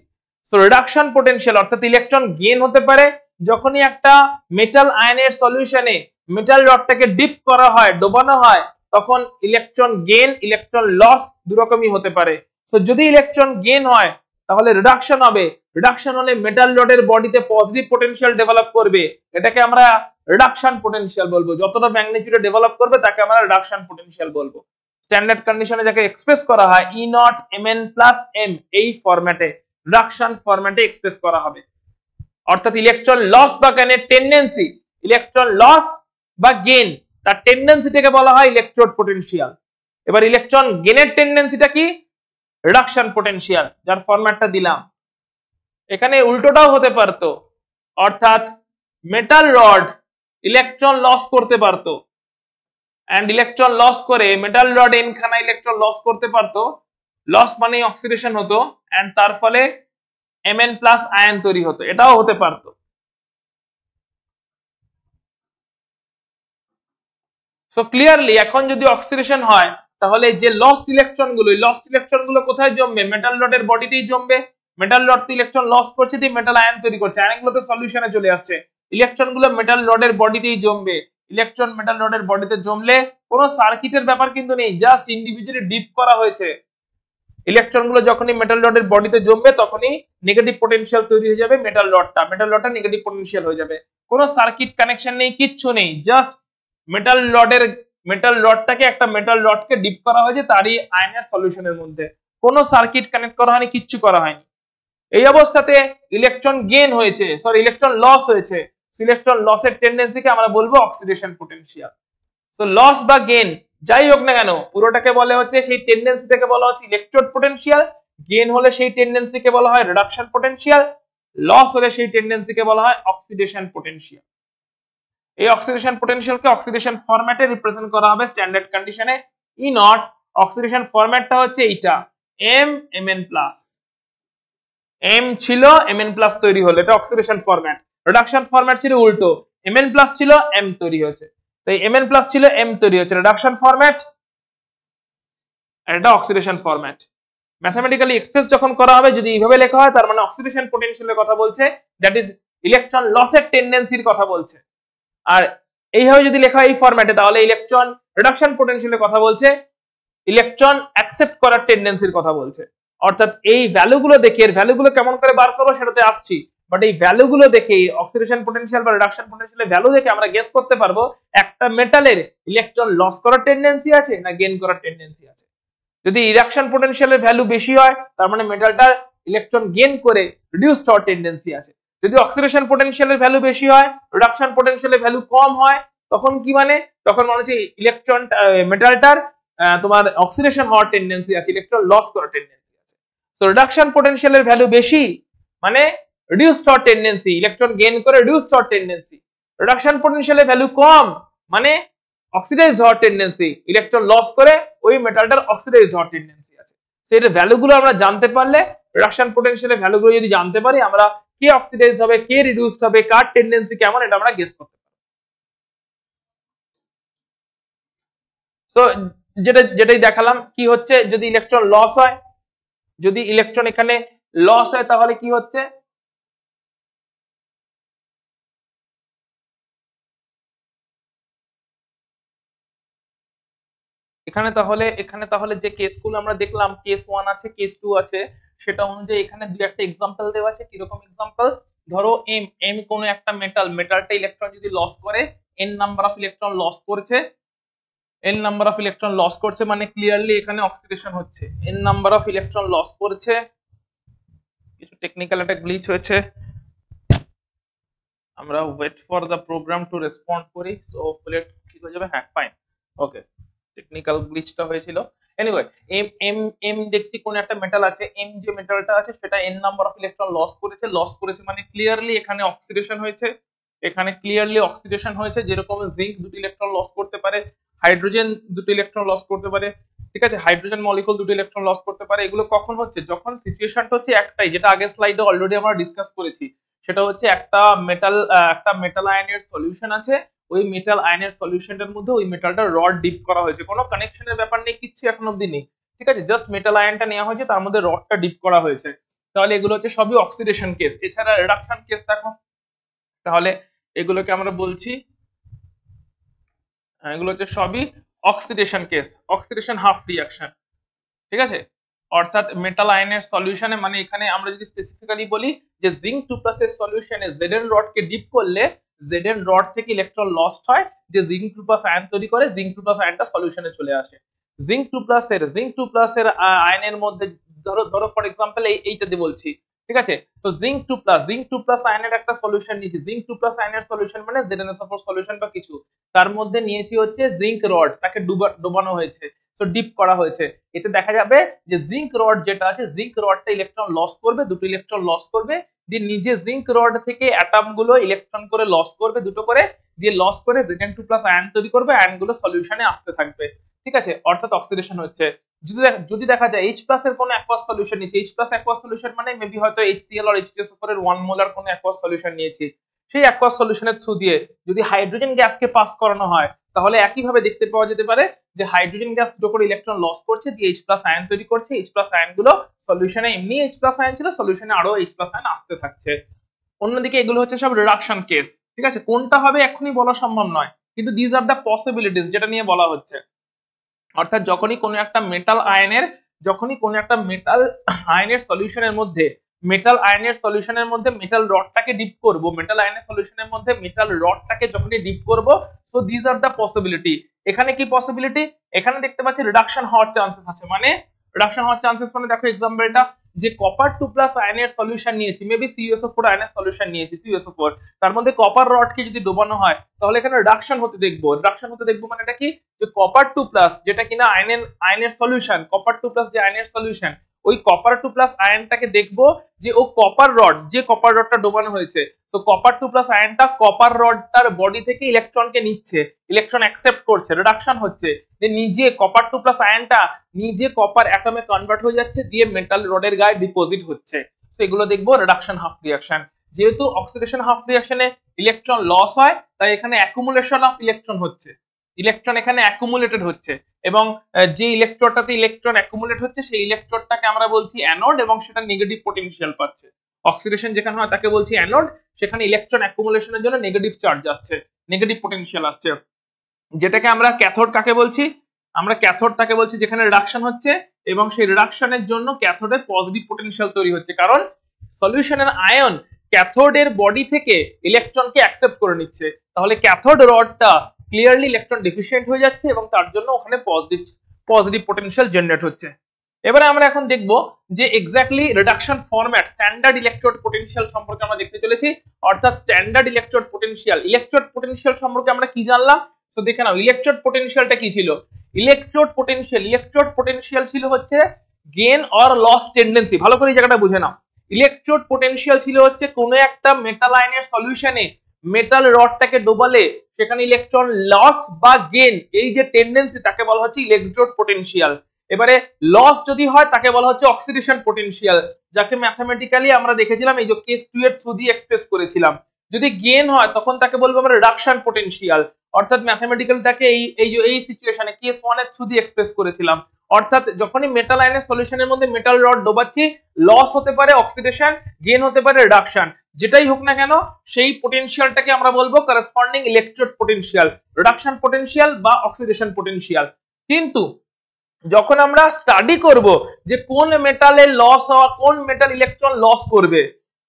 সো রিডাকশন পোটেনশিয়াল অর্থাৎ ইলেকট্রন গেইন হতে পারে যখনই একটা মেটাল আয়নের সলিউশনে মেটাল রডটাকে ডিপ করা হয়, ডোবানো হয়, তখন ইলেকট্রন গেইন ইলেকট্রন লস দুরকমই হতে পারে। সো যদি ইলেকট্রন গেইন হয় তাহলে রিডাকশন হবে, রিডাকশন হলে মেটাল রডের বডিতে পজিটিভ পোটেনশিয়াল ডেভেলপ করবে, এটাকে আমরা রিডাকশন পোটেনশিয়াল বলবো। যতটা ম্যাগনিটিউডে ডেভেলপ করবে তাকে আমরা রিডাকশন পোটেনশিয়াল বলবো। স্ট্যান্ডার্ড কন্ডিশনে যাকে এক্সপ্রেস করা হয় E0mn+m এই ফরম্যাটে, রিডাকশন ফরম্যাটে এক্সপ্রেস করা হবে। অর্থাৎ ইলেকট্রন লস বা গেইনের টেন্ডেন্সি, ইলেকট্রন লস বা গেইন তার টেন্ডেন্সিটাকে বলা হয় ইলেকট্রোড পোটেনশিয়াল। এবার ইলেকট্রন গেইনের টেন্ডেন্সিটা কি? রিডাকশন পোটেনশিয়াল, যার ফরম্যাটটা দিলাম। এখানে উল্টোটাও হতে পারতো, অর্থাৎ মেটাল রড ইলেকট্রন লস করতে পারতো, এন্ড ইলেকট্রন লস করে মেটাল রড n খানা ইলেকট্রন লস করতে পারতো, লস মানে অক্সিডেশন হতো এন্ড তার ফলে Mn+ আয়ন তৈরি হতো, এটাও হতে পারতো। সো ক্লিয়ারলি এখন যদি অক্সিডেশন হয় তাহলে যে লস্ট ইলেকট্রন গুলো কোথায় জমবে? মেটাল রডের বডিতেই জমবে। মেটাল রড তো ইলেকট্রন লস করছে, দিয়ে মেটাল আয়ন তৈরি করছে, আয়নগুলো তো সলিউশনে চলে আসছে, ইলেকট্রন গুলো মেটাল রডের বডিতেই জমবে। ইলেকট্রন মেটাল রডের বডিতে জমলে কোনো সার্কিটের ব্যাপার কিন্তু নেই, জাস্ট ইন্ডিভিজুয়ালি ডিপ করা হয়েছে। ইলেকট্রন গুলো যখনই মেটাল রডের বডিতে জমবে তখনই নেগেটিভ পোটেনশিয়াল তৈরি হয়ে যাবে, মেটাল রডটা নেগেটিভ পোটেনশিয়াল হয়ে যাবে। কোনো সার্কিট কানেকশন নেই, কিচ্ছু নেই, জাস্ট মেটাল রডটাকে একটা মেটাল রডকে ডিপ করা হয়েছে তারই আয়নের সলিউশনের মধ্যে, কোনো সার্কিট কানেক্ট করা হয়নি, কিচ্ছু করা হয়নি। এই অবস্থাতে ইলেকট্রন গেইন হয়েছে, ইলেকট্রন লস হয়েছে। ইলেকট্রন লসের টেন্ডেন্সিকে আমরা বলবো অক্সিডেশন পোটেনশিয়াল। সো লস বা গেইন যাই হোক না কেন, পুরোটাকে বলে হচ্ছে সেই টেন্ডেন্সিটাকে বলা হচ্ছে ইলেকট্রোড পোটেনশিয়াল। গেইন হলে সেই টেন্ডেন্সিকে বলা হয় রিডাকশন পোটেনশিয়াল, লস হলে সেই টেন্ডেন্সিকে বলা হয় অক্সিডেশন পোটেনশিয়াল। এই অক্সিডেশন পোটেনশিয়ালকে অক্সিডেশন ফরম্যাটে রিপ্রেজেন্ট করা হবে স্ট্যান্ডার্ড কন্ডিশনে E0। অক্সিডেশন ফরম্যাটটা হচ্ছে এইটা, Mn+, M ছিল Mn+ তৈরি হলো, এটা অক্সিডেশন ফরম্যাট। রিডাকশন ফরম্যাট ছিল উল্টো, Mn+ ছিল M তৈরি হয়েছে, তাই Mn+ ছিল M তৈরি হয়েছে, রিডাকশন ফরম্যাট, আর এটা অক্সিডেশন ফরম্যাট। ম্যাথমেটিক্যালি এক্সপ্রেস যখন করা হবে যদি এইভাবে লেখা হয় তার মানে অক্সিডেশন পোটেনশিয়ালের কথা বলছে, দ্যাট ইজ ইলেকট্রন লসের টেন্ডেন্সির কথা বলছে। আর এইভাবে যদি লেখা হয় এই ফরম্যাটে তাহলে ইলেকট্রন রিডাকশন পোটেনশিয়ালের কথা বলছে, ইলেকট্রন অ্যাকসেপ্ট করার টেন্ডেন্সির কথা বলছে। অর্থাৎ এই ভ্যালুগুলো দেখে, এর ভ্যালুগুলো কেমন করে বার করবো সেটাতে আসছি, বাট এই ভ্যালুগুলো দেখে অক্সিডেশন পোটেনশিয়াল বা রিডাকশন পোটেনশিয়ালের ভ্যালু দেখে আমরা গেস করতে পারবো একটা মেটালের ইলেকট্রন লস করার টেন্ডেন্সি আছে না গেইন করার টেন্ডেন্সি আছে। যদি রিডাকশন পোটেনশিয়ালের ভ্যালু বেশি হয় তার মানে মেটালটার ইলেকট্রন গেইন করে রিডিউসড হওয়ার টেন্ডেন্সি আছে। যদি অক্সিডেশন পোটেনশিয়ালের ভ্যালু বেশি হয়, রিডাকশন পোটেনশিয়ালের ভ্যালু কম হয়, তখন কি মানে? তখন মনে হচ্ছে ইলেকট্রন মেটালটার তোমার অক্সিডেশন হওয়ার টেন্ডেন্সি আছে, ইলেকট্রন লস করার টেন্ডেন্সি আছে। তো রিডাকশন পোটেনশিয়ালের ভ্যালু বেশি মানে রিডিউসড হওয়ার টেন্ডেন্সি, ইলেকট্রন গেইন করে রিডিউসড হওয়ার টেন্ডেন্সি। রিডাকশন পোটেনশিয়ালের ভ্যালু কম মানে অক্সিডাইজ হওয়ার টেন্ডেন্সি, ইলেকট্রন লস করে ওই মেটালটার অক্সিডাইজ হওয়ার টেন্ডেন্সি আছে। সেই ভ্যালুগুলো আমরা জানতে পারলে, রিডাকশন পোটেনশিয়ালের ভ্যালুগুলো যদি জানতে পারি আমরা কে অক্সিডাইজ হবে, কে রিডিউসড হবে, কার টেন্ডেন্সি কেমন, এটা আমরা গেস করতে পারি। সো যেটাই দেখালাম কি হচ্ছে, যদি ইলেকট্রন লস হয়, যদি ইলেকট্রন এখানে লস হয় তাহলে কি হচ্ছে, এখানে তাহলে যে কেসগুলো আমরা দেখলাম, কেস 1 আছে, কেস 2 আছে, সেটা অনুযায়ী এখানে দুই একটা এক্সাম্পল দেওয়া আছে। কিরকম এক্সাম্পল? ধরো এম কোনো একটা মেটালটা ইলেকট্রন যদি লস করে, N number of electron loss করছে, N number of electron loss করছে মানে ক্লিয়ারলি এখানে অক্সিডেশন হচ্ছে। N number of electron loss করেছে, কিছু টেকনিক্যাল একটা গ্লিচ হয়েছে, আমরা wait for the program to respond করি, সো হোপফুলি ঠিক হয়ে যাবে। হ্যাঁ, ফাইন, ওকে, টেকনিক্যাল গ্লিচটা হয়েছিল। এনিওয়ে, এম দেখছি কোন একটা মেটাল আছে, এম যে মেটালটা আছে সেটা n number of electron loss করেছে মানে ক্লিয়ারলি এখানে অক্সিডেশন হয়েছে, এখানে ক্লিয়ারলি অক্সিডেশন হয়েছে। যেরকম জিঙ্ক দুটো ইলেকট্রন লস করতে পারে, হাইড্রোজেন দুটো ইলেকট্রন লস করতে পারে, ঠিক আছে, হাইড্রোজেন মলিকুল দুটো ইলেকট্রন লস করতে পারে। এগুলো কখন হচ্ছে? যখন সিচুয়েশনটা হচ্ছে একটাই, যেটা আগের স্লাইডে অলরেডি আমরা ডিসকাস করেছি। সেটা হচ্ছে একটা মেটাল আয়নের সলিউশন আছে, ওই মেটাল আয়নের সলিউশনের মধ্যে ওই মেটালটা রড ডিপ করা হয়েছে, কোনো কানেকশনের ব্যাপার নেই, কিচ্ছু এখন অব্দি নেই, ঠিক আছে, জাস্ট মেটাল আয়নটা নেওয়া হয়েছে, তার মধ্যে রডটা ডিপ করা হয়েছে। তাহলে এগুলো হচ্ছে সবই অক্সিডেশন কেস। এছাড়া রিডাকশন কেস দেখো, তাহলে এগুলোকে আমরা বলছি, এগুলো হচ্ছে সবই oxidation case, oxidation half reaction, ঠিক আছে। অর্থাৎ মেটাল আয়নের সলিউশনে, মানে এখানে আমরা যদি স্পেসিফিক্যালি বলি যে জিঙ্ক 2+ এর সলিউশনে জেডেন রডকে ডিপ করলে জেডেন রড থেকে ইলেকট্রন লস্ট হয়, যে জিঙ্ক 2+ আয়ন তৈরি করে, জিঙ্ক 2+ আয়নটা সলিউশনে চলে আসে। জিঙ্ক 2+ এর আয়নের মধ্যে ধরো ফর এক্সাম্পল এইটা দিয়ে বলছি, ঠিক আছে। সো জিঙ্ক 2+ আয়নের একটা সলিউশন নিয়েছি, জিঙ্ক 2+ আয়নের সলিউশন মানে ZnSO4 সলিউশন বা কিছু, তার মধ্যে নিয়েছি হচ্ছে জিঙ্ক রড, তাকে ডুবানো হয়েছে, সো ডিপ করা হয়েছে। এতে দেখা যাবে যে জিঙ্ক রড যেটা আছে, জিঙ্ক রডটা ইলেকট্রন লস করবে, দুটো ইলেকট্রন লস করবে, দিয়ে নিজে জিঙ্ক রড থেকে অ্যাটম গুলো ইলেকট্রন করে লস করবে, দুটো করে, দিয়ে লস করে Zn2+ আয়ন তৈরি করবে, আয়নগুলো সলিউশনে আসতে থাকবে, ঠিক আছে, অর্থাৎ অক্সিডেশন হচ্ছে। যদি দেখা যায় H+ এর কোনো অ্যাকোয়াস সলিউশন নিয়েছি, H+ অ্যাকোয়াস সলিউশন মানে মেবি হয়তো HCl আর H2SO4 এর 1 মোলার কোনো অ্যাকোয়াস সলিউশন নিয়েছি, সেই অ্যাকোয়াস সলিউশনের থ্রু দিয়ে যদি হাইড্রোজেন গ্যাসকে পাস করানো হয়, তাহলে একইভাবে দেখতে পাওয়া যেতে পারে যে হাইড্রোজেন গ্যাস দুটো করে ইলেকট্রন লস করছে, দিয়ে H+ আয়ন তৈরি করছে, H+ আয়নগুলো সলিউশনে, এমনি H+ আয়ন ছিল, সলিউশনে আরো H+ আয়ন আসতে থাকছে। অন্যদিকে এগুলো হচ্ছে সব রিডাকশন কেস, ঠিক আছে, কোনটা হবে এখনই বলা সম্ভব নয়, কিন্তু দিস আর দ্য পসিবিলিটিস যেটা নিয়ে বলা হচ্ছে। অর্থাৎ যখনই কোনো একটা মেটাল আয়নের সলিউশনের মধ্যে মেটাল রডটাকে ডিপ করব, মেটাল আয়নের সলিউশনের মধ্যে মেটাল রডটাকে যখনই ডিপ করব, so this are the possibility. এখানে কি পসিবিলিটি? এখানে দেখতে পাচ্ছি রিডাকশন হওয়ার চান্সেস আছে, মানে রিডাকশন হওয়ার চান্সেস মানে দেখো এক্সাম্পলটা, যে কপার 2+ আয়নের সলিউশন নিয়েছি, মেবি CuSO4 আয়নের সলিউশন নিয়েছি, CuSO4, তার মধ্যে কপার রডকে যদি ডোবানো হয়, তাহলে এখানে রিডাকশন হতে দেখবো মানে এটা কি, যে কপার 2+, যেটা কিনা আয়নের সলিউশন, কপার 2+ যে আয়নের সলিউশন, ওই কপার 2+ আয়নটাকে দেখবো যে ও কপার রডটা ডোবানো হয়েছে, তো কপার 2+ আয়নটা কপার রডটার বডি থেকে ইলেকট্রনকে নিচ্ছে, ইলেকট্রন অ্যাকসেপ্ট করছে, রিডাকশন হচ্ছে, যে নিজে কপার 2+ আয়নটা নিজে কপার অ্যাটমে কনভার্ট হয়ে যাচ্ছে, দিয়ে মেটাল রডের গায়ে ডিপোজিট হচ্ছে, তো এগুলো দেখবো রিডাকশন হাফ রিঅ্যাকশন। যেহেতু অক্সিডেশন হাফ রিঅ্যাকশনে ইলেকট্রন লস হয়, তাই এখানে অ্যাকুমুলেশন অফ ইলেকট্রন হচ্ছে, ইলেকট্রন এখানে অ্যাকুমুলেটেড হচ্ছে, এবং যে ইলেকট্রোডটাতে ইলেকট্রন অ্যাকুমুলেট হচ্ছে সেই ইলেকট্রোডটাকে আমরা বলছি অ্যানোড, এবং সেটা নেগেটিভ পটেনশিয়াল পাচ্ছে। অক্সিডেশন যেখানে হয় তাকে বলছি অ্যানোড, সেখানে ইলেকট্রন অ্যাকুমুলেশনের জন্য নেগেটিভ চার্জ আসছে, নেগেটিভ পটেনশিয়াল আসছে। যেটাকে আমরা ক্যাথোড কাকে বলছি? আমরা ক্যাথোড তাকে বলছি যেখানে রিডাকশন হচ্ছে, এবং সেই রিডাকশনের জন্য ক্যাথোডে পজিটিভ পটেনশিয়াল তৈরি হচ্ছে, কারণ সলিউশনের আয়ন ক্যাথোডের বডি থেকে ইলেকট্রনকে অ্যাকসেপ্ট করে নিচ্ছে, তাহলে ক্যাথোড রডটা ক্লিয়ারলি ইলেকট্রন ডেফিশিয়েন্ট হয়ে যাচ্ছে, এবং তার জন্য ওখানে পজিটিভ পটেনশিয়াল জেনারেট হচ্ছে। এবারে আমরা এখন দেখব যে exactly reduction format, standard electrode potential সম্পর্কে আমরা দেখতে চলেছি। অর্থাৎ স্ট্যান্ডার্ড ইলেকট্রোড পটেনশিয়াল সম্পর্কে আমরা কি জানলাম? তো দেখে নাও, ইলেকট্রোড পটেনশিয়ালটা কি ছিল? ইলেকট্রোড পটেনশিয়াল ছিল হচ্ছে গেইন অর লস টেন্ডেন্সি। ভালো করে এই জায়গাটা বুঝে নাও, ইলেকট্রোড পটেনশিয়াল ছিল হচ্ছে কোন একটা মেটাল আয়নের সলিউশনে মেটাল রডটাকে ডোবালে সেখানে ইলেকট্রন লস বা গেইন, এই যে টেন্ডেন্সি, তাকে বলা হচ্ছে ইলেকট্রোড পটেনশিয়াল। এবারে লস যদি হয় তাকে বলা হচ্ছে অক্সিডেশন পটেনশিয়াল, যাকে ম্যাথমেটিক্যালি আমরা দেখেছিলাম এই যে কেস 2 এর থ্রু দিয়ে এক্সপ্রেস করেছিলাম। যদি গেইন হয় তখন তাকে বলবো আমরা রিডাকশন পটেনশিয়াল। অর্থাৎ ম্যাথমেটিক্যালটাকে এই সিচুয়েশনে কেস 1 এর থ্রু দিয়ে এক্সপ্রেস করেছিলাম। অর্থাৎ যখনই মেটাল আয়নের সলিউশনের মধ্যে মেটাল রড ডোবাচ্ছি, লস হতে পারে অক্সিডেশন, গেইন হতে পারে রিডাকশন, যেটাই হোক না কেন সেই পটেনশিয়ালটাকে আমরা বলবো corresponding electrode potential, reduction potential বা অক্সিডেশন পটেনশিয়াল। কিন্তু যখন আমরা স্টাডি করব যে কোন মেটালের লস হওয়া, কোন মেটাল ইলেকট্রন লস করবে,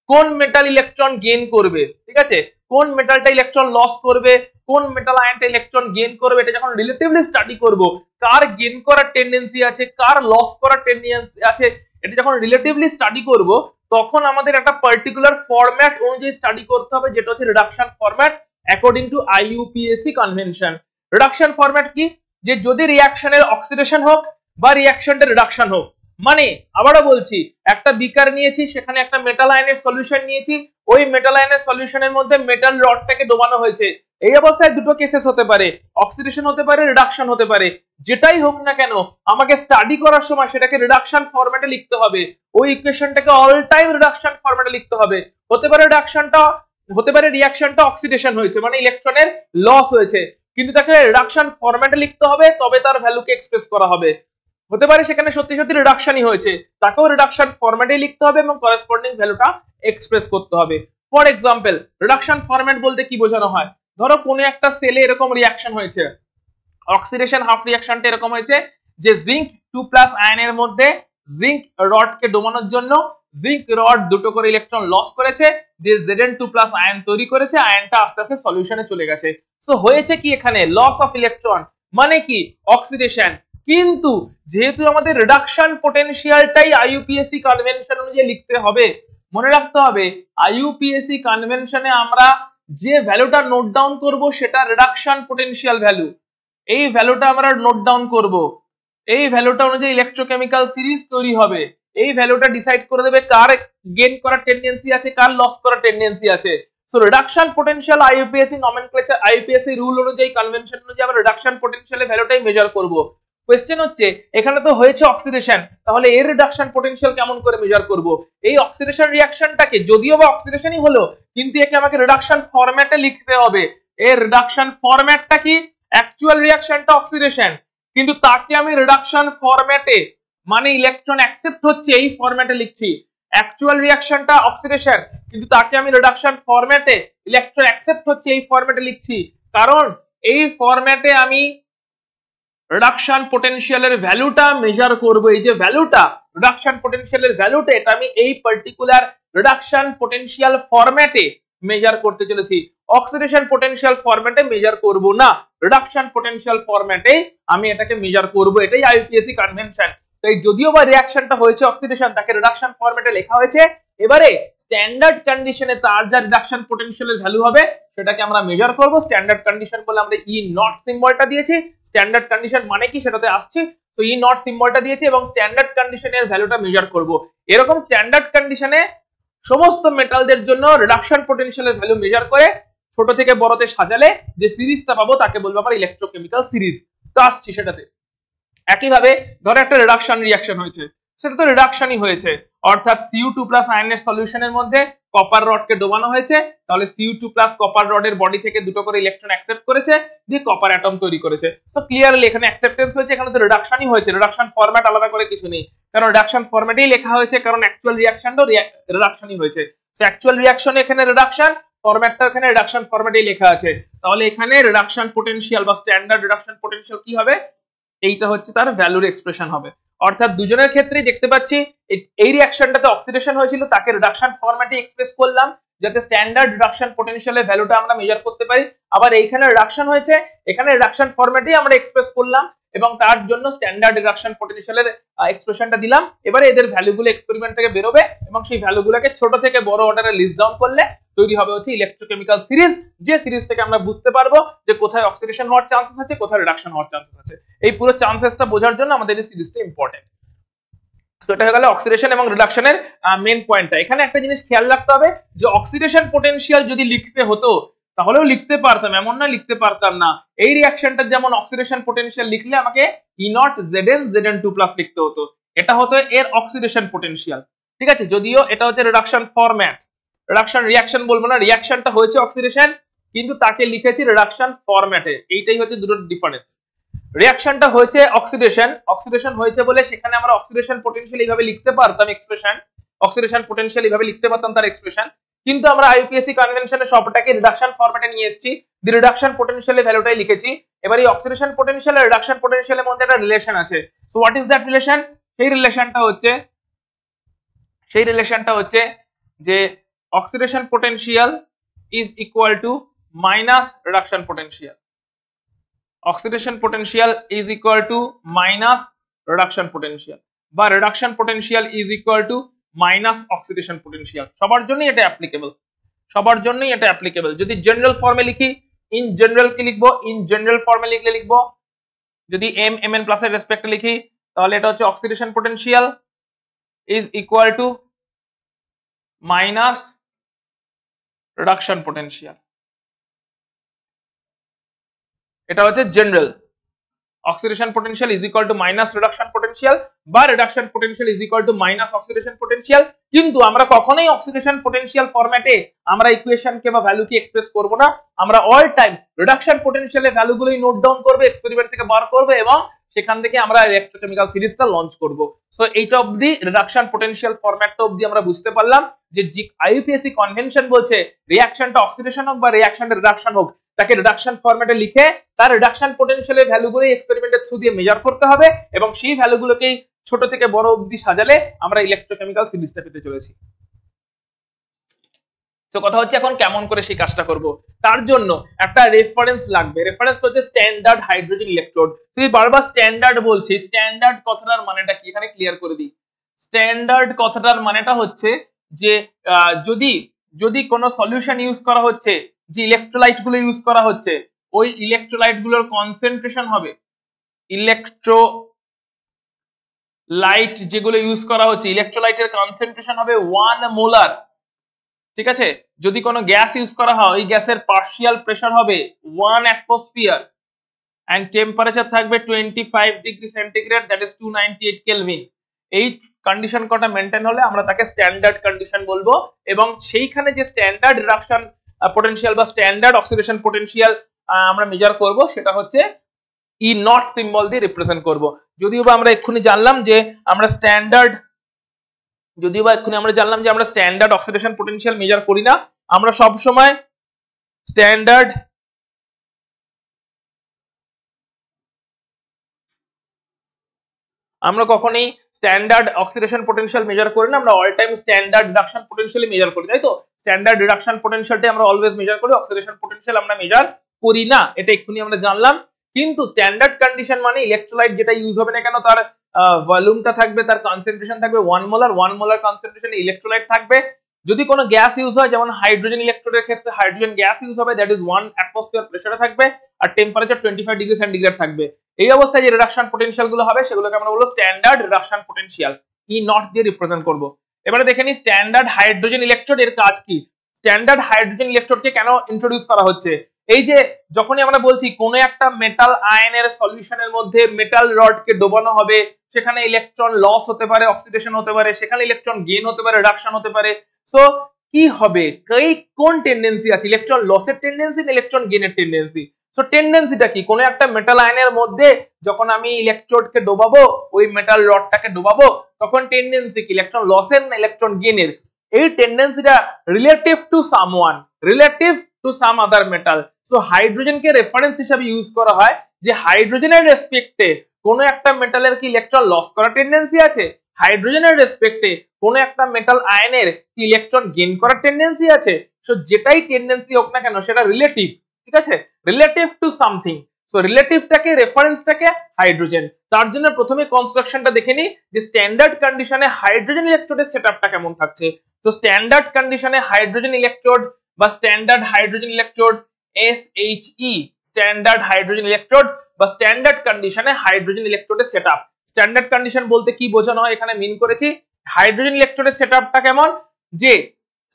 কোন মেটাল ইলেকট্রন গেইন করবে, ঠিক আছে, কোন মেটালটা ইলেকট্রন লস করবে, কোন মেটাল আয়নটা ইলেকট্রন গেইন করবে, এটা যখন রিলেটিভলি স্টাডি করব, কার গেইন করার টেন্ডেন্সি আছে, কার লস করার টেন্ডেন্সি আছে, এটা যখন রিলেটিভলি স্টাডি করব, তখন আমাদের একটা পার্টিকুলার ফরম্যাট অনুযায়ী স্টাডি করতে হবে, যেটা হচ্ছে reduction format according to আইইউপিএসসি convention. Reduction format কি, যে যদি রিঅ্যাকশনের অক্সিডেশন হোক বা রিঅ্যাকশনটা রিডাকশন হোক, মানে আবারও বলছি, একটা বিকার নিয়েছি, সেখানে একটা মেটাল আয়নের সলিউশন নিয়েছি, ওই মেটাল আয়নের সলিউশনের মধ্যে মেটাল রডটাকে ডোবানো হয়েছে। এই অবস্থায় দুটো কেসেস হতে পারে, অক্সিডেশন হতে পারে, রিডাকশন হতে পারে, যেটাই হোক না কেন আমাকে স্টাডি করার সময় সেটাকে রিডাকশন ফরম্যাটে লিখতে হবে। ওই ইকুয়েশনটাকে অল টাইম রিডাকশন ফরম্যাটে লিখতে হবে। হতে পারে রিঅ্যাকশনটা অক্সিডেশন হয়েছে, মানে ইলেকট্রনের লস হয়েছে, কিন্তু তাকে রিডাকশন ফরম্যাটে লিখতে হবে, তবে তার ভ্যালুকে এক্সপ্রেস করা হবে। হতে পারে সেখানে সত্যি সত্যি রিডাকশনই হয়েছে, তাকেও রিডাকশন ফরম্যাটে লিখতে হবে এবং করেসপন্ডিং ভ্যালুটা এক্সপ্রেস করতে হবে। ফর এক্সাম্পল, রিডাকশন ফরম্যাট বলতে কি বোঝানো হয়, ধরো কোনো একটা সেলে এরকম রিঅ্যাকশন হয়েছে, অক্সিডেশন হাফ রিঅ্যাকশনটা এরকম হয়েছে যে জিঙ্ক 2+ আয়নের মধ্যে জিঙ্ক রডকে ডোবানোর জন্য জিঙ্ক রড দুটো করে ইলেকট্রন লস করেছে, যে Zn2+ আয়ন তৈরি করেছে, আয়নটা আস্তে আস্তে সলিউশনে চলে গেছে। সো হয়েছে কি, এখানে লস অফ ইলেকট্রন মানে কি অক্সিডেশন। কিন্তু যেহেতু আমাদের রিডাকশন পটেনশিয়ালটাই আইইউপিএসসি কনভেনশন অনুযায়ী লিখতে হবে, মনে রাখতে হবে আইইউপিএসসি কনভেনশনে আমরা যে ভ্যালুটা নোট ডাউন করব সেটা রিডাকশন পটেনশিয়াল ভ্যালু। এই ভ্যালুটা আমরা নোট ডাউন করব, এই ভ্যালুটা অনুযায়ী ইলেকট্রোকেমিক্যাল সিরিজ তৈরি হবে। এই ভ্যালুটা ডিসাইড করে দেবে কার গেইন করার টেন্ডেন্সি আছে, কার লস করার টেন্ডেন্সি আছে। So reduction potential আইইউপিএসসি nomenclature, আইইউপিএসসি rule অনুযায়ী, কনভেনশন অনুযায়ী আমরা রিডাকশন পটেনশিয়ালের ভ্যালুটাই মেজার করব। কোশ্চেন হচ্ছে এখানে তো হয়েছে অক্সিডেশন, তাহলে এর রিডাকশন পটেনশিয়াল কেমন করে মেজার করব? এই অক্সিডেশন রিঅ্যাকশনটাকে, যদিও বা অক্সিডেশনই হলো, কিন্তু একে আমাকে রিডাকশন ফরম্যাটে লিখতে হবে। এর রিডাকশন ফরম্যাটটা কি, অ্যাকচুয়াল রিঅ্যাকশনটা অক্সিডেশন, কিন্তু তাকে আমি রিডাকশন ফরম্যাটে, মানে ইলেকট্রন অ্যাকসেপ্ট হচ্ছে এই ফরম্যাটে লিখছি। অ্যাকচুয়াল রিঅ্যাকশনটা অক্সিডেশন, কিন্তু তাকে আমি রিডাকশন ফরম্যাটে, ইলেকট্রন অ্যাকসেপ্ট হচ্ছে এই ফরম্যাটে লিখছি, কারণ এই ফরম্যাটে আমি রিডাকশন পটেনশিয়ালের ভ্যালুটা মেজার করব। এই যে ভ্যালুটা, রিডাকশন পটেনশিয়ালের ভ্যালুটা, এটা আমি এই পার্টিকুলার রিডাকশন পটেনশিয়াল ফরম্যাটে মেজার করতে চলেছি। অক্সিডেশন পটেনশিয়াল ফরম্যাটে মেজার করব না, রিডাকশন পটেনশিয়াল ফরম্যাটে আমি এটাকে মেজার করব। এটাই আইইউপিএসসি কনভেনশন। তাই যদিও বা রিঅ্যাকশনটা হয়েছে অক্সিডেশন, তাকে রিডাকশন ফরম্যাটে লেখা হয়েছে। এবারে স্ট্যান্ডার্ড কন্ডিশনে তার যা রিডাকশন পটেনশিয়ালের ভ্যালু হবে সেটাকে আমরা মেজার করব। স্ট্যান্ডার্ড কন্ডিশন বলে আমরা ই নট সিম্বলটা দিয়েছি। স্ট্যান্ডার্ড কন্ডিশন মানে কি সেটাতে আসছি, তো ই নট সিম্বলটা দিয়েছি এবং স্ট্যান্ডার্ড কন্ডিশনের ভ্যালুটা মেজার করব। এরকম স্ট্যান্ডার্ড কন্ডিশনে সমস্ত মেটালদের জন্য রিডাকশন পটেনশিয়ালের ভ্যালু মেজার করে ছোট থেকে বড়তে সাজালে যে সিরিজটা পাবো তাকে বলবো আমরা ইলেকট্রোকেমিক্যাল সিরিজ। তো আসছি সেটাতে। একইভাবে ধরো একটা রিডাকশন রিঅ্যাকশন হয়েছে, সেটা তো রিডাকশনই হয়েছে, অর্থাৎ Cu2+ আয়নের সলিউশনের মধ্যে কপার রডকে ডোবানো হয়েছে, তাহলে Cu2+ কপার রডের বডি থেকে দুটো করে ইলেকট্রন অ্যাকসেপ্ট করেছে, দিয়ে কপার অ্যাটম তৈরি করেছে। সো ক্লিয়ারলি এখানে অ্যাকসেপ্টেন্স হয়েছে, এখানে তো রিডাকশনই হয়েছে, রিডাকশন ফরম্যাট আলাদা করে কিছু নেই, কারণ রিডাকশন ফরম্যাটেই লেখা হয়েছে, কারণ অ্যাকচুয়াল রিঅ্যাকশনটাও রিডাকশনই হয়েছে। সো অ্যাকচুয়াল রিঅ্যাকশন এখানে রিডাকশন, ফরম্যাটটা এখানে রিডাকশন ফরম্যাটেই লেখা আছে, তাহলে এখানে রিডাকশন পটেনশিয়াল বা স্ট্যান্ডার্ড রিডাকশন পটেনশিয়াল কি হবে, এইটা হচ্ছে তার ভ্যালুর এক্সপ্রেশন হবে। অর্থাৎ দুজনের ক্ষেত্রেই দেখতে পাচ্ছি এই রিঅ্যাকশনটাতে অক্সিডেশন হয়েছিল, তাকে রিডাকশন ফরম্যাটে এক্সপ্রেস করলাম যাতে স্ট্যান্ডার্ড রিডাকশন পটেনশিয়ালের ভ্যালুটা আমরা মেজার করতে পারি। আবার এইখানে রিডাকশন হয়েছে, এখানে রিডাকশন ফরম্যাটেই আমরা এক্সপ্রেস করলাম এবং তার জন্য স্ট্যান্ডার্ড রিডাকশন পটেনশিয়ালের এক্সপ্রেশনটা দিলাম। এবারে এদের ভ্যালুগুলো এক্সপেরিমেন্ট থেকে বেরোবে এবং সেই ভ্যালুগুলোকে ছোট থেকে বড় অর্ডারে লিস্ট ডাউন করলে তৈরি হবে হচ্ছে ইলেকট্রোকেমিক্যাল সিরিজ, যে সিরিজ থেকে আমরা বুঝতে পারবো যে কোথায় অক্সিডেশন হওয়ার চান্সেস আছে, কোথায় রিডাকশন হওয়ার চান্সেস আছে। এই পুরো চান্সেসটা বোঝার জন্য আমাদের এই সিরিজটা ইম্পর্টেন্ট। তো এটা হয়ে গেল অক্সিডেশন এবং রিডাকশনের মেইন পয়েন্টটা। এখানে একটা জিনিস খেয়াল রাখতে হবে যে অক্সিডেশন পটেনশিয়াল যদি লিখতে হতো তাহলেও লিখতে পারতাম, এমন না লিখতে পারতাম না। এই রিঅ্যাকশনটার যেমন অক্সিডেশন পটেনশিয়াল লিখলে আমাকে E0Zn লিখতে হতো, এটা হতো এর অক্সিডেশন পটেনশিয়াল, ঠিক আছে, যদিও এটা হচ্ছে রিডাকশন ফরম্যাট। রিয়াকশন বলবো না, রিয়াকশনটা হয়েছে অক্সিডেশন, কিন্তু তাকে লিখেছি রিডাকশন ফরম্যাটে, এইটাই হচ্ছে দুটোর ডিফারেন্স। রিয়াকশনটা হয়েছে অক্সিডেশন হয়েছে বলে সেখানে আমরা অক্সিডেশন পোটেনশিয়াল এইভাবে লিখতে পারতাম এক্সপ্রেশন, অক্সিডেশন পোটেনশিয়াল এইভাবে লিখতে পারতাম তার এক্সপ্রেশন, কিন্তু আমরা আইইউপিএসসি কনভেনশনে সবটাকে রিডাকশন ফরম্যাটে নিয়ে এসেছি, দি রিডাকশন পোটেনশিয়ালের ভ্যালুটাই লিখেছি। এবার এই অক্সিডেশন পোটেনশিয়াল আর রিডাকশন পোটেনশিয়ালের মধ্যে একটা রিলেশন আছে। So what is that relation? সেই রিলেশনটা হচ্ছে যে oxidation potential is equal to minus reduction potential. Oxidation potential is equal to minus reduction potential, বা reduction potential is equal to minus oxidation potential. সবার জন্যই এটা অ্যাপ্লিকেবল, যদি জেনারেল ফর্মে লিখি, ইন জেনারেল কি লিখবো? ইন জেনারেল ফর্মে লিখবো, যদি mn প্লাস এর রেসপেক্টে লিখি তাহলে এটা হচ্ছে oxidation potential is equal to minus reduction potential. এটা হচ্ছে general, oxidation potential is equal to minus reduction potential, বা reduction potential is equal to minus oxidation potential. কিন্তু আমরা কখনোই অক্সিডেশন পোটেনশিয়াল ফরম্যাটে আমরা ইকুয়েশনকে বা ভ্যালুকে এক্সপ্রেস করব না, আমরা অল টাইম রিডাকশন পোটেনশিয়ালের ভ্যালুগুলোই নোট ডাউন করব, এক্সপেরিমেন্ট থেকে বার করব এবং সেখান থেকে আমরা ইলেকট্রোকেমিক্যাল সিরিজটা লঞ্চ করব। সো এইটা অবধি রিডাকশন পোটেনশিয়াল ফরম্যাটটা অবধি আমরা বুঝতে পারলাম যে আইইউপিএসসি কনভেনশন বলছে রিঅ্যাকশনটা অক্সিডেশন হোক বা রিঅ্যাকশনটা রিডাকশন হোক, তাকে রিডাকশন ফরম্যাটে লিখে তার রিডাকশন পোটেনশিয়ালের ভ্যালুগুলো এক্সপেরিমেন্টের থ্রু দিয়ে মেজার করতে হবে এবং সেই ভ্যালুগুলোকেই ছোট থেকে বড় অবধি সাজালে আমরা ইলেকট্রোকেমিক্যাল সিরিজটা পেতে চলেছি। তো কথা হচ্ছে এখন কেমন করে সেই কাজটা করব, তার জন্য একটা রেফারেন্স লাগবে। রেফারেন্স হচ্ছে স্ট্যান্ডার্ড হাইড্রোজেন ইলেকট্রোড। তুই বারবার স্ট্যান্ডার্ড বলছিস, স্ট্যান্ডার্ড কথাটার মানেটা কি এখানে ক্লিয়ার করে দিই। স্ট্যান্ডার্ড কথাটার মানেটা হচ্ছে যে যদি কোনো সলিউশন ইউজ করা হচ্ছে, যে ইলেকট্রোলাইট গুলো ইউজ করা হচ্ছে, ওই ইলেকট্রোলাইট গুলোর কনসেন্ট্রেশন হবে, ইলেকট্রোলাইট যেগুলো ইউজ করা হচ্ছে ইলেকট্রোলাইটের কনসেন্ট্রেশন হবে 1 মোলার। ঠিক আছে, যদি কোনো গ্যাস ইউজ করা হয় ওই গ্যাসের পার্শিয়াল প্রেসার হবে 1 অ্যাটমসফিয়ার এন্ড টেম্পারেচার থাকবে 25 degree centigrade, that is 298 kelvin. এই কন্ডিশন কটা মেইনটেইন হলে আমরা তাকে স্ট্যান্ডার্ড কন্ডিশন বলবো, এবং সেইখানে যে স্ট্যান্ডার্ড রিডাকশন পোটেনশিয়াল বা স্ট্যান্ডার্ড অক্সিডেশন পোটেনশিয়াল আমরা মেজার করব সেটা হচ্ছে ই নট সিম্বল দিয়ে রিপ্রেজেন্ট করব। যদিও বা আমরা এক্ষুনি জানলাম যে আমরা স্ট্যান্ডার্ড অক্সিডেশন পোটেনশিয়াল মেজার করি না, আমরা সব সময় স্ট্যান্ডার্ড অক্সিডেশন পোটেনশিয়াল মেজার করি না, আমরা all time standard reduction potential measure করি, তাই তো? স্ট্যান্ডার্ড রিডাকশন পোটেনশিয়ালটা আমরা অলওয়েজ মেজার করি, অক্সিডেশন পোটেনশিয়াল আমরা মেজার করি না, এটা এক্ষুনি আমরা জানলাম। কিন্তু স্ট্যান্ডার্ড কন্ডিশন মানে ইলেকট্রোলাইট যেটা ইউজ হবে না কেন তার ভলিউমটা থাকবে, তার কনসেন্ট্রেশন থাকবে 1 মোলার কনসেন্ট্রেশনে ইলেকট্রোলাইট থাকবে। যদি কোনো গ্যাস ইউজ হয়, যেমন হাইড্রোজেন ইলেকট্রোডের ক্ষেত্রে হাইড্রোজেন গ্যাস ইউজ হবে, দ্যাট ইজ 1 অ্যাটমসফিয়ার প্রেসারে থাকবে আর টেম্পারেচার 25 ডিগ্রি সেন্টিগ্রেড থাকবে। এই অবস্থায় যে রিডাকশন পোটেনশিয়াল গুলো হবে সেগুলোকে আমরা বলবো standard reduction potential, E not দিয়ে রিপ্রেজেন্ট করব। এবারে দেখে নি স্ট্যান্ডার্ড হাইড্রোজেন ইলেকট্রোড এর কাজ কি। স্ট্যান্ডার্ড হাইড্রোজেন ইলেকট্রোডকে কেন ইন্ট্রোডিউস করা হচ্ছে? এই যে যখনই আমরা বলছি কোন একটা মেটাল আয়নের সলিউশনের মধ্যে মেটাল রডকে ডোবানো হবে, সেখানে ইলেকট্রন লস হতে পারে, অক্সিডেশন হতে পারে, সেখানে ইলেকট্রন গেইন হতে পারে, রিডাকশন হতে পারে। সো কি হবে, কোন টেন্ডেন্সি আছে, ইলেকট্রন লসের টেন্ডেন্সি না ইলেকট্রন গেইনের টেন্ডেন্সি? সো টেন্ডেন্সিটা কি, কোন একটা মেটাল আয়নের মধ্যে যখন আমি ইলেকট্রোডকে ডোবাবো, ওই মেটাল রডটাকে ডোবাবো, তখন টেন্ডেন্সি কি, ইলেকট্রন লসের না ইলেকট্রন গেইনের? এই টেন্ডেন্সিটা relative to someone, relative to some other metal. So হাইড্রোজেনকে রেফারেন্স হিসেবে ইউজ করা হয় যে হাইড্রোজেনের রেসপেক্টে কোন একটা মেটালের কি ইলেকট্রন লস করার টেন্ডেন্সি আছে, হাইড্রোজেনের রেসপেক্টে কোন একটা মেটাল আয়নের কি ইলেকট্রন গেইন করার টেন্ডেন্সি আছে। সো যেটাই টেন্ডেন্সি হোক না কেন সেটা রিলেটিভ, ঠিক আছে, রিলেটিভ টু সামথিং। সো রিলেটিভটাকে রেফারেন্সটাকে হাইড্রোজেন। তার জন্য প্রথমে কনস্ট্রাকশনটা দেখে নি যে স্ট্যান্ডার্ড কন্ডিশনে হাইড্রোজেন ইলেকট্রোডের সেটআপটা কেমন থাকছে। তো স্ট্যান্ডার্ড কন্ডিশনে হাইড্রোজেন ইলেকট্রোড বা standard hydrogen electrode SHE, standard hydrogen electrode বা স্ট্যান্ডার্ড কন্ডিশনে হাইড্রোজেন ইলেকট্রোডের সেটআপ। স্ট্যান্ডার্ড কন্ডিশন বলতে কি বোঝানো হয় এখানে মিন করেছি, হাইড্রোজেন ইলেকট্রোডের সেটআপটা কেমন, যে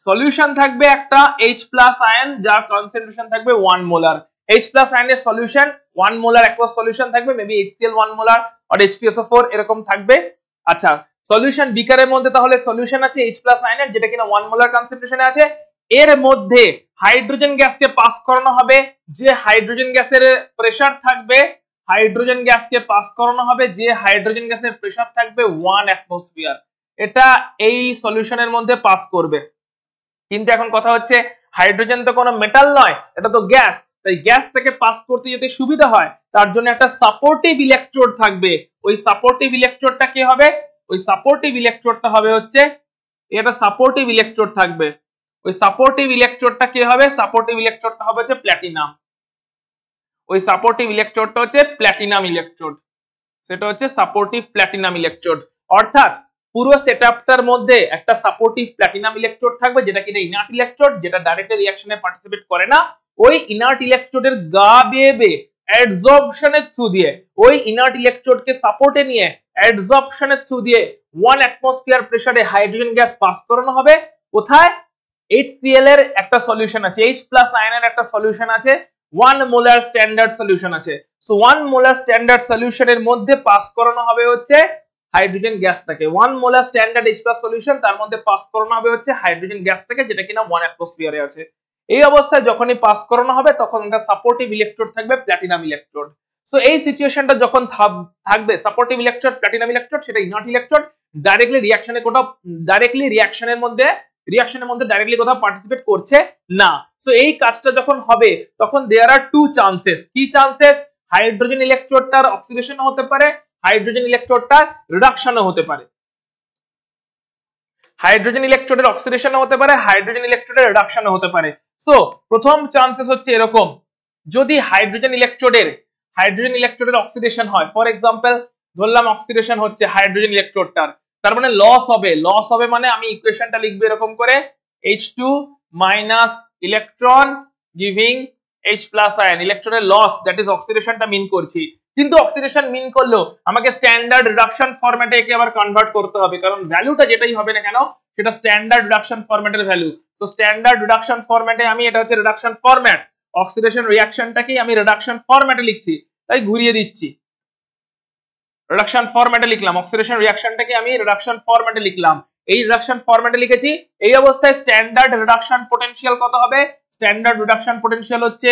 সলিউশন থাকবে একটা H+ আয়ন যার কনসেন্ট্রেশন থাকবে 1 মোলার। H+ আয়নের সলিউশন 1 মোলার অ্যাকোয়াস সলিউশন থাকবে, মেবি HCl 1 মোলার আর H2SO4 এরকম থাকবে। আচ্ছা, সলিউশন বিকারের মধ্যে তাহলে সলিউশন আছে H+ আয়নের যেটা কিনা 1 মোলার কনসেন্ট্রেশনে আছে, এর মধ্যে হাইড্রোজেন গ্যাসকে পাস করানো হবে, যে হাইড্রোজেন গ্যাসের প্রেসার থাকবে, হাইড্রোজেন গ্যাসকে পাস করানো হবে যে হাইড্রোজেন গ্যাসের প্রেসার থাকবে 1 অ্যাটমসফিয়ার। এটা এই সলিউশনের মধ্যে পাস করবে। কিন্তু এখন কথা হচ্ছে হাইড্রোজেন তো কোনো মেটাল নয়, এটা তো গ্যাস, তাই গ্যাসটাকে পাস করতে যদি সুবিধা হয় তার জন্য একটা সাপোর্টিভ ইলেকট্রোড থাকবে। ওই সাপোর্টিভ ইলেকট্রোডটা কি হবে? ওই সাপোর্টিভ ইলেকট্রোডটা হবে হচ্ছে এটা সাপোর্টিভ ইলেকট্রোড থাকবে। ওই সাপোর্টিভ ইলেকট্রোডটা কি হবে? সাপোর্টিভ ইলেকট্রোডটা হবে হচ্ছে প্ল্যাটিনাম। ওই সাপোর্টিভ ইলেকট্রোডটা হচ্ছে প্ল্যাটিনাম ইলেকট্রোড, সেটা হচ্ছে সাপোর্টিভ প্ল্যাটিনাম ইলেকট্রোড। অর্থাৎ পুরো সেটআপটার মধ্যে একটা সাপোর্টিভ প্ল্যাটিনাম ইলেকট্রোড থাকবে, যেটা কিনা ইনার্ট ইলেকট্রোড, যেটা ডাইরেক্টলি রিঅ্যাকশনে পার্টিসিপেট করে না। ওই ইনার্ট ইলেকট্রোডের গা বেয়ে অ্যাডসর্পশনের থ্রু দিয়ে, ওই ইনার্ট ইলেকট্রোডকে সাপোর্টে নিয়ে অ্যাডসর্পশনের থ্রু দিয়ে 1 অ্যাটমসফিয়ার প্রেসারে হাইড্রোজেন গ্যাস পাস করানো হবে। কোথায়? HCl এর একটা সলিউশন আছে, H+ আয়নের একটা সলিউশন আছে, 1 মোলার স্ট্যান্ডার্ড সলিউশন আছে। সো 1 মোলার স্ট্যান্ডার্ড সলিউশনের মধ্যে পাস করানো হবে হচ্ছে হাইড্রোজেন গ্যাসটাকে। 1 মোলার স্ট্যান্ডার্ড H+ সলিউশন, তার মধ্যে পাস করানো হবে হচ্ছে হাইড্রোজেন গ্যাসটাকে, যেটা কিনা 1 অ্যাটমসফিয়ারে আছে। এই অবস্থায় যখনই পাস করানো হবে তখন একটা সাপোর্টিভ ইলেকট্রোড থাকবে, প্ল্যাটিনাম ইলেকট্রোড। সো এই সিচুয়েশনটা যখন থাকবে সাপোর্টিভ ইলেকট্রোড, প্ল্যাটিনাম ইলেকট্রোড, সেটা ইনার্ট ইলেকট্রোড, ডাইরেক্টলি রিঅ্যাকশনে কোথাও রিঅ্যাকশনের মধ্যে ডাইরেক্টলি কোথাও পার্টিসিপেট করছে না। সো এই কাজটা যখন হবে তখন দেয়ার আর 2 চান্সেস। কি চান্সেস? হাইড্রোজেন ইলেকট্রোডটার অক্সিডেশন হতে পারে, হাইড্রোজেন ইলেকট্রোডটার রিডাকশনও হতে পারে। হাইড্রোজেন ইলেকট্রোডের অক্সিডেশনও হতে পারে, হাইড্রোজেন ইলেকট্রোডের রিডাকশনও হতে পারে। সো প্রথম চান্সেস হচ্ছে এরকম, যদি হাইড্রোজেন ইলেকট্রোডের অক্সিডেশন হয়, ফর এক্সাম্পল ধরলাম অক্সিডেশন হচ্ছে হাইড্রোজেন ইলেকট্রোডটার, তার মানে লস হবে মানে আমি ইকুয়েশনটা লিখবো এরকম করে, H2 minus electron giving H+ ion, ইলেকট্রনের লস, দ্যাট ইজ অক্সিডেশনটা মিন করছি। কিন্তু অক্সিডেশন মিন করলো আমাকে স্ট্যান্ডার্ড রিডাকশন ফরম্যাটে একে আবার কনভার্ট করতে হবে, কারণ ভ্যালুটা যেটাই হবে না কেন সেটা স্ট্যান্ডার্ড রিডাকশন ফরম্যাটের ভ্যালু। তো স্ট্যান্ডার্ড রিডাকশন ফরম্যাটে আমি, এটা হচ্ছে রিডাকশন ফরম্যাট, অক্সিডেশন রিঅ্যাকশনটাকেই আমি রিডাকশন ফরম্যাটে লিখছি, তাই ঘুরিয়ে দিচ্ছি, রিডাকশন ফরম্যাটে লিখলাম, অক্সিডেশন রিঅ্যাকশনটাকে আমি রিডাকশন ফরম্যাটে লিখলাম। এই রিডাকশন ফরম্যাটে লিখেছি। এই অবস্থায় স্ট্যান্ডার্ড রিডাকশন পটেনশিয়াল কত হবে? স্ট্যান্ডার্ড রিডাকশন পটেনশিয়াল হচ্ছে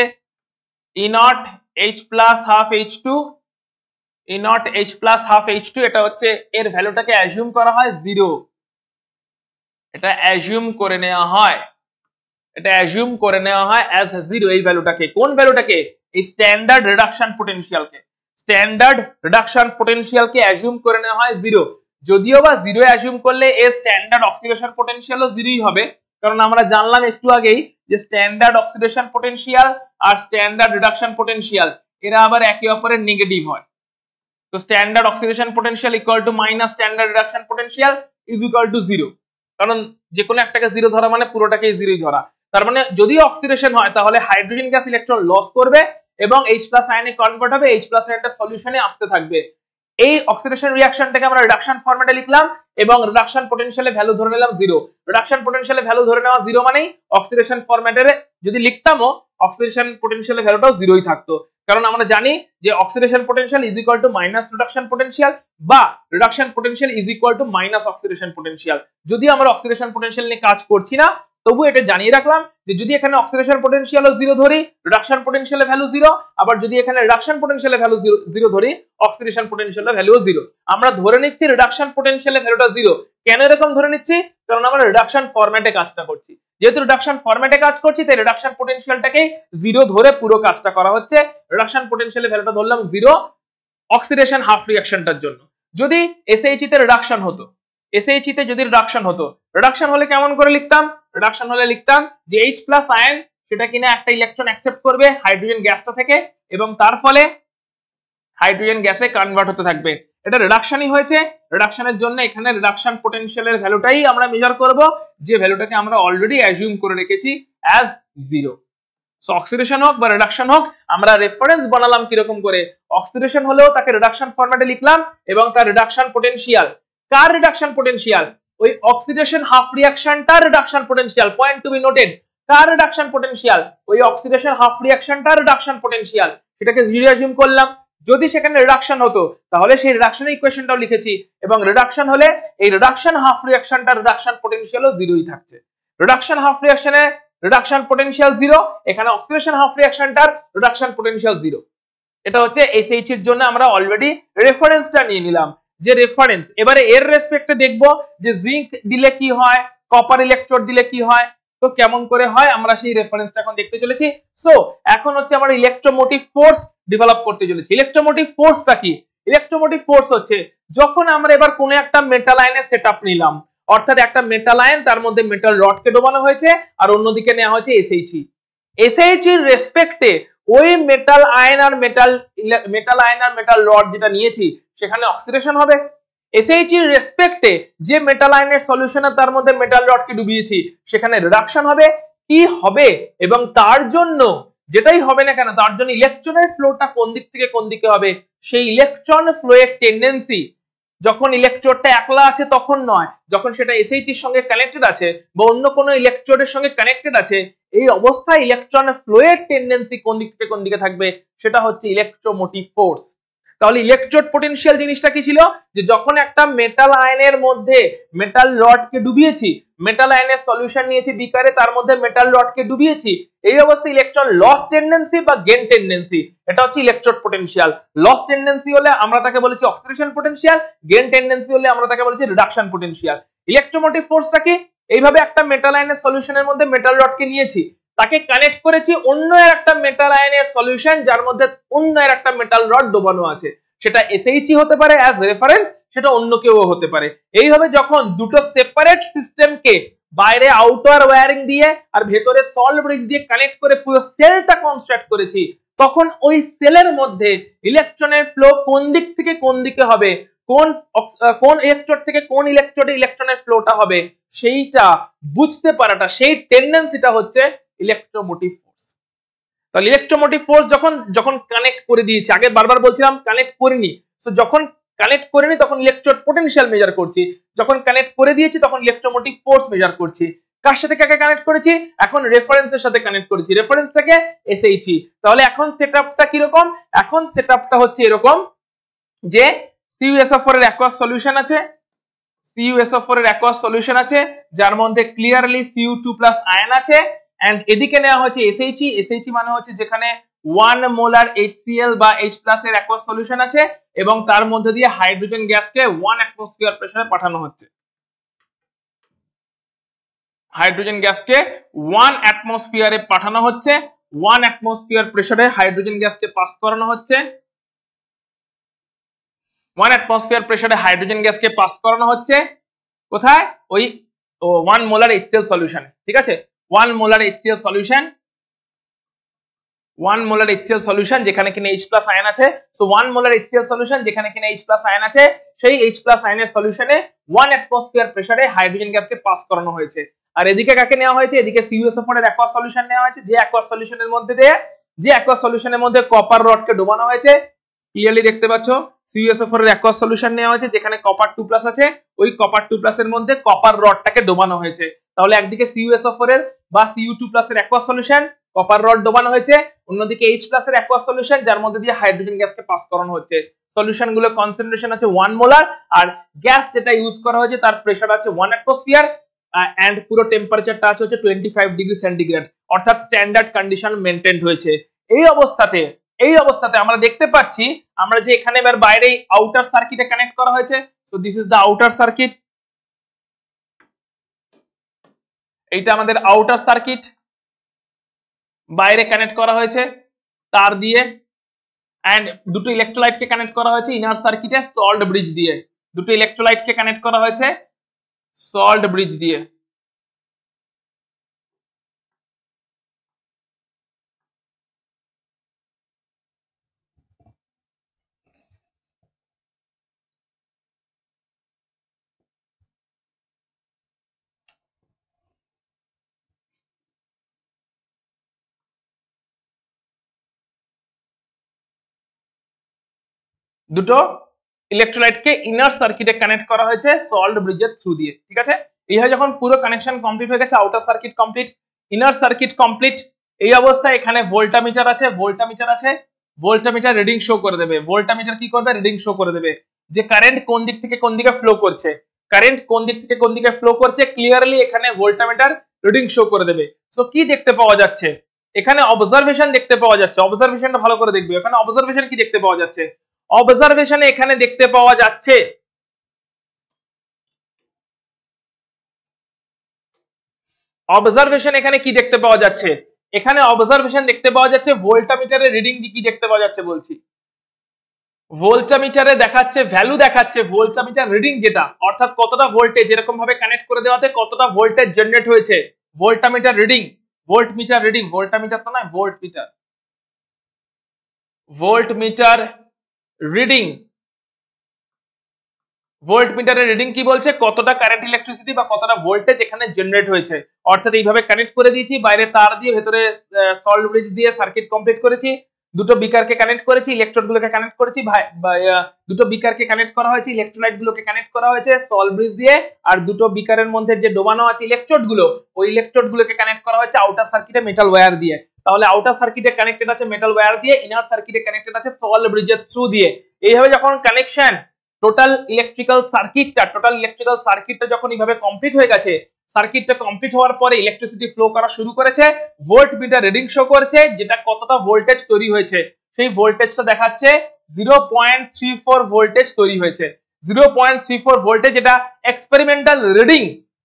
E naught H plus half H2, E naught H plus half H2, এটা হচ্ছে এর ভ্যালুটাকে অ্যাজিউম করা হয় 0, এটা অ্যাজিউম করে নেওয়া হয়, অ্যাজ 0 এই ভ্যালুটাকে। কোন ভ্যালুটাকে? এই স্ট্যান্ডার্ড রিডাকশন পটেনশিয়ালকে অ্যাজিউম করে নেওয়া হয় 0। যদিও বা 0 অ্যাজিউম করলে এর স্ট্যান্ডার্ড অক্সিডেশন পটেনশিয়ালও 0ই হবে, কারণ আমরা জানলাম একটু আগেই যে স্ট্যান্ডার্ড অক্সিডেশন পটেনশিয়াল আর স্ট্যান্ডার্ড রিডাকশন পটেনশিয়াল এরা আবার একে অপরের নেগেটিভ হয়। তো standard oxidation potential equal to minus standard reduction potential is equal two 0, কারণ যে কোনো একটাকে 0 ধরা মানে পুরোটাকেই 0ই ধরা। তার মানে যদি অক্সিডেশন হয় তাহলে হাইড্রোজেন গ্যাস ইলেকট্রন লস করবে এবং H+ আয়নে কনভার্ট হবে, H+ আয়নটা সলিউশনে আসতে থাকবে। এই অক্সিডেশন রিঅ্যাকশনটাকে আমরা রিডাকশন ফরম্যাটে লিখলাম এবং রিডাকশন পটেনশিয়ালে ভ্যালু ধরে নিলাম 0। রিডাকশন পটেনশিয়ালে ভ্যালু ধরে নেওয়া 0 মানেই অক্সিডেশন ফরম্যাটে যদি লিখতামও অক্সিডেশন পটেনশিয়ালে ভ্যালুটাও 0ই থাকতো, কারণ আমরা জানি যে oxidation potential is equal to minus reduction potential বা reduction potential is equal to minus oxidation potential. যদি আমরা অক্সিডেশন পটেনশিয়াল নিয়ে কাজ করছি না তবু এটা জানিয়ে রাখলাম যে যদি এখানে অক্সিডেশন পটেনশিয়ালও 0 ধরি, রিডাকশন পটেনশিয়ালে ভ্যালু 0, আবার যদি এখানে রিডাকশন পটেনশিয়ালে ভ্যালু 0 ধরি, অক্সিডেশন পটেনশিয়ালে ভ্যালুও 0। আমরা ধরে নিচ্ছি রিডাকশন পটেনশিয়ালে ভ্যালুটা 0। কেন এরকম ধরে নিচ্ছি? কারণ আমরা রিডাকশন ফরম্যাটে কাজটা করছি। যেহেতু রিডাকশন ফরম্যাটে কাজ করছি তাই রিডাকশন পটেনশিয়ালটাকে 0 ধরে পুরো কাজটা করা হচ্ছে। রিডাকশন পটেনশিয়ালে ভ্যালুটা ধরলাম 0 অক্সিডেশন হাফ রিঅ্যাকশনটার জন্য। যদি SHE তে রিডাকশন হতো, SHE তে যদি রিডাকশন হতো, রিডাকশন হলে কেমন করে লিখতাম? রিডাকশন হলে লিখতাম যে H+ আয়ন সেটা কিনা একটা ইলেকট্রন অ্যাকসেপ্ট করবে হাইড্রোজেন গ্যাসটা থেকে এবং তার ফলে হাইড্রোজেন গ্যাসে কনভার্ট হতে থাকবে। এটা রিডাকশনই হয়েছে। রিডাকশনের জন্য এখানে রিডাকশন পটেনশিয়ালের ভ্যালুটাই আমরা মেজার করব, যে ভ্যালুটাকে আমরা অলরেডি অ্যাজিউম করে রেখেছি অ্যাজ 0। সো অক্সিডেশন হোক বা রিডাকশন হোক আমরা রেফারেন্স বানালাম কিরকম করে, অক্সিডেশন হলেও তাকে রিডাকশন ফরম্যাটে লিখলাম এবং তার রিডাকশন পটেনশিয়াল, কার রিডাকশন পটেনশিয়াল? ওই অক্সিডেশন হাফ রিঅ্যাকশনটার reduction potential. Point to be noted, কার রিডাকশন পটেনশিয়াল? ওই অক্সিডেশন হাফ রিঅ্যাকশনটার রিডাকশন পটেনশিয়াল। সেটাকে 0 অ্যাজিউম করলাম। যদি সেখানে রিডাকশন হতো তাহলে সেই রিডাকশনের ইকুয়েশনটাও লিখেছি এবং রিডাকশন হলে এই রিডাকশন হাফ রিঅ্যাকশনটার রিডাকশন পটেনশিয়ালও 0ই থাকছে। রিডাকশন হাফ রিঅ্যাকশনে রিডাকশন পোটেনশিয়াল 0, এখানে অক্সিডেশন হাফ রিঅ্যাকশনটার রিডাকশন পোটেনশিয়াল 0। এটা হচ্ছে SH এর জন্য আমরা অলরেডি রেফারেন্সটা নিয়ে নিলাম, যে রেফারেন্স। এবারে এর রেসপেক্টে দেখবো যে জিঙ্ক দিলে কি হয়, কপার ইলেকট্রোড দিলে কি হয়, তো কেমন করে হয় আমরা সেই রেফারেন্সটা এখন দেখতে চলেছি। সো এখন হচ্ছে আমরা ইলেকট্রোমোটিভ ফোর্স ডেভেলপ করতে চলেছি। ইলেকট্রোমোটিভ ফোর্সটা কি? ইলেকট্রোমোটিভ ফোর্স হচ্ছে যখন আমরা এবার কোনো একটা মেটাল আয়নের সেটআপ নিলাম, অর্থাৎ একটা মেটাল আয়ন, তার মধ্যে মেটাল রডকে ডোবানো হয়েছে আর অন্যদিকে নেওয়া হয়েছে SHE। SHE এর রেসপেক্টে ওই মেটাল আয়ন আর মেটাল রড যেটা নিয়েছি সেখানে অক্সিডেশন হবে। SHE এর রেসপেক্টে যে মেটাল আয়নের সলিউশনে তার মধ্যে মেটাল রডকে ডুবিয়েছি সেখানে রিডাকশন হবে। কি হবে এবং তার জন্য যেটাই হবে না কেন তার জন্য ইলেকট্রনের ফ্লোটা কোন দিক থেকে কোন দিকে হবে, সেই ইলেকট্রন ফ্লোয়ের টেন্ডেন্সি যখন ইলেকট্রোডটা একলা আছে তখন নয়, যখন সেটা SHE এর সঙ্গে কানেক্টেড আছে বা অন্য কোনো ইলেকট্রোডের সঙ্গে কানেক্টেড আছে, এই অবস্থায় ইলেকট্রন ফ্লোয়ের টেন্ডেন্সি কোন দিক থেকে কোন দিকে থাকবে সেটা হচ্ছে ইলেকট্রোমোটিভ ফোর্স। তাহলে ইলেকট্রোড পোটেনশিয়াল জিনিসটা কি ছিল, যে যখন একটা মেটাল আয়নের মধ্যে মেটাল রডকে ডুবিয়েছি, মেটাল আয়নের সলিউশন নিয়েছি বিকারে, তার মধ্যে মেটাল রডকে ডুবিয়েছি, এই অবস্থায় ইলেকট্রন লস টেন্ডেন্সি বা গেইন টেন্ডেন্সি, এটা হচ্ছে ইলেকট্রোড পোটেনশিয়াল। লস টেন্ডেন্সি হলে আমরা তাকে বলেছি অক্সিডেশন পোটেনশিয়াল, গেইন টেন্ডেন্সি হলে আমরা তাকে বলেছি রিডাকশন পোটেনশিয়াল। ইলেকট্রোমোটিভ ফোর্সটা কি? এইভাবে একটা মেটাল আয়নের সলিউশনের মধ্যে মেটাল রডকে নিয়েছি, তাকে কানেক্ট করেছি অন্য একটা মেটাল আয়নের সলিউশন যার মধ্যে অন্য একটা মেটাল রড ডোবানো আছে, সেটা SHE হতে পারে অ্যাজ রেফারেন্স, সেটা অন্য কেউ হতে পারে। এইভাবে যখন দুটো সেপারেট সিস্টেমকে বাইরে আউটার ওয়্যারিং দিয়ে আর ভেতরে সল্ট ব্রিজ দিয়ে কানেক্ট করে পুরো সেলটা কনস্ট্রাক্ট করেছি, তখন ওই সেলের মধ্যে ইলেকট্রনের ফ্লো কোন দিক থেকে কোন দিকে হবে, কোন ইলেকট্রোড থেকে কোন ইলেকট্রোডে ইলেকট্রনের ফ্লোটা হবে, সেইটা বুঝতে পারাটা, সেই টেন্ডেন্সিটা হচ্ছে ইলেকট্রোমোটিভ ফোর্স। তাহলে ইলেকট্রোমোটিভ ফোর্স যখন কানেক্ট করে দিয়েছি, আগে বারবার বলছিলাম কানেক্ট করিনি, সো যখন কানেক্ট করিনি তখন ইলেকট্রোড পোটেনশিয়াল মেজার করছি, যখন কানেক্ট করে দিয়েছি তখন ইলেকট্রোমোটিভ ফোর্স মেজার করছি। কার সাথে কাকে কানেক্ট করেছি? এখন রেফারেন্সের সাথে কানেক্ট করেছি, রেফারেন্সটাকে SHE। তাহলে এখন সেটআপটা কি রকম? এখন সেটআপটা হচ্ছে এরকম যে CuSO4 এর অ্যাকোয়াস সলিউশন আছে, CuSO4 এর অ্যাকোয়াস সলিউশন আছে যার মধ্যে ক্লিয়ারলি Cu2+ আয়ন আছে, এন্ড এদিকে নেওয়া হচ্ছে SHE। SHE মানে হচ্ছে যেখানে 1 মোলার HCl বা H+ এর অ্যাকোয়াস সলিউশন আছে এবং তার মধ্যে দিয়ে হাইড্রোজেন গ্যাসকে 1 অ্যাটমসফিয়ার প্রেসারে পাঠানো হচ্ছে। হাইড্রোজেন গ্যাসকে 1 অ্যাটমসফিয়ারে পাঠানো হচ্ছে, 1 অ্যাটমসফিয়ার প্রেসারে হাইড্রোজেন গ্যাসকে পাস করানো হচ্ছে, 1 অ্যাটমসফিয়ার প্রেসারে হাইড্রোজেন গ্যাসকে পাস করানো হচ্ছে কোথায়? ওই 1 মোলার HCl সলিউশন, ঠিক আছে? 1 molar HCl solution, 1 molar HCl solution যেখানে কিনা H+ আয়ন আছে। সো 1 মোলার HCl সলিউশন যেখানে কিনা H+ আয়ন আছে, সেই H+ আয়নের সলিউশনে 1 অ্যাটমসফিয়ার প্রেসারে হাইড্রোজেন গ্যাসকে পাস করানো হয়েছে। আর এদিকে কাকে নেওয়া হয়েছে? এদিকে CuSO4 এর অ্যাকোয়াস সলিউশন নেওয়া হয়েছে, যে অ্যাকোয়াস সলিউশনের মধ্যে কপার রডকে ডোবানো হয়েছে। ক্লিয়ারলি দেখতে পাচ্ছ CuSO4 এর অ্যাকোয়াস সলিউশন নেওয়া হয়েছে যেখানে কপার 2+ আছে, ওই কপার 2+ এর মধ্যে কপার রডটাকে ডোবানো হয়েছে। তাহলে একদিকে CuSO4 এর বা Cu2+ এর অ্যাকোয়াস সলিউশন, কপার রড ডোবানো হয়েছে, অন্যদিকে H+ এর অ্যাকোয়াস সলিউশন যার মধ্যে দিয়ে হাইড্রোজেন গ্যাসকে পাস করানো হচ্ছে। সলিউশনগুলোর কনসেন্ট্রেশন আছে 1 মোলার, আর গ্যাস যেটা ইউজ করা হয়েছে তার প্রেসার আছে 1 অ্যাটমসফিয়ার, এন্ড পুরো টেম্পারেচারটা আছে হচ্ছে 25 ডিগ্রি সেন্টিগ্রেড, অর্থাৎ স্ট্যান্ডার্ড কন্ডিশন মেইনটেইনড হয়েছে। এই অবস্থাতে আমরা দেখতে পাচ্ছি আমরা যে এখানে এবার বাইরে আউটার সার্কিটে কানেক্ট করা হয়েছে। So this is the outer circuit, এইটা আমাদের আউটার সার্কিট, বাইরে কানেক্ট করা হয়েছে তার দিয়ে, এন্ড দুটো ইলেকট্রোলাইটকে কানেক্ট করা হয়েছে ইনার সার্কিটে সল্ট ব্রিজ দিয়ে, দুটো ইলেকট্রোলাইটকে কানেক্ট করা হয়েছে সল্ট ব্রিজ দিয়ে। দুটো ইলেকট্রোলাইটকে ইনার সার্কিটে কানেক্ট করা হয়েছে সল্ট ব্রিজের থ্রু দিয়ে, ঠিক আছে? এইভাবে যখন পুরো কানেকশন কমপ্লিট হয়ে গেছে, outer circuit complete, inner circuit complete, এই অবস্থায় এখানে ভোল্টামিটার আছে, ভোল্টামিটার রিডিং শো করে দেবে। ভোল্টামিটার কি করবে? রিডিং শো করে দেবে যে কারেন্ট কোন দিক থেকে কোন দিকে ফ্লো করছে, ক্লিয়ারলি এখানে ভোল্টামিটার রিডিং শো করে দেবে। সো কি দেখতে পাওয়া যাচ্ছে এখানে? অবজারভেশন দেখতে পাওয়া যাচ্ছে। অবজারভেশনটা ভালো করে দেখবে। এখানে অবজারভেশন কি দেখতে পাওয়া যাচ্ছে? অবজারভেশনে এখানে দেখতে পাওয়া যাচ্ছে অবজারভেশন এখানে কি দেখতে পাওয়া যাচ্ছে? এখানে অবজারভেশন দেখতে পাওয়া যাচ্ছে ভোল্টমিটারের রিডিং কি দেখতে পাওয়া যাচ্ছে বলছি। ভোল্টমিটারে দেখাচ্ছে, ভ্যালু দেখাচ্ছে ভোল্টমিটার রিডিং যেটা, অর্থাৎ কতটা ভোল্টেজ এরকম ভাবে কানেক্ট করে দেওয়াতে কতটা ভোল্টেজ জেনারেট হয়েছে। Voltmeter reading, voltmeter reading, voltmeter তো নয়, ভোল্টমিটার, ভোল্টমিটার রিডিং, ভোল্টমিটারের রিডিং কি বলছে? কতটা কারেন্ট ইলেকট্রিসিটি বা কতটা ভোল্টেজ এখানে জেনারেট হয়েছে। অর্থাৎ এইভাবে কানেক্ট করে দিয়েছি, বাইরে তার দিয়ে ভেতরে সল্ট ব্রিজ দিয়ে সার্কিট কমপ্লিট করেছি, দুটো বিকারকে কানেক্ট করেছি, ইলেকট্রোড গুলোকে কানেক্ট করেছি, দুটো বিকারকে কানেক্ট করা হয়েছে, ইলেকট্রোলাইট গুলোকে কানেক্ট করা হয়েছে সল্ট ব্রিজ দিয়ে, আর দুটো বিকারের মধ্যে যে ডোবানো আছে ইলেকট্রোড গুলো, ওই ইলেকট্রোড গুলোকে কানেক্ট করা হয়েছে আউটার সার্কিটে মেটাল ওয়্যার দিয়ে। তাহলে আউটার সার্কিটে কানেক্টেড আছে মেটাল ওয়্যার দিয়ে, ইনার সার্কিটে কানেক্টেড আছে সল্ট ব্রিজের থ্রু দিয়ে। এইভাবে যখন কানেকশন টোটাল ইলেকট্রিক্যাল সার্কিটটা যখন এইভাবে কমপ্লিট হয়ে গেছে, সার্কিটটা কমপ্লিট হওয়ার পরে ইলেকট্রিসিটি ফ্লো করা শুরু করেছে, ভোল্টমিটার রিডিং শো করেছে যেটা কতটা ভোল্টেজ তৈরি হয়েছে। সেই ভোল্টেজটা দেখাচ্ছে 0.34 ভোল্টেজ তৈরি হয়েছে। 0.34 ভোল্টেজ, এটা এক্সপেরিমেন্টাল রিডিং।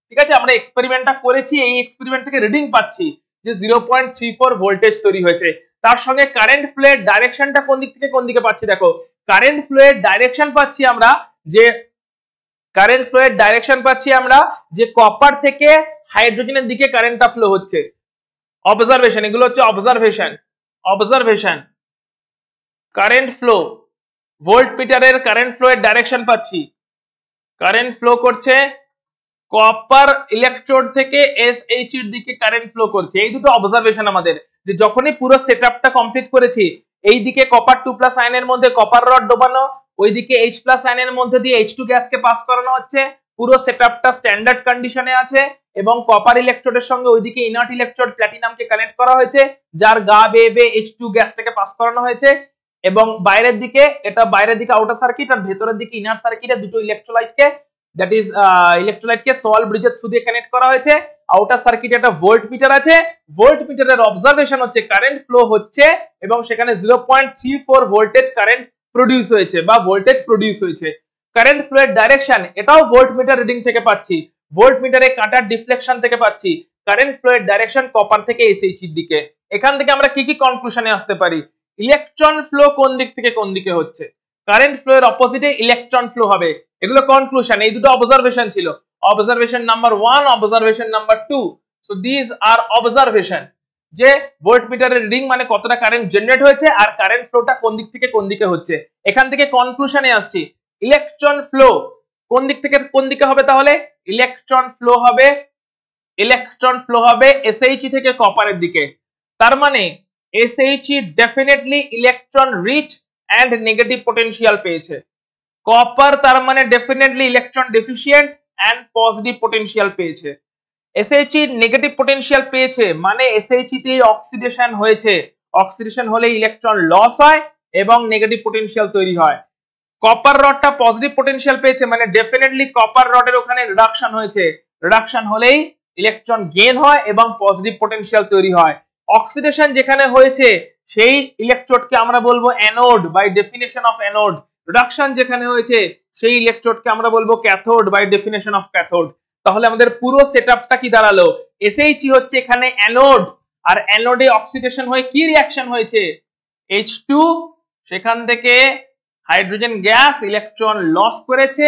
ঠিক আছে, আমরা এক্সপেরিমেন্টটা করেছি, এই এক্সপেরিমেন্ট থেকে রিডিং পাচ্ছি যে 0.34 ভোল্টেজ তৈরি হয়েছে। তার সঙ্গে কারেন্ট ফ্লোর ডাইরেকশনটা কোন দিক থেকে কোন দিকে পাচ্ছি দেখো। কারেন্ট ফ্লোর ডাইরেকশন পাচ্ছি আমরা যে কপার থেকে হাইড্রোজেনের দিকে কারেন্টটা ফ্লো হচ্ছে। অবজারভেশন, এগুলো হচ্ছে অবজারভেশন কারেন্ট ফ্লো, ভোল্টমিটারের কারেন্ট ফ্লো এর ডাইরেকশন পাচ্ছি। কারেন্ট ফ্লো করছে কপার ইলেকট্রোড থেকে এসএইচ এর দিকে কারেন্ট ফ্লো করছে। এই দুটো অবজারভেশন আমাদের, যে যখনই পুরো সেটআপটা কমপ্লিট করেছি, এইদিকে কপার 2+ আয়নের মধ্যে কপার রড ডোবানো, ওইদিকে H+ আয়নের মধ্যে দিয়ে H2 গ্যাসকে পাস করানো হচ্ছে, পুরো সেটআপটা স্ট্যান্ডার্ড কন্ডিশনে আছে, এবং কপার ইলেকট্রোডের সঙ্গে ওইদিকে ইনার্ট ইলেকট্রোড প্ল্যাটিনামকে কানেক্ট করা হয়েছে, যার গা বেয়ে বেয়ে H2 গ্যাসটাকে পাস করানো হয়েছে, এবং বাইরের দিকে আউটার সার্কিট, আর ভেতরের দিকে ইনার সার্কিটে দুটো ইলেকট্রোলাইটকে সল্ট ব্রিজের থ্রু দিয়ে কানেক্ট করা হয়েছে। আউটার সার্কিটে একটা ভোল্টমিটার আছে, ভোল্টমিটারের অবজারভেশন হচ্ছে কারেন্ট ফ্লো হচ্ছে এবং সেখানে 0.34 ভোল্টেজ কারেন্ট প্রডিউস হয়েছে বা ভোল্টেজ প্রডিউস হয়েছে। কারেন্ট ফ্লো এর ডাইরেকশন, এটাও ভোল্টমিটার রিডিং থেকে পাচ্ছি, ভোল্টমিটারে কাঁটার ডিফ্লেকশন থেকে পাচ্ছি। কারেন্ট ফ্লো এর ডাইরেকশন কপার থেকে এসএইচ এর দিকে। এখান থেকে আমরা কি কি কনক্লুশনে আসতে পারি? ইলেকট্রন ফ্লো কোন দিক থেকে কোন দিকে হচ্ছে, কারেন্ট ফ্লো এর অপোজিটে ইলেকট্রন ফ্লো হবে। এগুলো কনক্লুশন, এই দুটো অবজারভেশন ছিল, observation number 1, observation number 2। So this are observation, যে ভোল্টমিটারের রিডিং মানে কতটা কারেন্ট জেনারেট হয়েছে আর কারেন্ট ফ্লোটা কোন দিক থেকে কোন দিকে হচ্ছে। এখান থেকে কনক্লুশনে আসছি, ইলেকট্রন ফ্লো কোন দিক থেকে কোন দিকে হবে? তাহলে ইলেকট্রন ফ্লো হবে এসএইচ থেকে কপারের দিকে। তার মানে SH definitely electron rich and negative potential পেয়েছে। কপার তার মানে definitely electron deficient and positive potential পেয়েছে। এসএইচ নেগেটিভ পটেনশিয়াল পেয়েছে মানে এসএইচ তে অক্সিডেশন হয়েছে, অক্সিডেশন হলে ইলেকট্রন লস হয় এবং নেগেটিভ পটেনশিয়াল তৈরি হয়। কপার রডটা পজিটিভ পটেনশিয়াল পেয়েছে মানে ডেফিনেটলি কপার রডের ওখানে রিডাকশন হয়েছে, রিডাকশন হলেই ইলেকট্রন গেইন হয় এবং পজিটিভ পটেনশিয়াল তৈরি হয়। অক্সিডেশন যেখানে হয়েছে সেই ইলেকট্রোডকে আমরা বলবো anode by definition of anode, reduction যেখানে হয়েছে সেই ইলেকট্রোডকে আমরা বলবো cathode by definition of cathode. তাহলে আমাদের পুরো সেটআপটা কি দাঁড়ালো? এসএইচ হচ্ছে এখানে অ্যানোড, আর অ্যানোডে অক্সিডেশন হয়ে কি রিঅ্যাকশন হয়েছে? H2 সেখান থেকে হাইড্রোজেন গ্যাস ইলেকট্রন লস করেছে,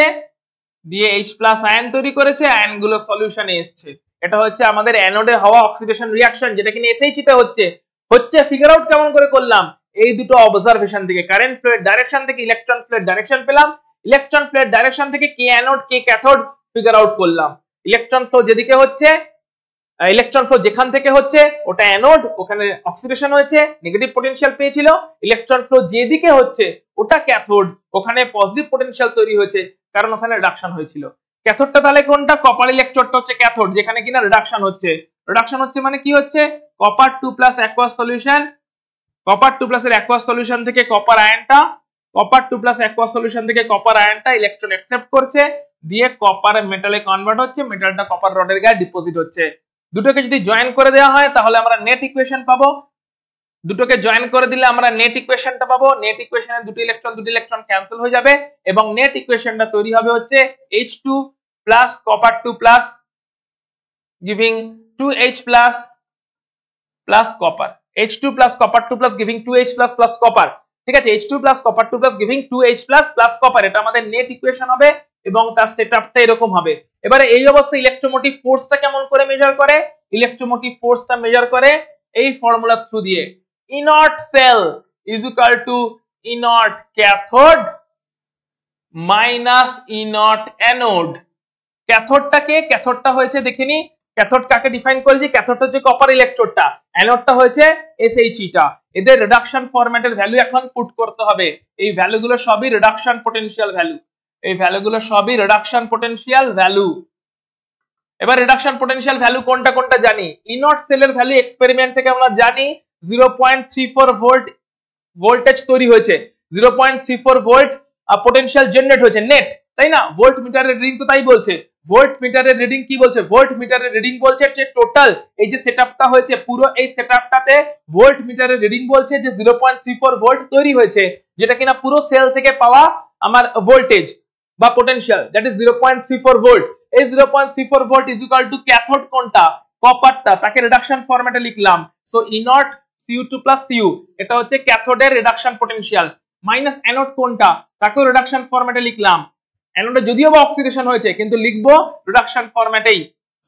দিয়ে H+ আয়ন তৈরি করেছে, আয়নগুলো সলিউশনে এসেছে। এটা হচ্ছে আমাদের অ্যানোডে হওয়া অক্সিডেশন রিঅ্যাকশন, যেটা কিনা এসএইচ তে হচ্ছে। ফিগার আউট কেমন করে করলাম? এই দুটো অবজারভেশন থেকে, কারেন্ট ফ্লো এর ডাইরেকশন থেকে ইলেকট্রন ফ্লো এর ডাইরেকশন পেলাম, ইলেকট্রন ফ্লো এর ডাইরেকশন থেকে কে অ্যানোড কে ক্যাথোড ফিগার আউট করলাম। ইলেকট্রন ফ্লো যেদিকে হচ্ছে, ইলেকট্রন ফ্লো যেখান থেকে হচ্ছে ওটা অ্যানোড, ওখানে অক্সিডেশন হয়েছে, নেগেটিভ পটেনশিয়াল পেয়েছিল। ইলেকট্রন ফ্লো যেদিকে হচ্ছে ওটা ক্যাথোড, ওখানে পজিটিভ পটেনশিয়াল তৈরি হয়েছে কারণ ওখানে রিডাকশন হয়েছিল। ক্যাথোডটা তাহলে কোনটা? কপার ইলেকট্রোডটা হচ্ছে ক্যাথোড, যেখানে কিনা রিডাকশন হচ্ছে। রিডাকশন হচ্ছে মানে কি হচ্ছে? কপার 2+ অ্যাকুয়াস সলিউশন, কপার 2+ এর অ্যাকুয়াস সলিউশন থেকে কপার আয়নটা ইলেকট্রন অ্যাকসেপ্ট করছে, দিয়ে কপার মেটালে কনভার্ট হচ্ছে, মেটালটা কপার রডের গায়ে ডিপোজিট হচ্ছে। দুটোকে যদি জয়েন করে দেওয়া হয় তাহলে আমরা নেট ইকুয়েশন পাবো। দুটোকে জয়েন করে দিলে আমরা নেট ইকুয়েশনটা পাবো। নেট ইকুয়েশনে দুটো ইলেকট্রন ক্যান্সেল হয়ে যাবে এবং নেট ইকুয়েশনটা তৈরি হবে হচ্ছে H2 plus copper 2 plus giving 2H plus copper, H2 plus copper 2 plus giving 2H plus copper, ঠিক আছে, H2 plus copper 2 plus giving 2H plus copper, এটা আমাদের নেট ইকুয়েশন হবে এবং তার সেটআপটা এরকম হবে। এবারে এই অবস্থায় ইলেকট্রোমোটিভ ফোর্সটা কেমন করে মেজার করে? ইলেকট্রোমোটিভ ফোর্সটা মেজার করে এই ফর্মুলা থ্রু দিয়ে, inert cell is equal to inert cathode minus inert anode। ক্যাথোডটা হয়েছে দেখিনি, ক্যাথোড কাকে ডিফাইন করেছি? ক্যাথোড হচ্ছে কপার ইলেকট্রোডটা, অ্যানোডটা হয়েছে SHE টা। এদের রিডাকশন ফরম্যাটের ভ্যালু এখন পুট করতে হবে। এই ভ্যালুগুলো সবই রিডাকশন পটেনশিয়াল ভ্যালু, এই ভ্যালুগুলো সবই রিডাকশন পটেনশিয়াল ভ্যালু। এবার রিডাকশন পটেনশিয়াল ভ্যালু কোনটা কোনটা জানি। ইনট সেলের ভ্যালু এক্সপেরিমেন্ট থেকে আমরা জানি 0.34 ভোল্ট ভোল্টেজ তৈরি হয়েছে, 0.34 ভোল্ট পটেনশিয়াল জেনারেট হয়েছে নেট, তাই না? ভোল্ট মিটারের রিডিং তো তাই বলছে। ভোল্ট মিটারের রিডিং কি বলছে? ভোল্ট মিটারের রিডিং বলছে যে টোটাল এই যে সেটআপটা হয়েছে, পুরো এই সেটআপটাতে ভোল্ট মিটারের রিডিং বলছে যে 0.34 ভোল্ট তৈরি হয়েছে, যেটা কিনা পুরো সেল থেকে পাওয়া আমার ভোল্টেজ বা পটেনশিয়াল, দ্যাট ইজ 0.34 ভোল্ট। এই 0.34 volt is equal two cathode কোনটা? কপারটা, তাকে রিডাকশন ফরম্যাটে লিখলাম। সো ইনট Cu2 প্লাস Cu, এটা হচ্ছে ক্যাথোডের রিডাকশন পটেনশিয়াল, মাইনাস অ্যানোড কোনটা? তাকেও রিডাকশন ফরম্যাটে লিখলাম। অ্যানোডে যদিও বা অক্সিডেশন হয়েছে কিন্তু লিখবো রিডাকশন ফরম্যাটেই।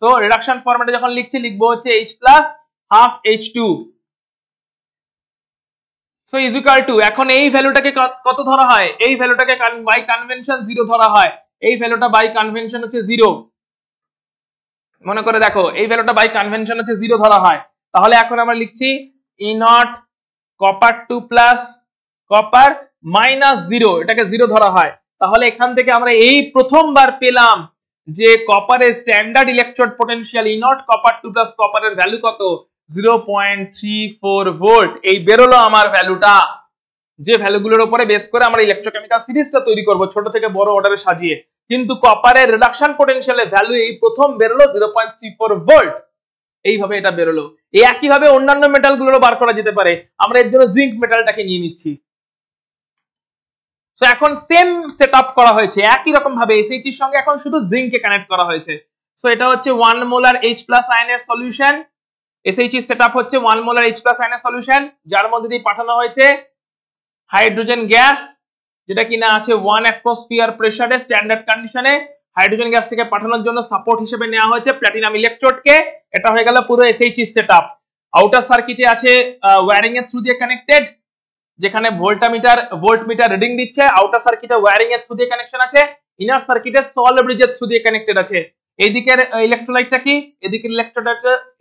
সো রিডাকশন ফরম্যাটে যখন লিখছি লিখবো হচ্ছে H plus half H2। So is equal two, এখন এই ভ্যালুটাকে কত ধরা হয়? এই ভ্যালুটাকে বাই কনভেনশন 0 ধরা হয়। এই ভ্যালুটা বাই কনভেনশন হচ্ছে 0, মনে করে দেখো এই ভ্যালুটা বাই কনভেনশন হচ্ছে 0 ধরা হয়। তাহলে এখন আমরা লিখছি E not copper 2 plus copper minus 0, এটাকে 0 ধরা হয়। তাহলে এখান থেকে আমরা এই প্রথমবার পেলাম যে কপারের standard electrode potential E not copper 2 plus কপারের ভ্যালু কত? 0.34 ভোল্ট। এই বেরোলো আমার ভ্যালুটা, যে ভ্যালুগুলোর উপরে বেস করে আমরা ইলেকট্রোকেমিক্যাল সিরিজটা তৈরি করব ছোট থেকে বড় অর্ডারে সাজিয়ে। কিন্তু কপারের রিডাকশন পটেনশিয়ালের ভ্যালু এই প্রথম বেরোলো 0.34 ভোল্ট, এইভাবে এটা বেরোলো। এই একই ভাবে অন্যান্য মেটালগুলোরও বার করা যেতে পারে, আমরা এর জন্য জিঙ্ক মেটালটাকে নিয়ে নিচ্ছি। সো এখন সেম সেটআপ করা হয়েছে একই রকম ভাবে, SH এর সঙ্গে এখন শুধু জিঙ্ককে কানেক্ট করা হয়েছে। সো এটা হচ্ছে 1 মোলার H+ আয়নের সলিউশন। SH এর সেটআপ হচ্ছে 1 মোলার H+ আয়নের সলিউশন, যার মধ্যে দিয়ে পাঠানো হয়েছে হাইড্রোজেন গ্যাস, যেটা কিনা আছে 1 অ্যাটমসফিয়ার প্রেসারে স্ট্যান্ডার্ড কন্ডিশনে। হাইড্রোজেন গ্যাসটাকে পাঠানোর জন্য সাপোর্ট হিসেবে নেওয়া হয়েছে প্ল্যাটিনাম ইলেকট্রোডকে। এটা হয়ে গেল পুরো SH সেটআপ। আউটার সার্কিটে আছে ওয়্যারিং এর থ্রু দিয়ে কানেক্টেড, যেখানে ভোল্টমিটার রিডিং দিচ্ছে। আউটার সার্কিটে ওয়্যারিং এর থ্রু দিয়ে কানেকশন আছে, ইনার সার্কিটে সল ব্রিজের থ্রু দিয়ে কানেক্টেড আছে। এইদিকের ইলেকট্রোলাইটটা কি? এদিকের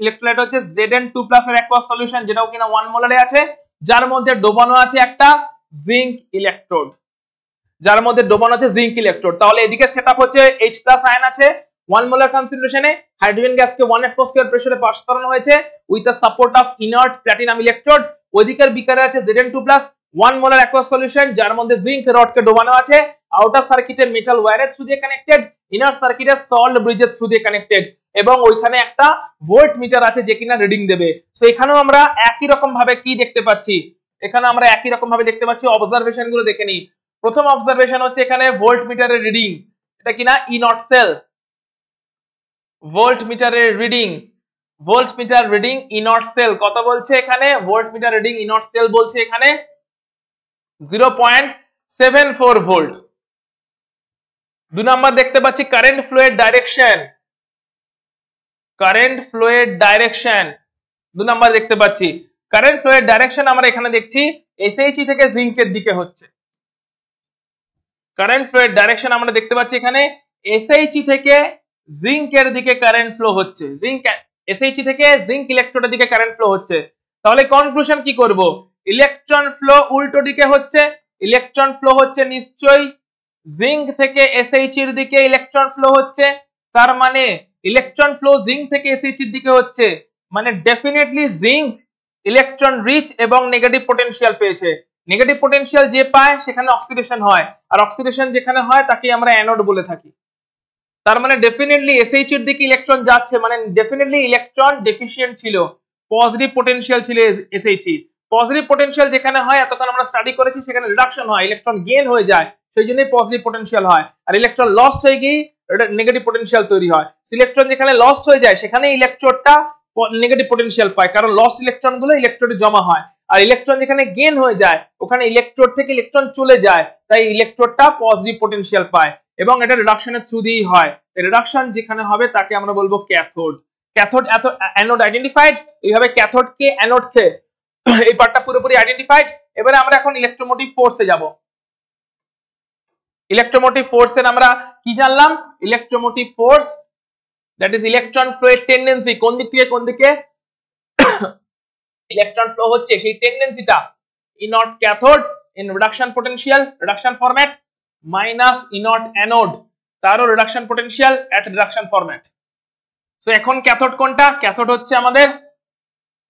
ইলেকট্রোলাইট হচ্ছে Zn2+ এর অ্যাকোয়াস সলিউশন, যেটাও কিনা 1 মোলারে আছে, যার মধ্যে ডোবানো আছে একটা জিঙ্ক ইলেকট্রোড, তাহলে এদিকে সেটআপ হচ্ছে H+ আয়ন আছে 1 মোলার কনসেন্ট্রেশনে, হাইড্রোজেন গ্যাসকে 1 অ্যাটমসফিয়ার প্রেসারে পাস করানো হয়েছে with the support of inert platinum electrode. ওইদিকের বিকারে আছে Zn2+, 1 মোলার অ্যাকোয়াস সলিউশন, যার মধ্যে জিঙ্ক রডকে ডোবানো আছে। আউটার সার্কিটে মেটাল ওয়্যারের থ্রু দিয়ে কানেক্টেড, ইনার সার্কিটে সল্ট ব্রিজের থ্রু দিয়ে কানেক্টেড, এবং ওইখানে একটা ভোল্ট মিটার আছে যে কিনা রিডিং দেবে। সো এখানেও আমরা একই রকম ভাবে কি দেখতে পাচ্ছি? এখানে আমরা একই রকম ভাবে দেখতে পাচ্ছি। অবজারভেশন গুলো দেখে নিই। প্রথম অবজারভেশন হচ্ছে এখানে ভোল্ট মিটারের রিডিং, এটা কিনা E নট সেল। ভোল্ট মিটারের রিডিং E নট সেল কত বলছে এখানে? Voltmeter reading E nought cell বলছে এখানে 0.74 ভোল্ট। 2 নাম্বার দেখতে পাচ্ছি কারেন্ট ফ্লোয়ের ডাইরেকশন। 2 নাম্বার দেখতে পাচ্ছি কারেন্ট ফ্লোয়ের ডাইরেকশন, আমরা এখানে দেখছি SHE থেকে জিঙ্কের দিকে হচ্ছে। কারেন্ট ফ্লোয়ের ডাইরেকশন আমরা দেখতে পাচ্ছি এখানে SHE থেকে জিঙ্কের দিকে কারেন্ট ফ্লো হচ্ছে, SHE থেকে জিঙ্ক ইলেকট্রোডের দিকে কারেন্ট ফ্লো হচ্ছে। তাহলে কনক্লুশন কি করব? ইলেকট্রন ফ্লো উল্টো দিকে হচ্ছে, ইলেকট্রন ফ্লো হচ্ছে নিশ্চয়ই জিঙ্ক থেকে SHE এর দিকে ইলেকট্রন ফ্লো হচ্ছে, তার মানে ইলেকট্রন ফ্লো জিঙ্ক থেকে SHE এর দিকে হচ্ছে, মানে ডেফিনেটলি জিঙ্ক ইলেকট্রন রিচ এবং নেগেটিভ পটেনশিয়াল পেয়েছে। নেগেটিভ পটেনশিয়াল যে পায় সেখানে অক্সিডেশন হয়, আর অক্সিডেশন যেখানে হয় তাকে আমরা অ্যানোড বলে থাকি। তার মানে ডেফিনেটলি এসএইচ এর দিকে ইলেকট্রন যাচ্ছে, মানে ডেফিনেটলি ইলেকট্রন ডেফিসিয়েন্ট ছিল, পজিটিভ পটেনশিয়াল ছিল এসএইচ। পজিটিভ পটেনশিয়াল যেখানে হয় এতক্ষণ আমরা স্টাডি করেছি সেখানে রিডাকশন হয়, ইলেকট্রন গেইন হয়ে যায়, সেই জন্যই পজিটিভ পটেনশিয়াল হয়। আর ইলেকট্রন লস্ট হয়ে গিয়ে নেগেটিভ পটেনশিয়াল তৈরি হয়। ইলেকট্রন যেখানে লস্ট হয়ে যায় সেখানে ইলেকট্রোডটা নেগেটিভ পটেনশিয়াল পায়, কারণ লস্ট ইলেকট্রন গুলো ইলেকট্রোডে জমা হয়। আর ইলেকট্রন যেখানে গেইন হয়ে যায় ওখানে ইলেকট্রোড থেকে ইলেকট্রন চলে যায়, তাই ইলেকট্রোডটা পজিটিভ পটেনশিয়াল পায় এবং এটা রিডাকশনের থ্রু দিয়েই হয়। রিডাকশন যেখানে হবে তাকে আমরা বলবো ক্যাথোড। ক্যাথোড এত অ্যানোড আইডেন্টিফাইড, এইভাবে ক্যাথোডকে অ্যানোডকে এই পার্টটা পুরোপুরি আইডেন্টিফাইড। এবারে আমরা এখন ইলেকট্রোমোটিভ ফোর্সে যাব। ইলেকট্রোমোটিভ ফোর্সের আমরা কি জানলাম? Electromotive force that is electron flow tendency, কোন দিক থেকে কোন দিকে ইলেকট্রন ফ্লো হচ্ছে সেই টেন্ডেন্সিটা। E naught cathode in reduction potential reduction format minus E naught anode, তারও reduction potential at reduction format. So এখন ক্যাথোড কোনটা? ক্যাথোড হচ্ছে আমাদের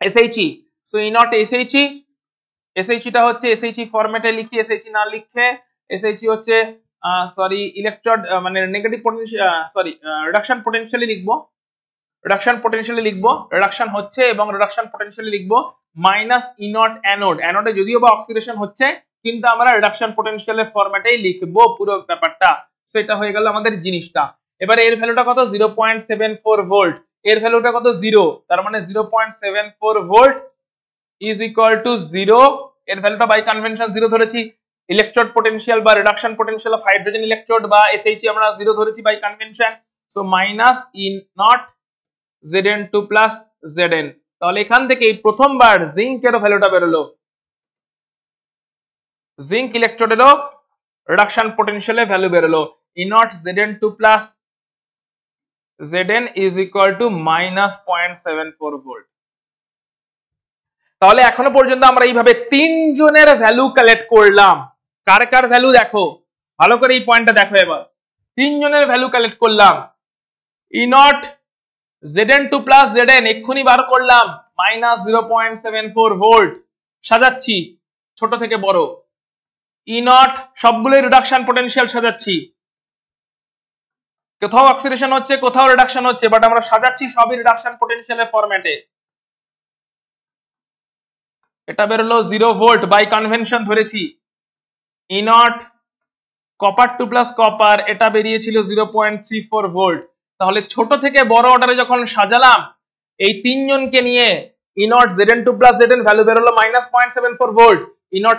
এসএইচই। সো ই নট এসএইচই, এসএইচটা হচ্ছে এসএইচই ফরম্যাটে লিখি, এসএইচই না লিখে এসএইচই হচ্ছে সরি ইলেকট্রোড মানে negative potential sorry reduction potentially লিখবো, রিডাকশন পোটেনশিয়ালি লিখবো, রিডাকশন হচ্ছে এবং রিডাকশন পোটেনশিয়ালি লিখবো মাইনাস ই নট অ্যানোড। অ্যানোডে যদিও বা অক্সিডেশন হচ্ছে কিন্তু আমরা রিডাকশন পোটেনশিয়ালের ফরম্যাটেই লিখবো পুরো ব্যাপারটা। সো এটা হয়ে গেল আমাদের জিনিসটা। এবারে এর ভ্যালুটা কত? 0.74 ভোল্ট। এর ভ্যালুটা কত? 0, তার মানে 0.74 ভোল্ট ইজ ইকুয়াল টু 0। এর ভ্যালুটা বাই কনভেনশন 0 ধরেছি। ইলেকট্রোড পোটেনশিয়াল বা reduction potential of hydrogen electrode বা এসএইচই আমরা 0 ধরেছি by convention. So minus E naught Zn2 plus Zn। তাহলে এখান থেকে প্রথমবার জিঙ্কের ভ্যালুটা বেরোলো, জিঙ্ক ইলেকট্রোডেরও রিডাকশন পোটেনশিয়ালের ভ্যালু বেরোলো, E naught Zn2 plus Zn is equal to minus 0.74 volt. তাহলে এখনো পর্যন্ত আমরা এইভাবে তিনজনের ভ্যালু কালেক্ট করলাম। কার কার ভ্যালু দেখো, ভালো করে এই পয়েন্টটা দেখো। এবার তিনজনের ভ্যালু কালেক্ট করলাম। ই নট Zn2 প্লাস Zn এক্ষুনি বার করলাম মাইনাস 0.74 ভোল্ট, সাজাচ্ছি ছোট থেকে বড়। ই নট সবগুলোই রিডাকশন পোটেনশিয়াল সাজাচ্ছি, কোথাও অক্সিডেশন হচ্ছে কোথাও রিডাকশন হচ্ছে, বাট আমরা সাজাচ্ছি সবই রিডাকশন পোটেনশিয়ালের ফরম্যাটে। এটা বেরোলো 0 ভোল্ট বাই কনভেনশন ধরেছি। ই নট কপার 2 প্লাস কপার এটা বেরিয়েছিল 0.34 ভোল্ট। তাহলে ছোট থেকে বড় অর্ডারে যখন সাজালাম এই তিনজনকে নিয়ে, E naught Zn2 plus Zn value বেরোলো minus 0.74 volt, E naught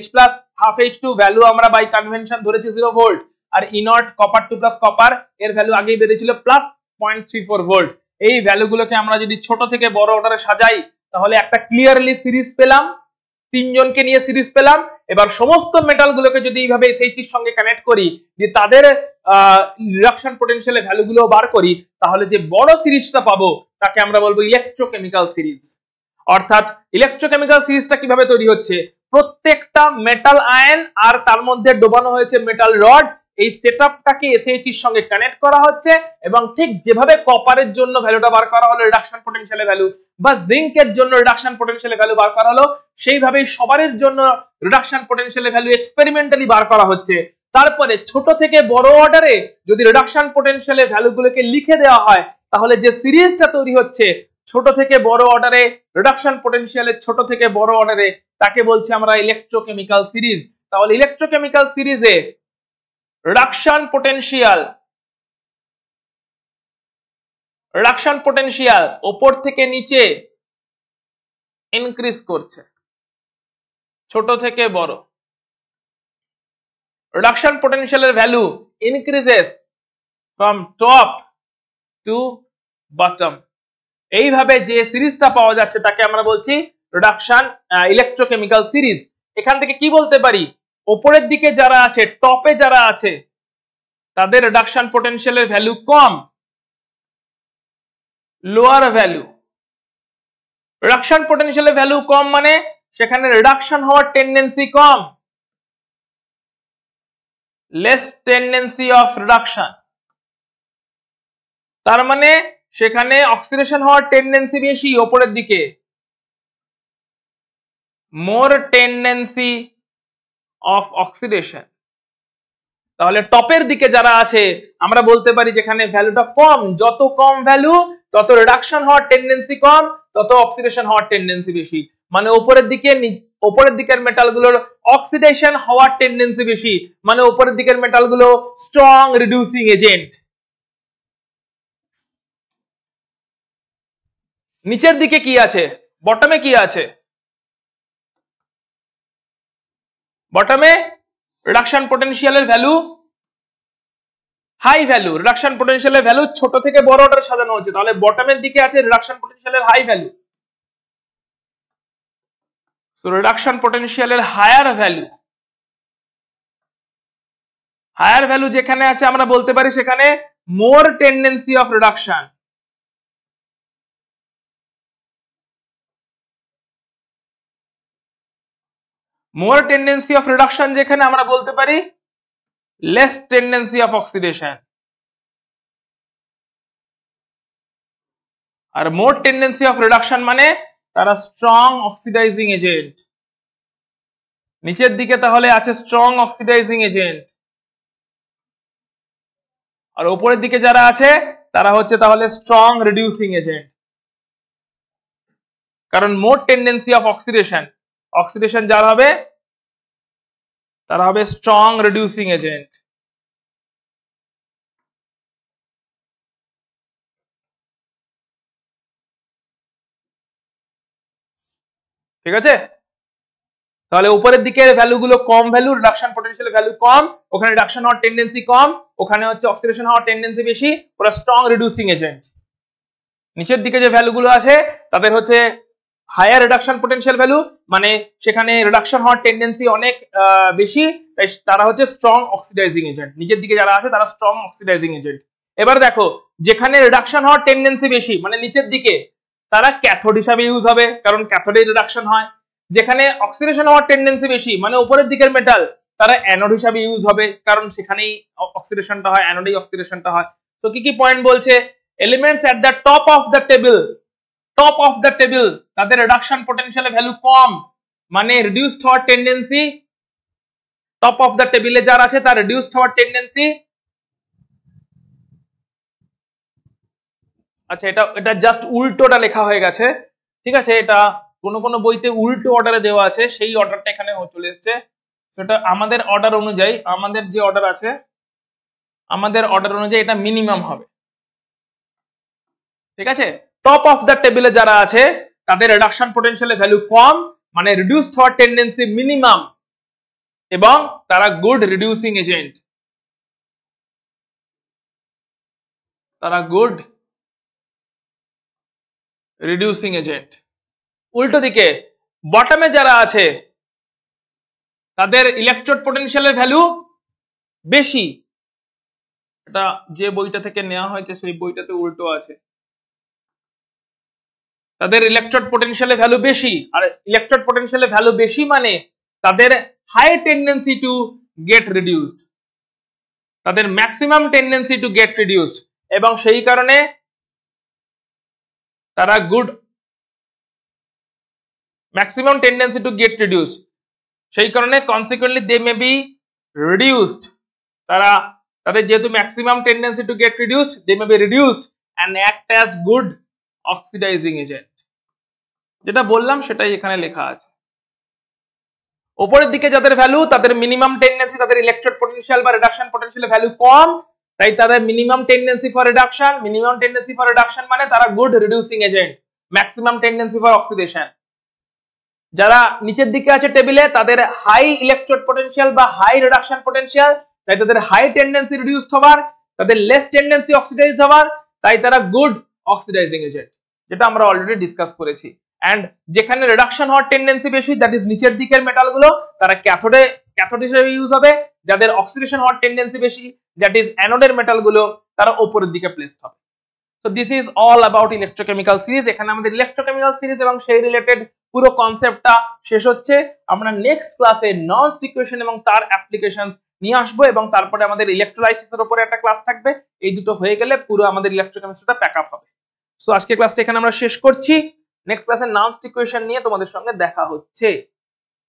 H plus half H2 value আমরা বাই কনভেনশন ধরেছি 0 ভোল্ট, আর E naught copper 2 plus copper এর ভ্যালু আগেই বেরিয়েছিল প্লাস 0.34 ভোল্ট। এই ভ্যালুগুলোকে আমরা যদি ছোট থেকে বড় অর্ডারে সাজাই তাহলে একটা ক্লিয়ারলি সিরিজ পেলাম, তিনজনকে নিয়ে সিরিজ পেলাম। এবার সমস্ত মেটালগুলোকে যদি এইভাবে এসএইচের সঙ্গে কানেক্ট করি, যে তাদের রিডাকশন পোটেনশিয়ালের ভ্যালুগুলো বার করি, তাহলে যে বড় সিরিজটা পাবো তাকে আমরা বলবো ইলেকট্রোকেমিক্যাল সিরিজ। অর্থাৎ ইলেকট্রোকেমিক্যাল সিরিজটা কিভাবে তৈরি হচ্ছে? প্রত্যেকটা মেটাল আয়ন আর তার মধ্যে ডোবানো হয়েছে মেটাল রড, এই সেটআপটাকে এসএইচের সঙ্গে কানেক্ট করা হচ্ছে এবং ঠিক যেভাবে কপারের জন্য ভ্যালুটা বার করা হলো রিডাকশন পোটেনশিয়ালের ভ্যালু, বা জিঙ্কের জন্য রিডাকশন পোটেনশিয়ালের ভ্যালু বার করা হলো, সেইভাবেই সবারের জন্য রিডাকশন পোটেনশিয়ালের ভ্যালু এক্সপেরিমেন্টালি বার করা হচ্ছে। তারপরে ছোট থেকে বড় অর্ডারে যদি রিডাকশন পোটেনশিয়ালের ভ্যালুগুলোকে লিখে দেওয়া হয় তাহলে যে সিরিজটা তৈরি হচ্ছে ছোট থেকে বড় অর্ডারে রিডাকশন পোটেনশিয়ালের ছোট থেকে বড় অর্ডারে, তাকে বলছি আমরা ইলেকট্রোকেমিক্যাল সিরিজ। তাহলে ইলেকট্রোকেমিক্যাল সিরিজে রিডাকশন পোটেনশিয়াল উপর থেকে নিচে ইনক্রিজ করছে, ছোট থেকে বড়। রিডাকশন পোটেনশিয়ালের value increases from top to bottom. এইভাবে যে সিরিজটা পাওয়া যাচ্ছে তাকে আমরা বলছি রিডাকশন ইলেকট্রোকেমিক্যাল সিরিজ। এখান থেকে কি বলতে পারি? উপরের দিকে যারা আছে, টপে যারা আছে, তাদের রিডাকশন পোটেনশিয়ালের ভ্যালু কম, লোয়ার ভ্যালু। রিডাকশন পোটেনশিয়ালের ভ্যালু কম মানে সেখানে রিডাকশন হওয়ার tendency com, less tendency of reduction. তার মানে সেখানে অক্সিডেশন হওয়ার টেন্ডেন্সি বেশি উপরের দিকে, মোর টেন্ডেন্সি অফ অক্সিডেশন। তাহলে টপের দিকে যারা আছে আমরা বলতে পারি যেখানে ভ্যালুটা কম, যত কম ভ্যালু তত রিডাকশন হওয়ার টেন্ডেন্সি কম, তত অক্সিডেশন হওয়ার টেন্ডেন্সি বেশি। মানে উপরের দিকের মেটালগুলোর অক্সিডেশন হওয়ার টেন্ডেন্সি বেশি, মানে উপরের দিকের মেটালগুলো স্ট্রং রিডিউসিং এজেন্ট। নিচের দিকে কি আছে, বটমে কি আছে? বটমে রিডাকশন পটেনশিয়ালের ভ্যালু হাই ভ্যালু, রিডাকশন পটেনশিয়ালের ভ্যালু ছোট থেকে বড় অর্ডারে সাজানো হচ্ছে, তাহলে বটমের দিকে আছে রিডাকশন পটেনশিয়ালের হাই ভ্যালু। সো রিডাকশন পটেনশিয়ালের হায়ার ভ্যালু যেখানে আছে আমরা বলতে পারি সেখানে more tendency of reduction. More tendency of reduction যেখানে আমরা বলতে পারি লেস টেন্ডেন্সি অফ অক্সিডেশন। আর মোর টেন্ডেন্সি অফ রিডাকশন মানে তারা স্ট্রং অক্সিডাইজিং এজেন্ট। নিচের দিকে তাহলে আছে স্ট্রং অক্সিডাইজিং এজেন্ট, আর উপরের দিকে যারা আছে তারা হচ্ছে তাহলে স্ট্রং রিডিউসিং এজেন্ট। কারণ মোর টেন্ডেন্সি অফ অক্সিডেশন যারা হবে তারা হবে স্ট্রং রিডিউসিং এজেন্ট। ঠিক আছে, তাহলে উপরের দিকে ভ্যালুগুলো কম ভ্যালু, রিডাকশন পটেনশিয়াল ভ্যালু কম, ওখানে রিডাকশন হওয়ার টেন্ডেন্সি কম, ওখানে হচ্ছে অক্সিডেশন হওয়ার টেন্ডেন্সি বেশি, ওরা স্ট্রং রিডিউসিং এজেন্ট। নিচের দিকে যে ভ্যালুগুলো আছে তাদের হচ্ছে হায়ার রিডাকশন পটেনশিয়াল ভ্যালু, মানে সেখানে রিডাকশন হওয়ার টেন্ডেন্সি অনেক বেশি, তাই তারা হচ্ছে স্ট্রং অক্সিডাইজিং এজেন্ট। নিচের দিকে যারা আছে তারা স্ট্রং অক্সিডাইজিং এজেন্ট। এবার দেখো যেখানে রিডাকশন হওয়ার টেন্ডেন্সি বেশি মানে নিচের দিকে, তারা ক্যাথোড হিসাবে ইউজ হবে, কারণ ক্যাথোডে রিডাকশন হয়। যেখানে অক্সিডেশন হওয়ার টেন্ডেন্সি বেশি মানে উপরের দিকের মেটাল, তারা অ্যানোড হিসাবে ইউজ হবে, কারণ সেখানেই অক্সিডেশনটা হয়, অ্যানোডেই অক্সিডেশনটা হয়। তো কি পয়েন্ট বলছে, elements at the top of the table তাদের রিডাকশন পটেনশিয়ালের ভ্যালু কম, মানে রিডিউসড হওয়ার টেন্ডেন্সি, টপ অফ দ্য টেবিলে যারা আছে তার রিডিউসড হওয়ার টেন্ডেন্সি। আচ্ছা, এটা জাস্ট উল্টোটা লেখা হয়ে গেছে, ঠিক আছে, এটা কোন বইতে উল্টো অর্ডারে দেওয়া আছে, সেই অর্ডারটা এখানে চলে এসেছে। সেটা আমাদের অর্ডার অনুযায়ী, আমাদের যে অর্ডার আছে আমাদের অর্ডার অনুযায়ী এটা মিনিমাম হবে। ঠিক আছে, টপ অফ দ্য টেবিলে যারা আছে তাদের রিডাকশন পটেনশিয়ালের ভ্যালু কম, মানে রিডিউসড হওয়ার টেন্ডেন্সি মিনিমাম, এবং তারা গুড রিডিউসিং এজেন্ট। উল্টো দিকে বটমে যারা আছে তাদের ইলেকট্রোড পটেনশিয়ালের ভ্যালু বেশি। এটা যে বইটা থেকে নেওয়া হয়েছে সেই বইটাতে উল্টো আছে, তাদের ইলেকট্রোড পটেনশিয়ালের ভ্যালু বেশি। আর ইলেকট্রোড পটেনশিয়ালের ভ্যালু বেশি মানে তাদের high tendency to get reduced, তাদের maximum tendency to get reduced, এবং সেই কারণে তারা good maximum tendency to get reduced, সেই কারণে consequently they may be reduced. তাদের যেহেতু maximum tendency to get reduced, they may be reduced and act as good oxidising agent. যেটা বললাম সেটাই এখানে লেখা আছে। উপরের দিকে যাদের ভ্যালু, তাদের মিনিমাম টেন্ডেন্সি, তাদের ইলেকট্রোড পটেনশিয়াল বা রিডাকশন পটেনশিয়ালের ভ্যালু কম, তাই তাদের মিনিমাম টেন্ডেন্সি ফর রিডাকশন মানে তারা good reducing agent, maximum tendency for oxidation. যারা নিচের দিকে আছে টেবিলে তাদের হাই ইলেকট্রোড পটেনশিয়াল বা হাই রিডাকশন পটেনশিয়াল, তাই তাদের হাই টেন্ডেন্সি রিডিউসড হবার, তাদের লেস টেন্ডেন্সি অক্সিডাইজড হবার, তাই তারা গুড অক্সিডাইজিং এজেন্ট, যেটা আমরা অলরেডি ডিসকাস করেছি। এন্ড যেখানে রিডাকশন হওয়ার টেন্ডেন্সি বেশি, দ্যাট ইজ নিচের দিকের মেটালগুলো, তারা ক্যাথোড হিসেবে ইউজ হবে। যাদের অক্সিডেশন হওয়ার টেন্ডেন্সি বেশি, দ্যাট ইজ অ্যানোডের মেটালগুলো, তারা উপরের দিকে প্লেসড হবে। So this is all about electrochemical series. এখানে আমাদের ইলেকট্রোকেমিক্যাল সিরিজ এবং সেই রিলেটেড পুরো কনসেপ্টটা শেষ হচ্ছে। আমরা নেক্সট ক্লাসে ননস্ট ইকুয়েশন এবং তার অ্যাপ্লিকেশনস নিয়ে আসবো, এবং তারপরে আমাদের ইলেকট্রোলাইসিসের উপরে একটা ক্লাস থাকবে। এই দুটো হয়ে গেলে পুরো আমাদের ইলেকট্রোকেমিস্ট্রিটা প্যাক আপ হবে। সো আজকের ক্লাসটা এখানে আমরা শেষ করছি। নেক্সট ক্লাসে ননস্ট ইকুয়েশন নিয়ে তোমাদের সঙ্গে দেখা হচ্ছে।